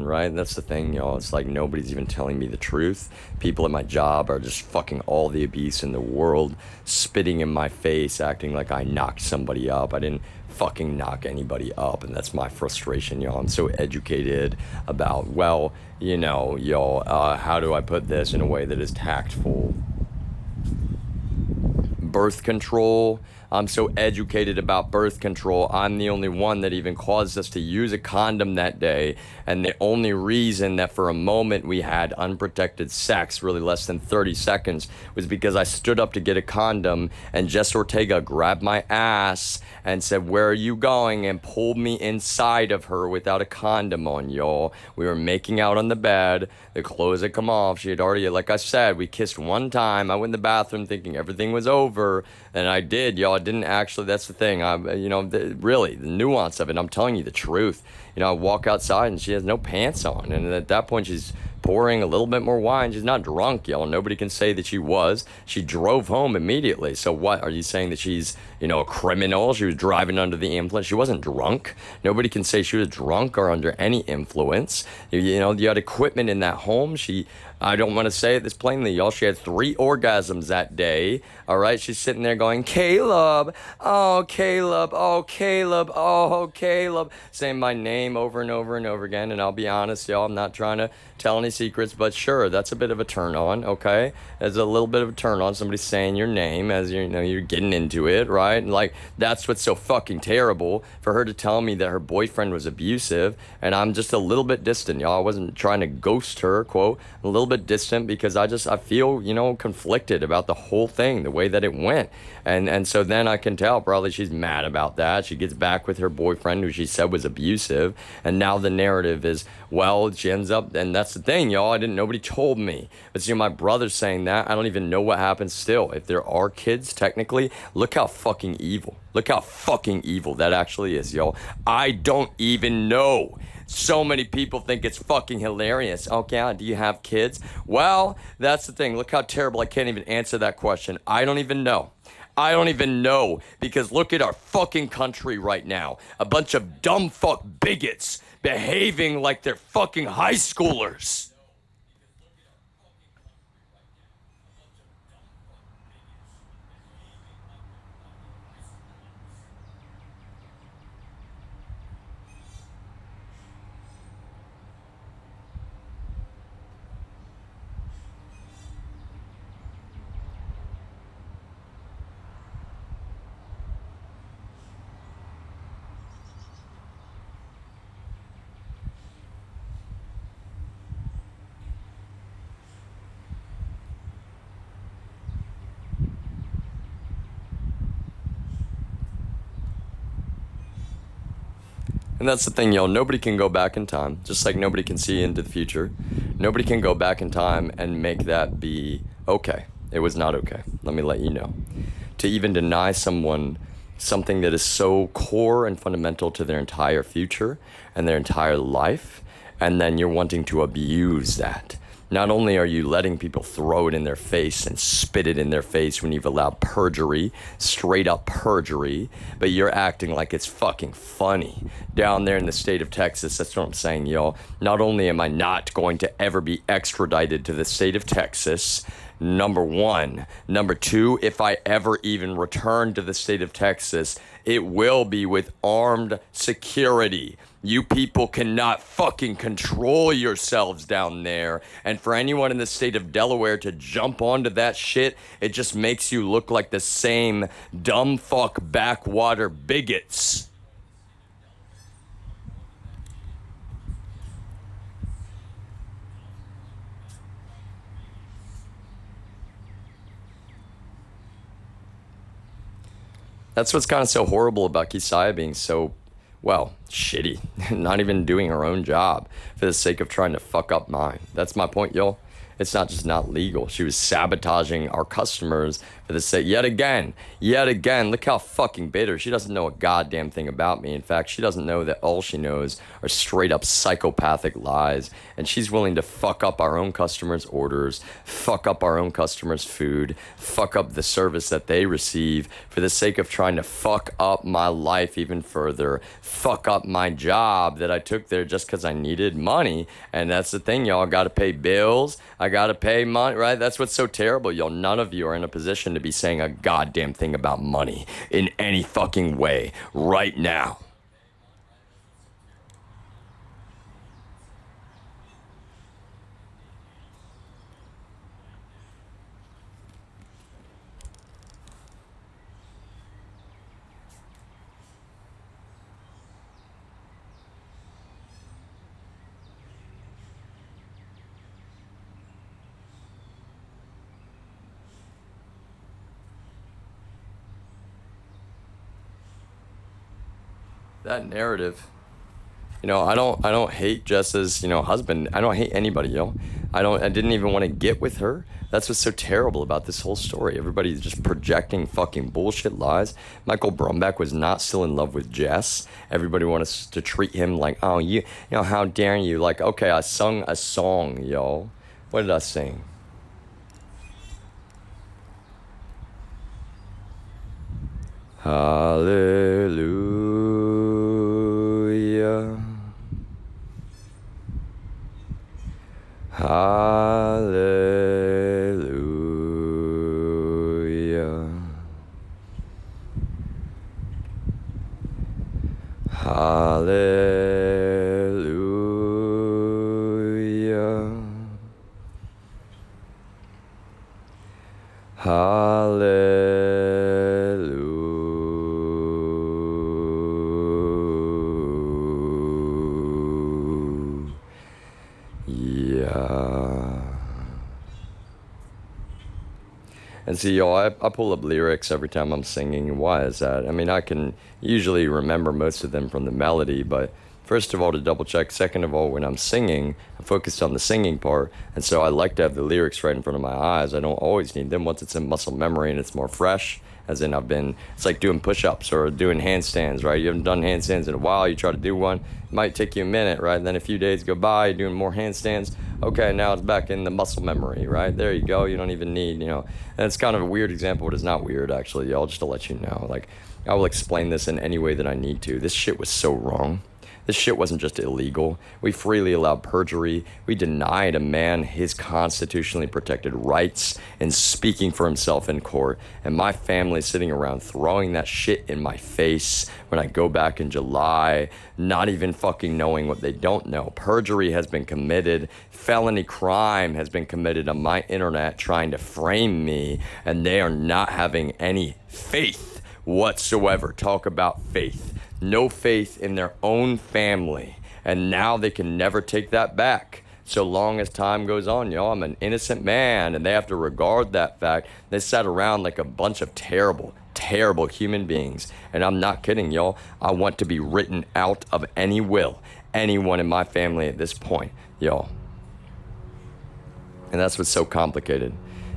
right? And that's the thing, y'all. It's like nobody's even telling me the truth. People at my job are just fucking all the abuse in the world, spitting in my face, acting like I knocked somebody up. I didn't fucking knock anybody up, and that's my frustration, y'all. I'm so educated about, well, y'all, how do I put this in a way that is tactful? Birth control. I'm so educated about birth control. I'm the only one that even caused us to use a condom that day. And the only reason that for a moment we had unprotected sex, really less than 30 seconds, was because I stood up to get a condom and Jess Ortega grabbed my ass and said, "Where are you going?" and pulled me inside of her without a condom on, y'all. We were making out on the bed. The clothes had come off. She had already, like I said, we kissed one time. I went in the bathroom thinking everything was over. And I did, y'all. I didn't actually, that's the thing. Really, the nuance of it, I'm telling you the truth. I walk outside and she has no pants on. And at that point, she's pouring a little bit more wine. She's not drunk, y'all. Nobody can say that she was. She drove home immediately. So what? Are you saying that she's, a criminal? She was driving under the influence. She wasn't drunk. Nobody can say she was drunk or under any influence. You had equipment in that home. I don't want to say it this plainly, y'all. She had 3 orgasms that day. All right. She's sitting there going, "Caleb, oh, Caleb, oh, Caleb, oh, Caleb," saying my name over and over and over again. And I'll be honest, y'all, I'm not trying to tell any secrets, but sure, that's a bit of a turn on. Okay. There's a little bit of a turn on. Somebody saying your name as you're getting into it. Right. And like, that's what's so fucking terrible, for her to tell me that her boyfriend was abusive. And I'm just a little bit distant, y'all. I wasn't trying to ghost her, quote, a little bit distant, because I feel, conflicted about the whole thing, the way that it went. And so then I can tell probably she's mad about that. She gets back with her boyfriend, who she said was abusive. And now the narrative is, well, she ends up, and that's the thing, y'all. Nobody told me. But see, my brother's saying that. I don't even know what happens still. If there are kids, technically, look how fucking evil. Look how fucking evil that actually is, y'all. I don't even know. So many people think it's fucking hilarious. Okay, do you have kids? Well, that's the thing. Look how terrible. I can't even answer that question. I don't even know. Because look at our fucking country right now. A bunch of dumb fuck bigots behaving like they're fucking high schoolers. And that's the thing, y'all. Nobody can go back in time, just like nobody can see into the future. Nobody can go back in time and make that be okay. It was not okay. Let me let you know. To even deny someone something that is so core and fundamental to their entire future and their entire life, and then you're wanting to abuse that. Not only are you letting people throw it in their face and spit it in their face when you've allowed perjury, straight up perjury, but you're acting like it's fucking funny. Down there in the state of Texas, that's what I'm saying, y'all. Not only am I not going to ever be extradited to the state of Texas, number one. Number two, if I ever even return to the state of Texas, it will be with armed security. You people cannot fucking control yourselves down there. And for anyone in the state of Delaware to jump onto that shit, it just makes you look like the same dumb fuck backwater bigots. That's what's kind of so horrible about Kisaya being so, well, shitty. Not even doing her own job for the sake of trying to fuck up mine. That's my point, y'all. It's not just not legal. She was sabotaging our customers for the sake, yet again. Look how fucking bitter. She doesn't know a goddamn thing about me. In fact, she doesn't know that all she knows are straight up psychopathic lies. And she's willing to fuck up our own customers' orders, fuck up our own customers' food, fuck up the service that they receive for the sake of trying to fuck up my life even further, fuck up my job that I took there just because I needed money. And that's the thing, y'all. I gotta pay bills. I gotta pay money, right? That's what's so terrible, y'all. None of you are in a position to be saying a goddamn thing about money in any fucking way right now. That narrative. I don't hate Jess's, husband. I don't hate anybody, I didn't even want to get with her. That's what's so terrible about this whole story. Everybody's just projecting fucking bullshit lies. Michael Brumback was not still in love with Jess. Everybody wants to treat him like, oh, how dare you? Like, okay, I sung a song, y'all. What did I sing? Hallelujah. Hallelujah. Hallelujah. Hallelujah. And see, y'all, I pull up lyrics every time I'm singing. Why is that? I mean, I can usually remember most of them from the melody, but first of all, to double check. Second of all, when I'm singing, I'm focused on the singing part, and so I like to have the lyrics right in front of my eyes. I don't always need them once it's in muscle memory and it's more fresh. As in, it's like doing push-ups or doing handstands, right? You haven't done handstands in a while. You try to do one, it might take you a minute, right? And then a few days go by, you're doing more handstands. Okay, now it's back in the muscle memory, right? There you go. You don't even need, and it's kind of a weird example, but it's not weird, actually, y'all, just to let you know. Like, I will explain this in any way that I need to. This shit was so wrong. This shit wasn't just illegal. We freely allowed perjury. We denied a man his constitutionally protected rights in speaking for himself in court. And my family sitting around throwing that shit in my face when I go back in July, not even fucking knowing what they don't know. Perjury has been committed. Felony crime has been committed on my internet trying to frame me. And they are not having any faith whatsoever. Talk about faith. No faith in their own family, and now they can never take that back. so long as time goes on, y'all. I'm an innocent man, and they have to regard that fact. They sat around like a bunch of terrible, terrible human beings. And I'm not kidding, y'all. I want to be written out of any will, anyone in my family at this point, y'all. And that's what's so complicated.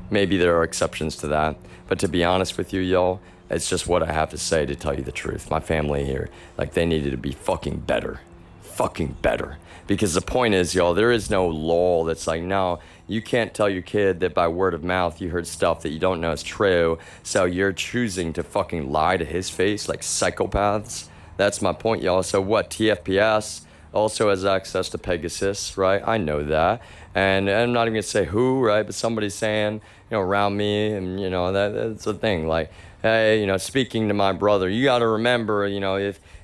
Maybe there are exceptions to that, but to be honest with you, y'all, it's just what I have to say to tell you the truth. My family here, like, they needed to be fucking better. Fucking better. Because the point is, y'all, there is no law that's like, no, you can't tell your kid that by word of mouth you heard stuff that you don't know is true, so you're choosing to fucking lie to his face like psychopaths. That's my point, y'all. So what, TFPS also has access to Pegasus, right? I know that. And I'm not even going to say who, right? But somebody's saying, around me, and, that's the thing. Like, hey, speaking to my brother, you got to remember,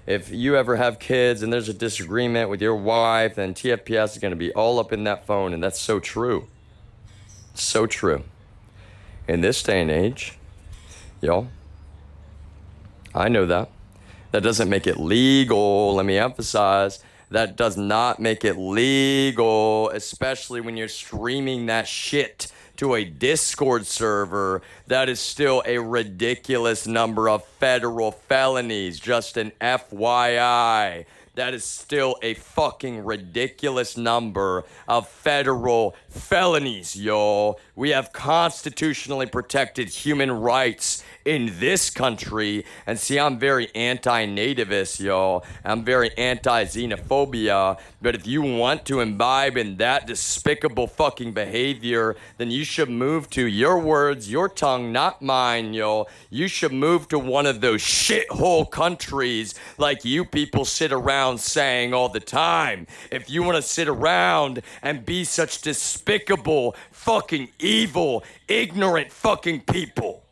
if you ever have kids and there's a disagreement with your wife, then TFPS is going to be all up in that phone. And that's so true. So true. In this day and age, y'all, I know that. That doesn't make it legal. Let me emphasize. That does not make it legal, especially when you're streaming that shit to a Discord server. That is still a ridiculous number of federal felonies, just an FYI. That is still a fucking ridiculous number of federal felonies, y'all. We have constitutionally protected human rights in this country. And see, I'm very anti-nativist, y'all. I'm very anti-xenophobia. But if you want to imbibe in that despicable fucking behavior, then you should move to, your words, your tongue, not mine, y'all. You should move to one of those shithole countries like you people sit around saying all the time. If you want to sit around and be such despicable, fucking evil, ignorant fucking people.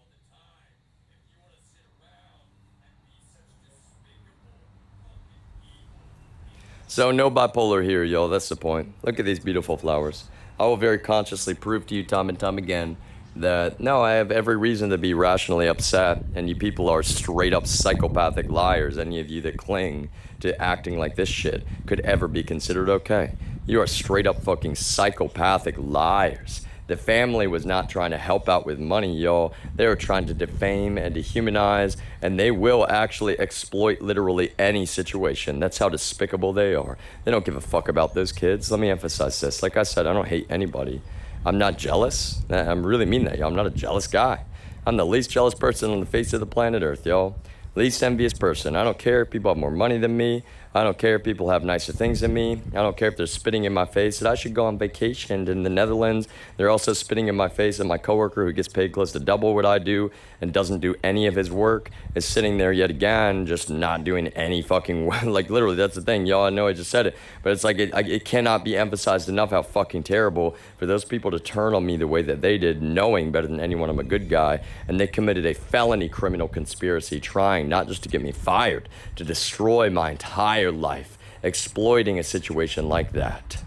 So no bipolar here, y'all. That's the point. Look at these beautiful flowers. I will very consciously prove to you time and time again that no, I have every reason to be rationally upset, and you people are straight up psychopathic liars. Any of you that cling to acting like this shit could ever be considered okay. You are straight up fucking psychopathic liars. The family was not trying to help out with money, y'all. They were trying to defame and dehumanize, and they will actually exploit literally any situation. That's how despicable they are. They don't give a fuck about those kids. Let me emphasize this. Like I said, I don't hate anybody. I'm not jealous. I really mean that, y'all. I'm not a jealous guy. I'm the least jealous person on the face of the planet Earth, y'all. Least envious person. I don't care if people have more money than me. I don't care if people have nicer things than me. I don't care if they're spitting in my face that I should go on vacation in the Netherlands. They're also spitting in my face, and my coworker who gets paid close to double what I do and doesn't do any of his work is sitting there yet again just not doing any fucking work. Like, literally, that's the thing. Y'all, I know I just said it, but it's like it cannot be emphasized enough how fucking terrible for those people to turn on me the way that they did, knowing better than anyone I'm a good guy, and they committed a felony criminal conspiracy trying not just to get me fired, to destroy my entire life, exploiting a situation like that.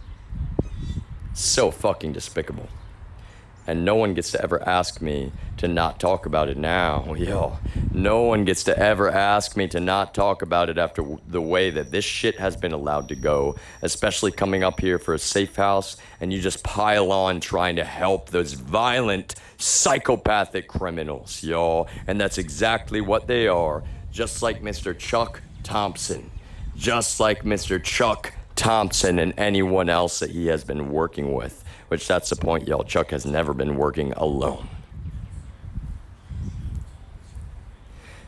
So fucking despicable. And no one gets to ever ask me to not talk about it now. Yo, no one gets to ever ask me to not talk about it after the way that this shit has been allowed to go, especially coming up here for a safe house, and you just pile on trying to help those violent, psychopathic criminals, y'all. And that's exactly what they are. Just like Mr. Chuck Thompson. Just like Mr. Chuck Thompson and anyone else that he has been working with. Which, that's the point, y'all. Chuck has never been working alone.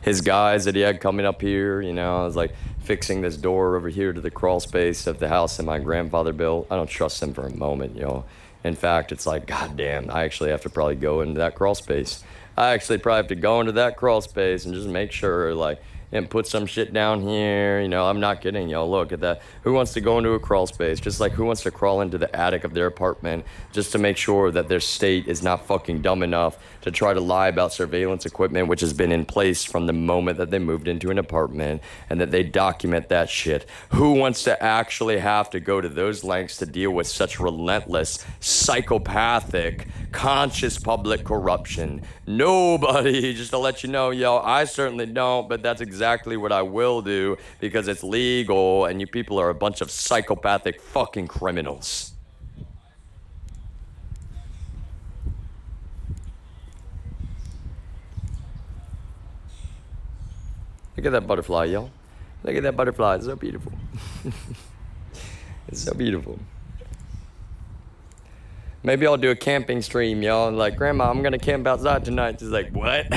His guys that he had coming up here, I was like fixing this door over here to the crawl space of the house that my grandfather built. I don't trust him for a moment, y'all. In fact, it's like, goddamn, I actually have to probably go into that crawl space. I actually probably have to go into that crawl space and just make sure, like, and put some shit down here. I'm not kidding, y'all. Look at that. Who wants to go into a crawl space? Just like who wants to crawl into the attic of their apartment just to make sure that their state is not fucking dumb enough to try to lie about surveillance equipment, which has been in place from the moment that they moved into an apartment, and that they document that shit. Who wants to actually have to go to those lengths to deal with such relentless, psychopathic, conscious public corruption? Nobody. Just to let you know, y'all, I certainly don't, but that's exactly what I will do because it's legal, and you people are a bunch of psychopathic fucking criminals. Look at that butterfly, y'all. Look at that butterfly. It's so beautiful. It's so beautiful. Maybe I'll do a camping stream, y'all. Like, Grandma, I'm gonna camp outside tonight. She's like, what?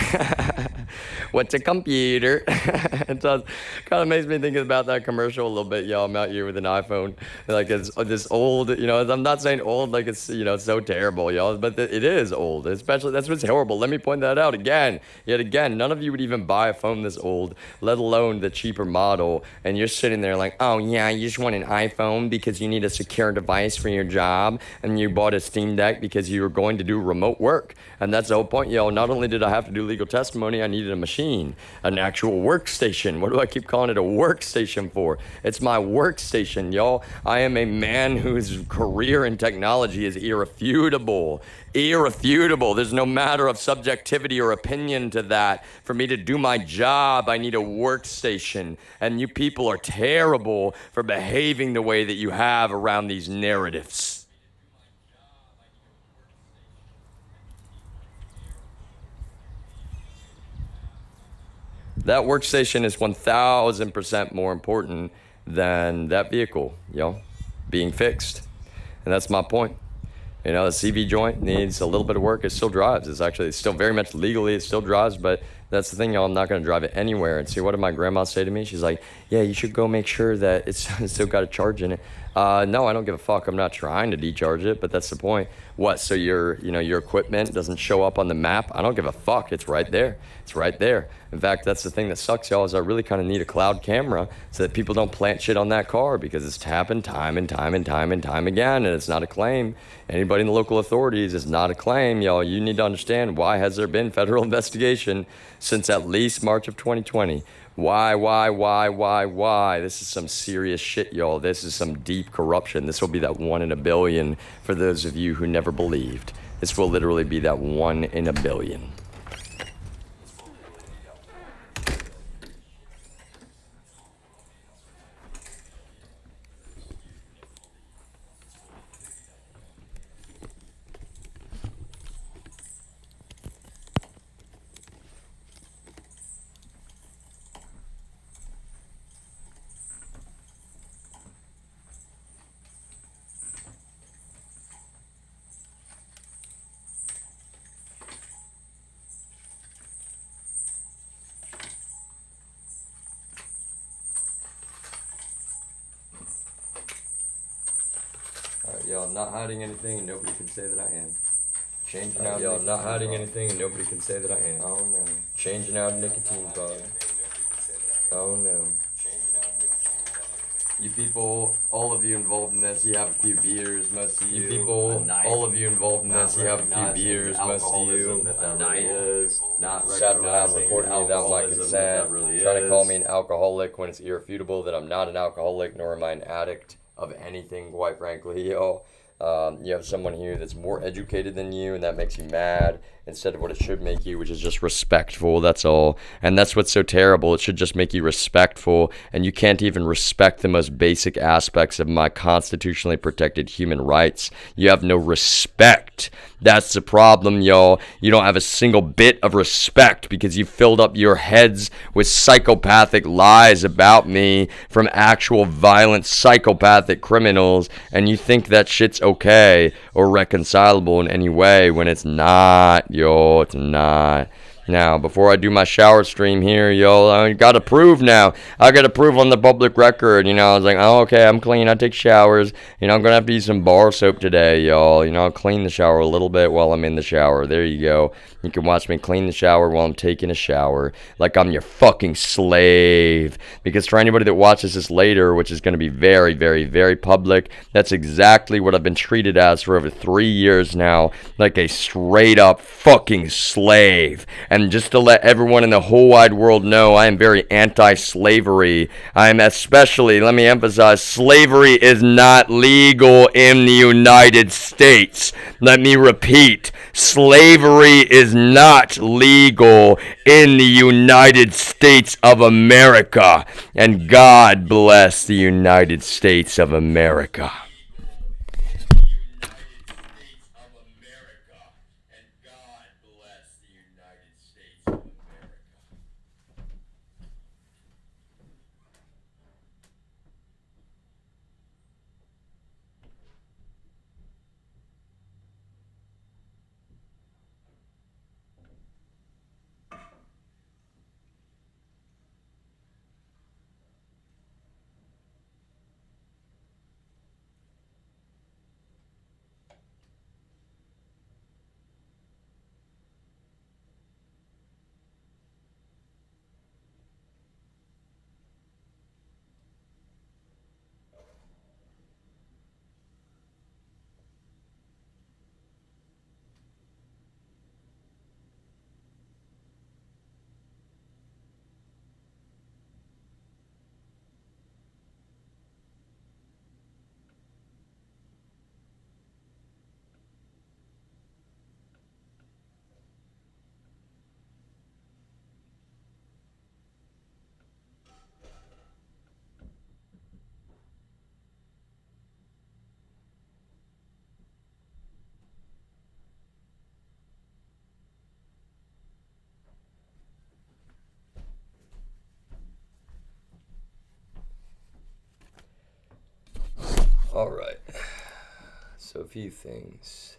What's a computer? It does kind of makes me think about that commercial a little bit, y'all. I'm out here with an iPhone, like it's this old, I'm not saying old like it's so terrible, y'all, but it is old. Especially that's what's horrible. Let me point that out again, yet again. None of you would even buy a phone this old, let alone the cheaper model. And you're sitting there like, oh yeah, you just want an iPhone because you need a secure device for your job, and you bought a Steam Deck because you were going to do remote work. And that's the whole point, y'all. Not only did I have to do legal testimony, I needed a machine, an actual workstation. What do I keep calling it a workstation for? It's my workstation, y'all. I am a man whose career in technology is irrefutable. Irrefutable. There's no matter of subjectivity or opinion to that. For me to do my job, I need a workstation. And you people are terrible for behaving the way that you have around these narratives. That workstation is 1000% more important than that vehicle, being fixed. And that's my point. The CV joint needs a little bit of work. It still drives. It's still very much legally, it still drives, but that's the thing, y'all. I'm not going to drive it anywhere. And see, what did my grandma say to me? She's like, yeah, you should go make sure that it's still got a charge in it. No, I don't give a fuck. I'm not trying to decharge it, but that's the point. What? So your equipment doesn't show up on the map? I don't give a fuck. It's right there. It's right there. In fact, that's the thing that sucks, y'all, is I really kind of need a cloud camera so that people don't plant shit on that car, because it's happened time and time and time and time again, and it's not a claim. Anybody in the local authorities, is not a claim, y'all. You need to understand, why has there been federal investigation since at least March of 2020? Why? This is some serious shit, y'all. This is some deep corruption. This will be that 1 in a billion for those of you who never believed. This will literally be that 1 in a billion. Y'all, I'm not hiding anything, and nobody can say that I am. Changing out. Y'all, I'm not hiding anything, and nobody can say that I am. Oh no. Changing out nicotine pod. Oh no. You people, all of you involved in this, you have a few beers, most of you. You people, all of you involved in this, you have a few beers, most of you. That really is. Not sat around recording me without my consent, trying to call me an alcoholic when it's irrefutable that I'm not an alcoholic, nor am I an addict of anything, quite frankly, y'all. You have someone here that's more educated than you, and that makes you mad instead of what it should make you, which is just respectful. That's all. And that's what's so terrible. It should just make you respectful, and you can't even respect the most basic aspects of my constitutionally protected human rights. You have no respect. That's the problem, y'all. You don't have a single bit of respect because you filled up your heads with psychopathic lies about me from actual violent psychopathic criminals, and you think that shit's okay or reconcilable in any way when it's not, yo. It's not. Now, before I do my shower stream here, y'all, I gotta prove now. I gotta prove on the public record. I was like, oh, okay, I'm clean. I take showers. I'm gonna have to use some bar soap today, y'all. I'll clean the shower a little bit while I'm in the shower. There you go. You can watch me clean the shower while I'm taking a shower, like I'm your fucking slave. Because for anybody that watches this later, which is gonna be very, very, very public, that's exactly what I've been treated as for over 3 years now, like a straight up fucking slave. And just to let everyone in the whole wide world know, I am very anti-slavery. I am especially, let me emphasize, slavery is not legal in the United States. Let me repeat, slavery is not legal in the United States of America. And God bless the United States of America. All right. So a few things.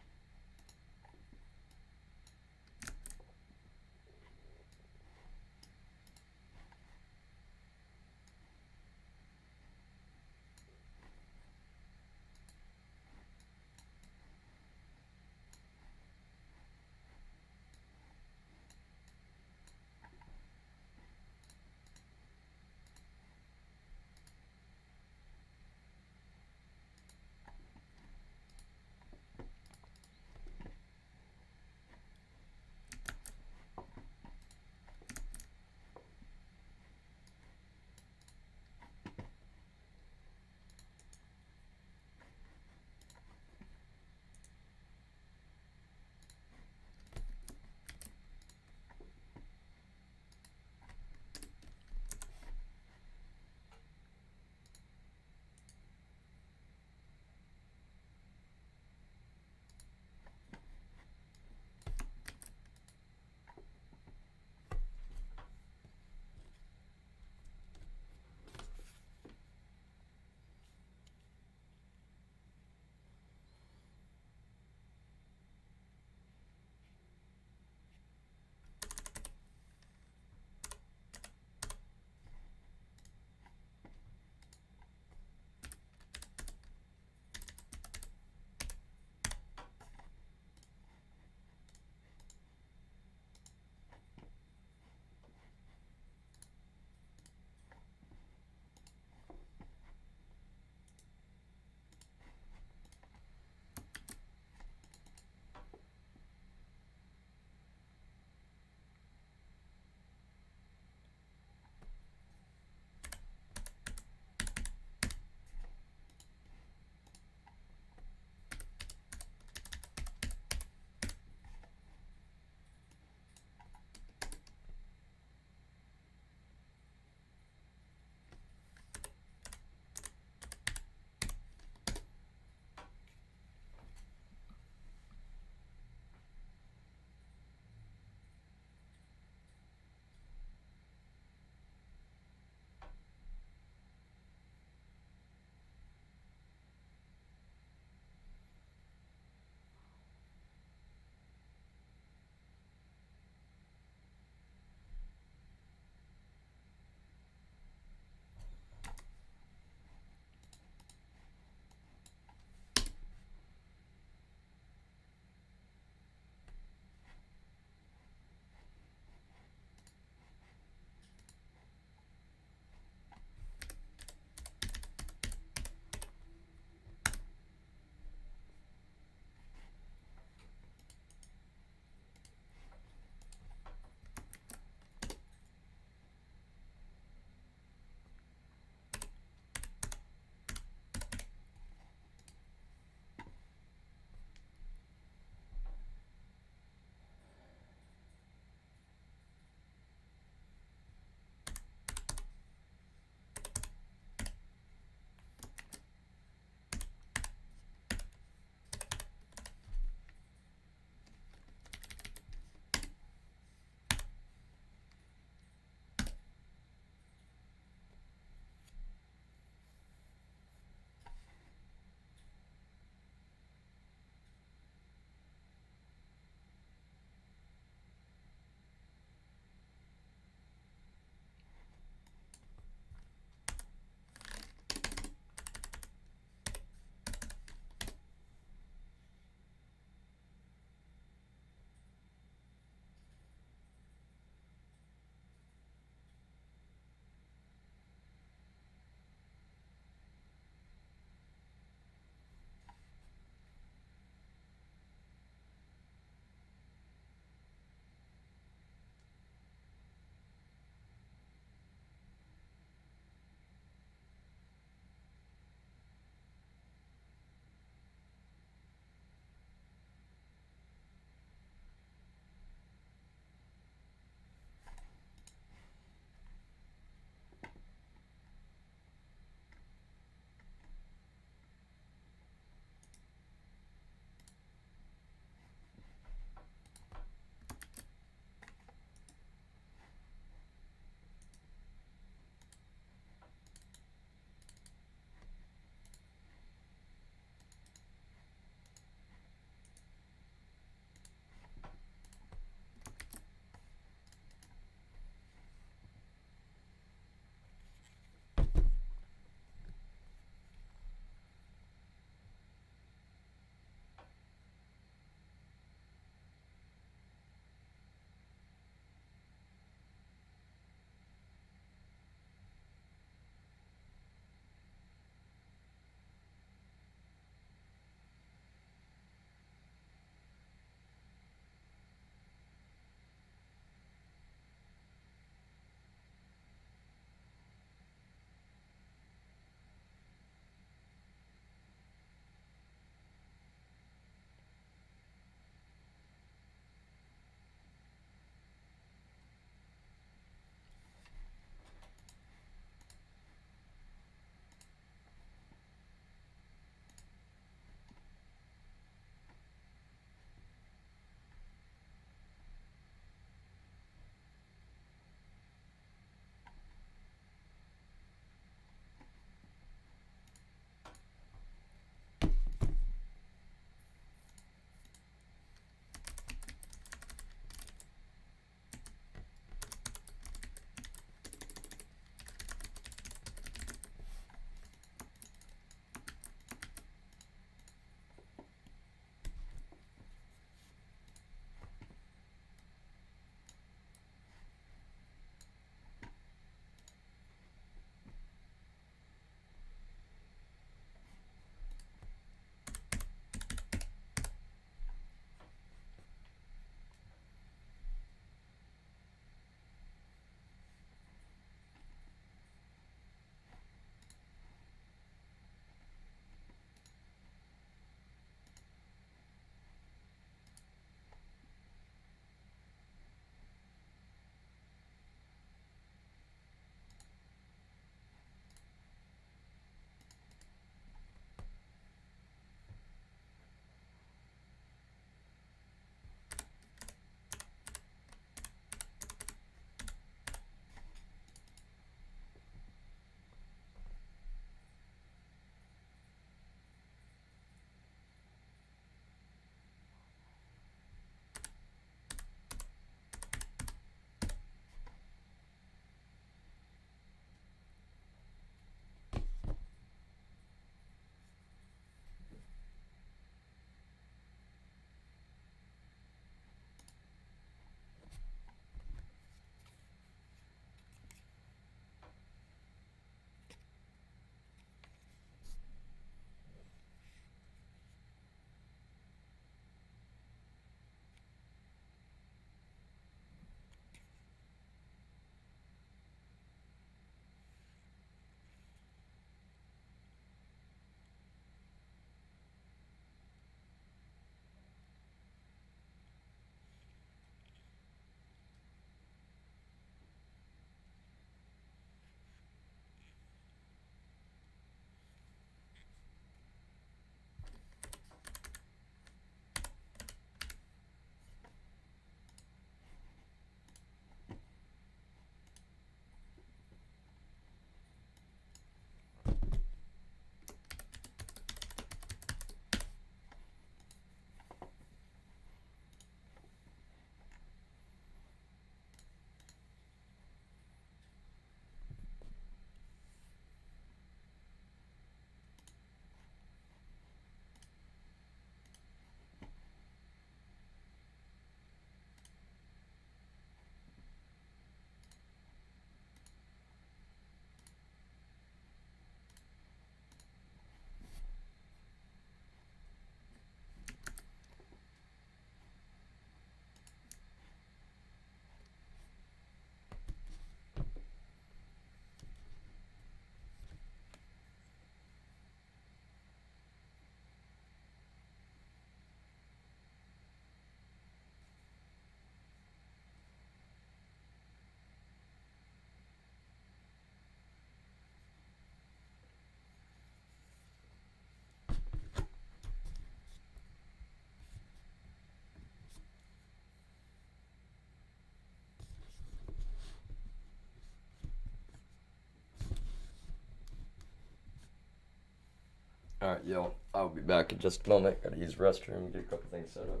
Alright, yo, I'll be back in just a moment. Gotta use the restroom, get a couple things set up.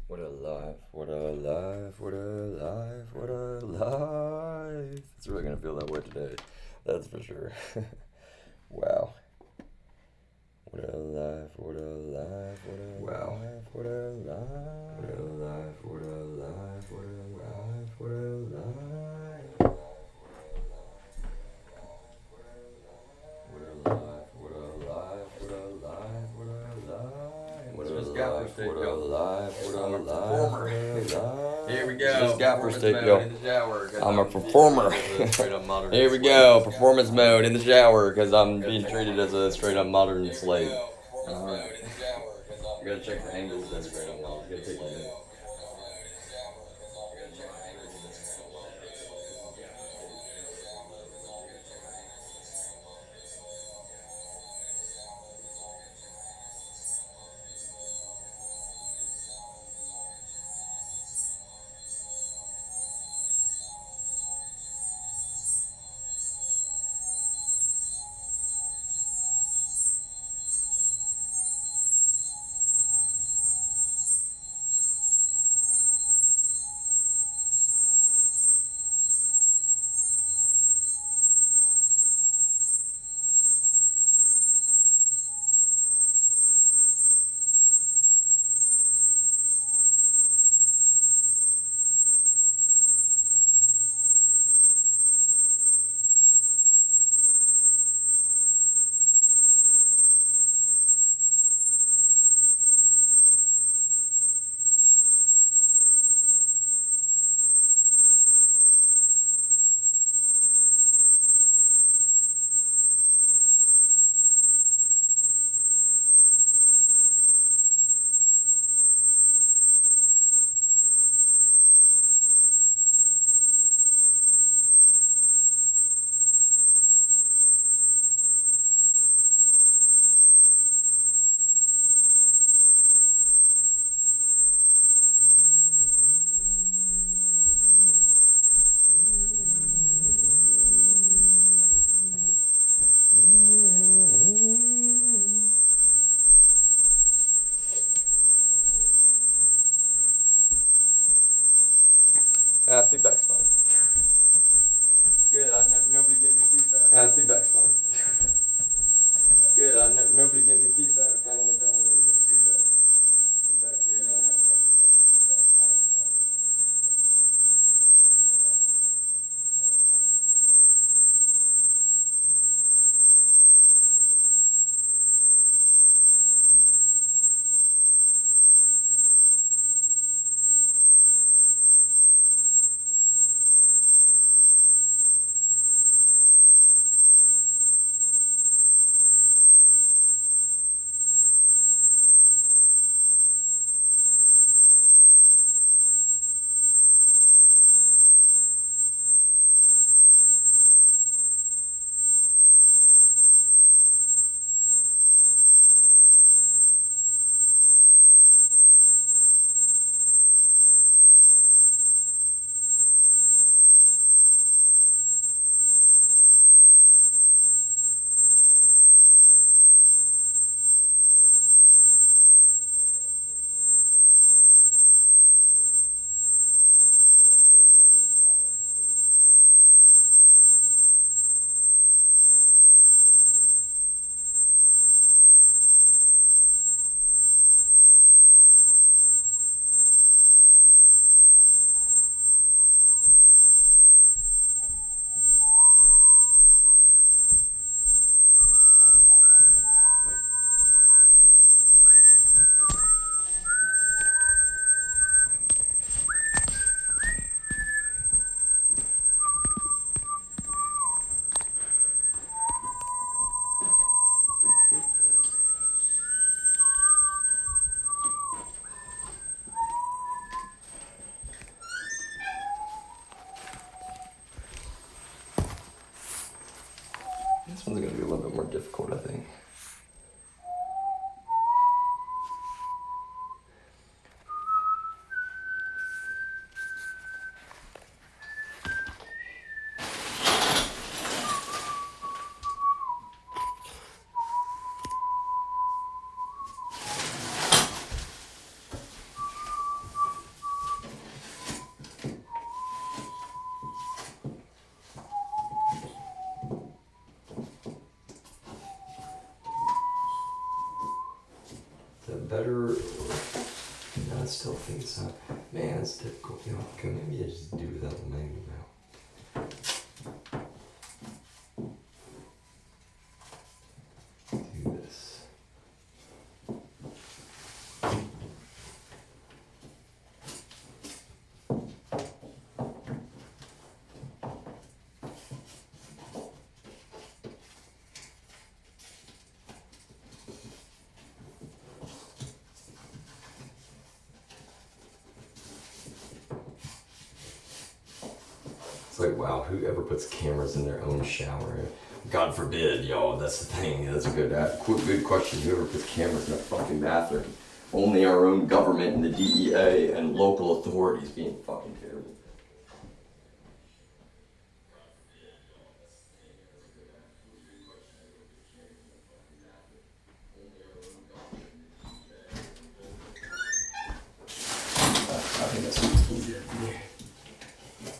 What a life, what a life, what a life, what a life. It's really gonna feel that way today. That's for sure. Wow. What a life, what a life, what a wow. Life, what a life, what a life, what a life, what a life, what a life. What a life, what a life, what a life, what a life. What a life, what a life, what a life, what a life. Here we go. Just gaffer stick, yo. I'm a performer. Here we go. Performance mode in the shower because I'm being treated as a straight up modern slave. Alright. You gotta check the angles and straight up model. You gotta take a minute. one's gonna be a little bit more difficult, I think. Better. No, I still think it's not. Man, it's difficult. You know, maybe I just do without the manual now. Do this. It's like, wow, whoever puts cameras in their own shower? God forbid, y'all. That's the thing. That's a good question. Whoever puts cameras in a fucking bathroom. Only our own government and the DEA and local authorities being fucking terrible. I think that's what's easier.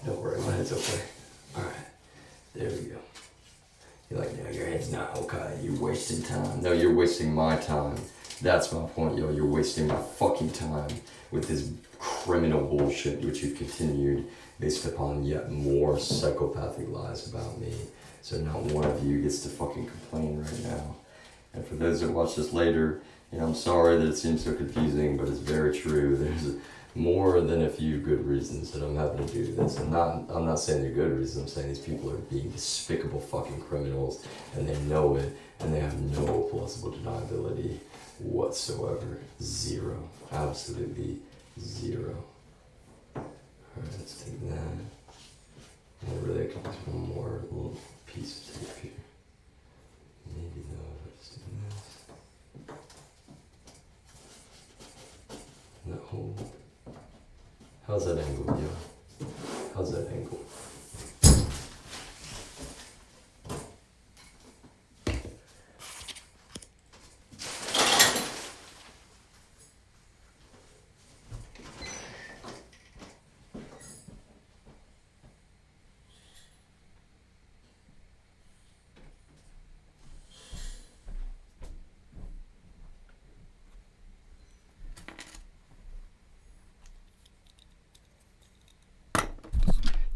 Don't worry, my head's okay. Alright, there we go. You're like, no, your head's not okay. You're wasting time. No, you're wasting my time. That's my point, yo. You're wasting my fucking time with this criminal bullshit which you've continued based upon yet more psychopathic lies about me. So not one of you gets to fucking complain right now. And for those that watch this later, you know, I'm sorry that it seems so confusing, but it's very true. There's more than a few good reasons that I'm having to do this. I'm not saying they're good reasons. I'm saying these people are being despicable fucking criminals, and they know it, and they have no plausible deniability whatsoever. Zero. Absolutely zero. Alright, let's take that. And really, I can use one more little piece of tape here. Maybe though, if I just do this. And that hold. How's that angle, yo? How's that angle?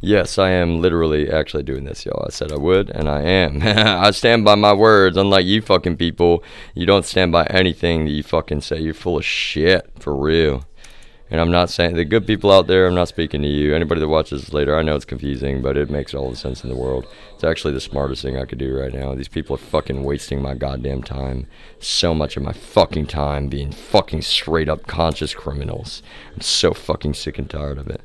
Yes, I am literally actually doing this, y'all. I said I would, and I am. I stand by my words, unlike you fucking people. You don't stand by anything that you fucking say. You're full of shit, for real. And I'm not saying, the good people out there, I'm not speaking to you. Anybody that watches this later, I know it's confusing, but it makes all the sense in the world. It's actually the smartest thing I could do right now. These people are fucking wasting my goddamn time. So much of my fucking time being fucking straight up conscious criminals. I'm so fucking sick and tired of it.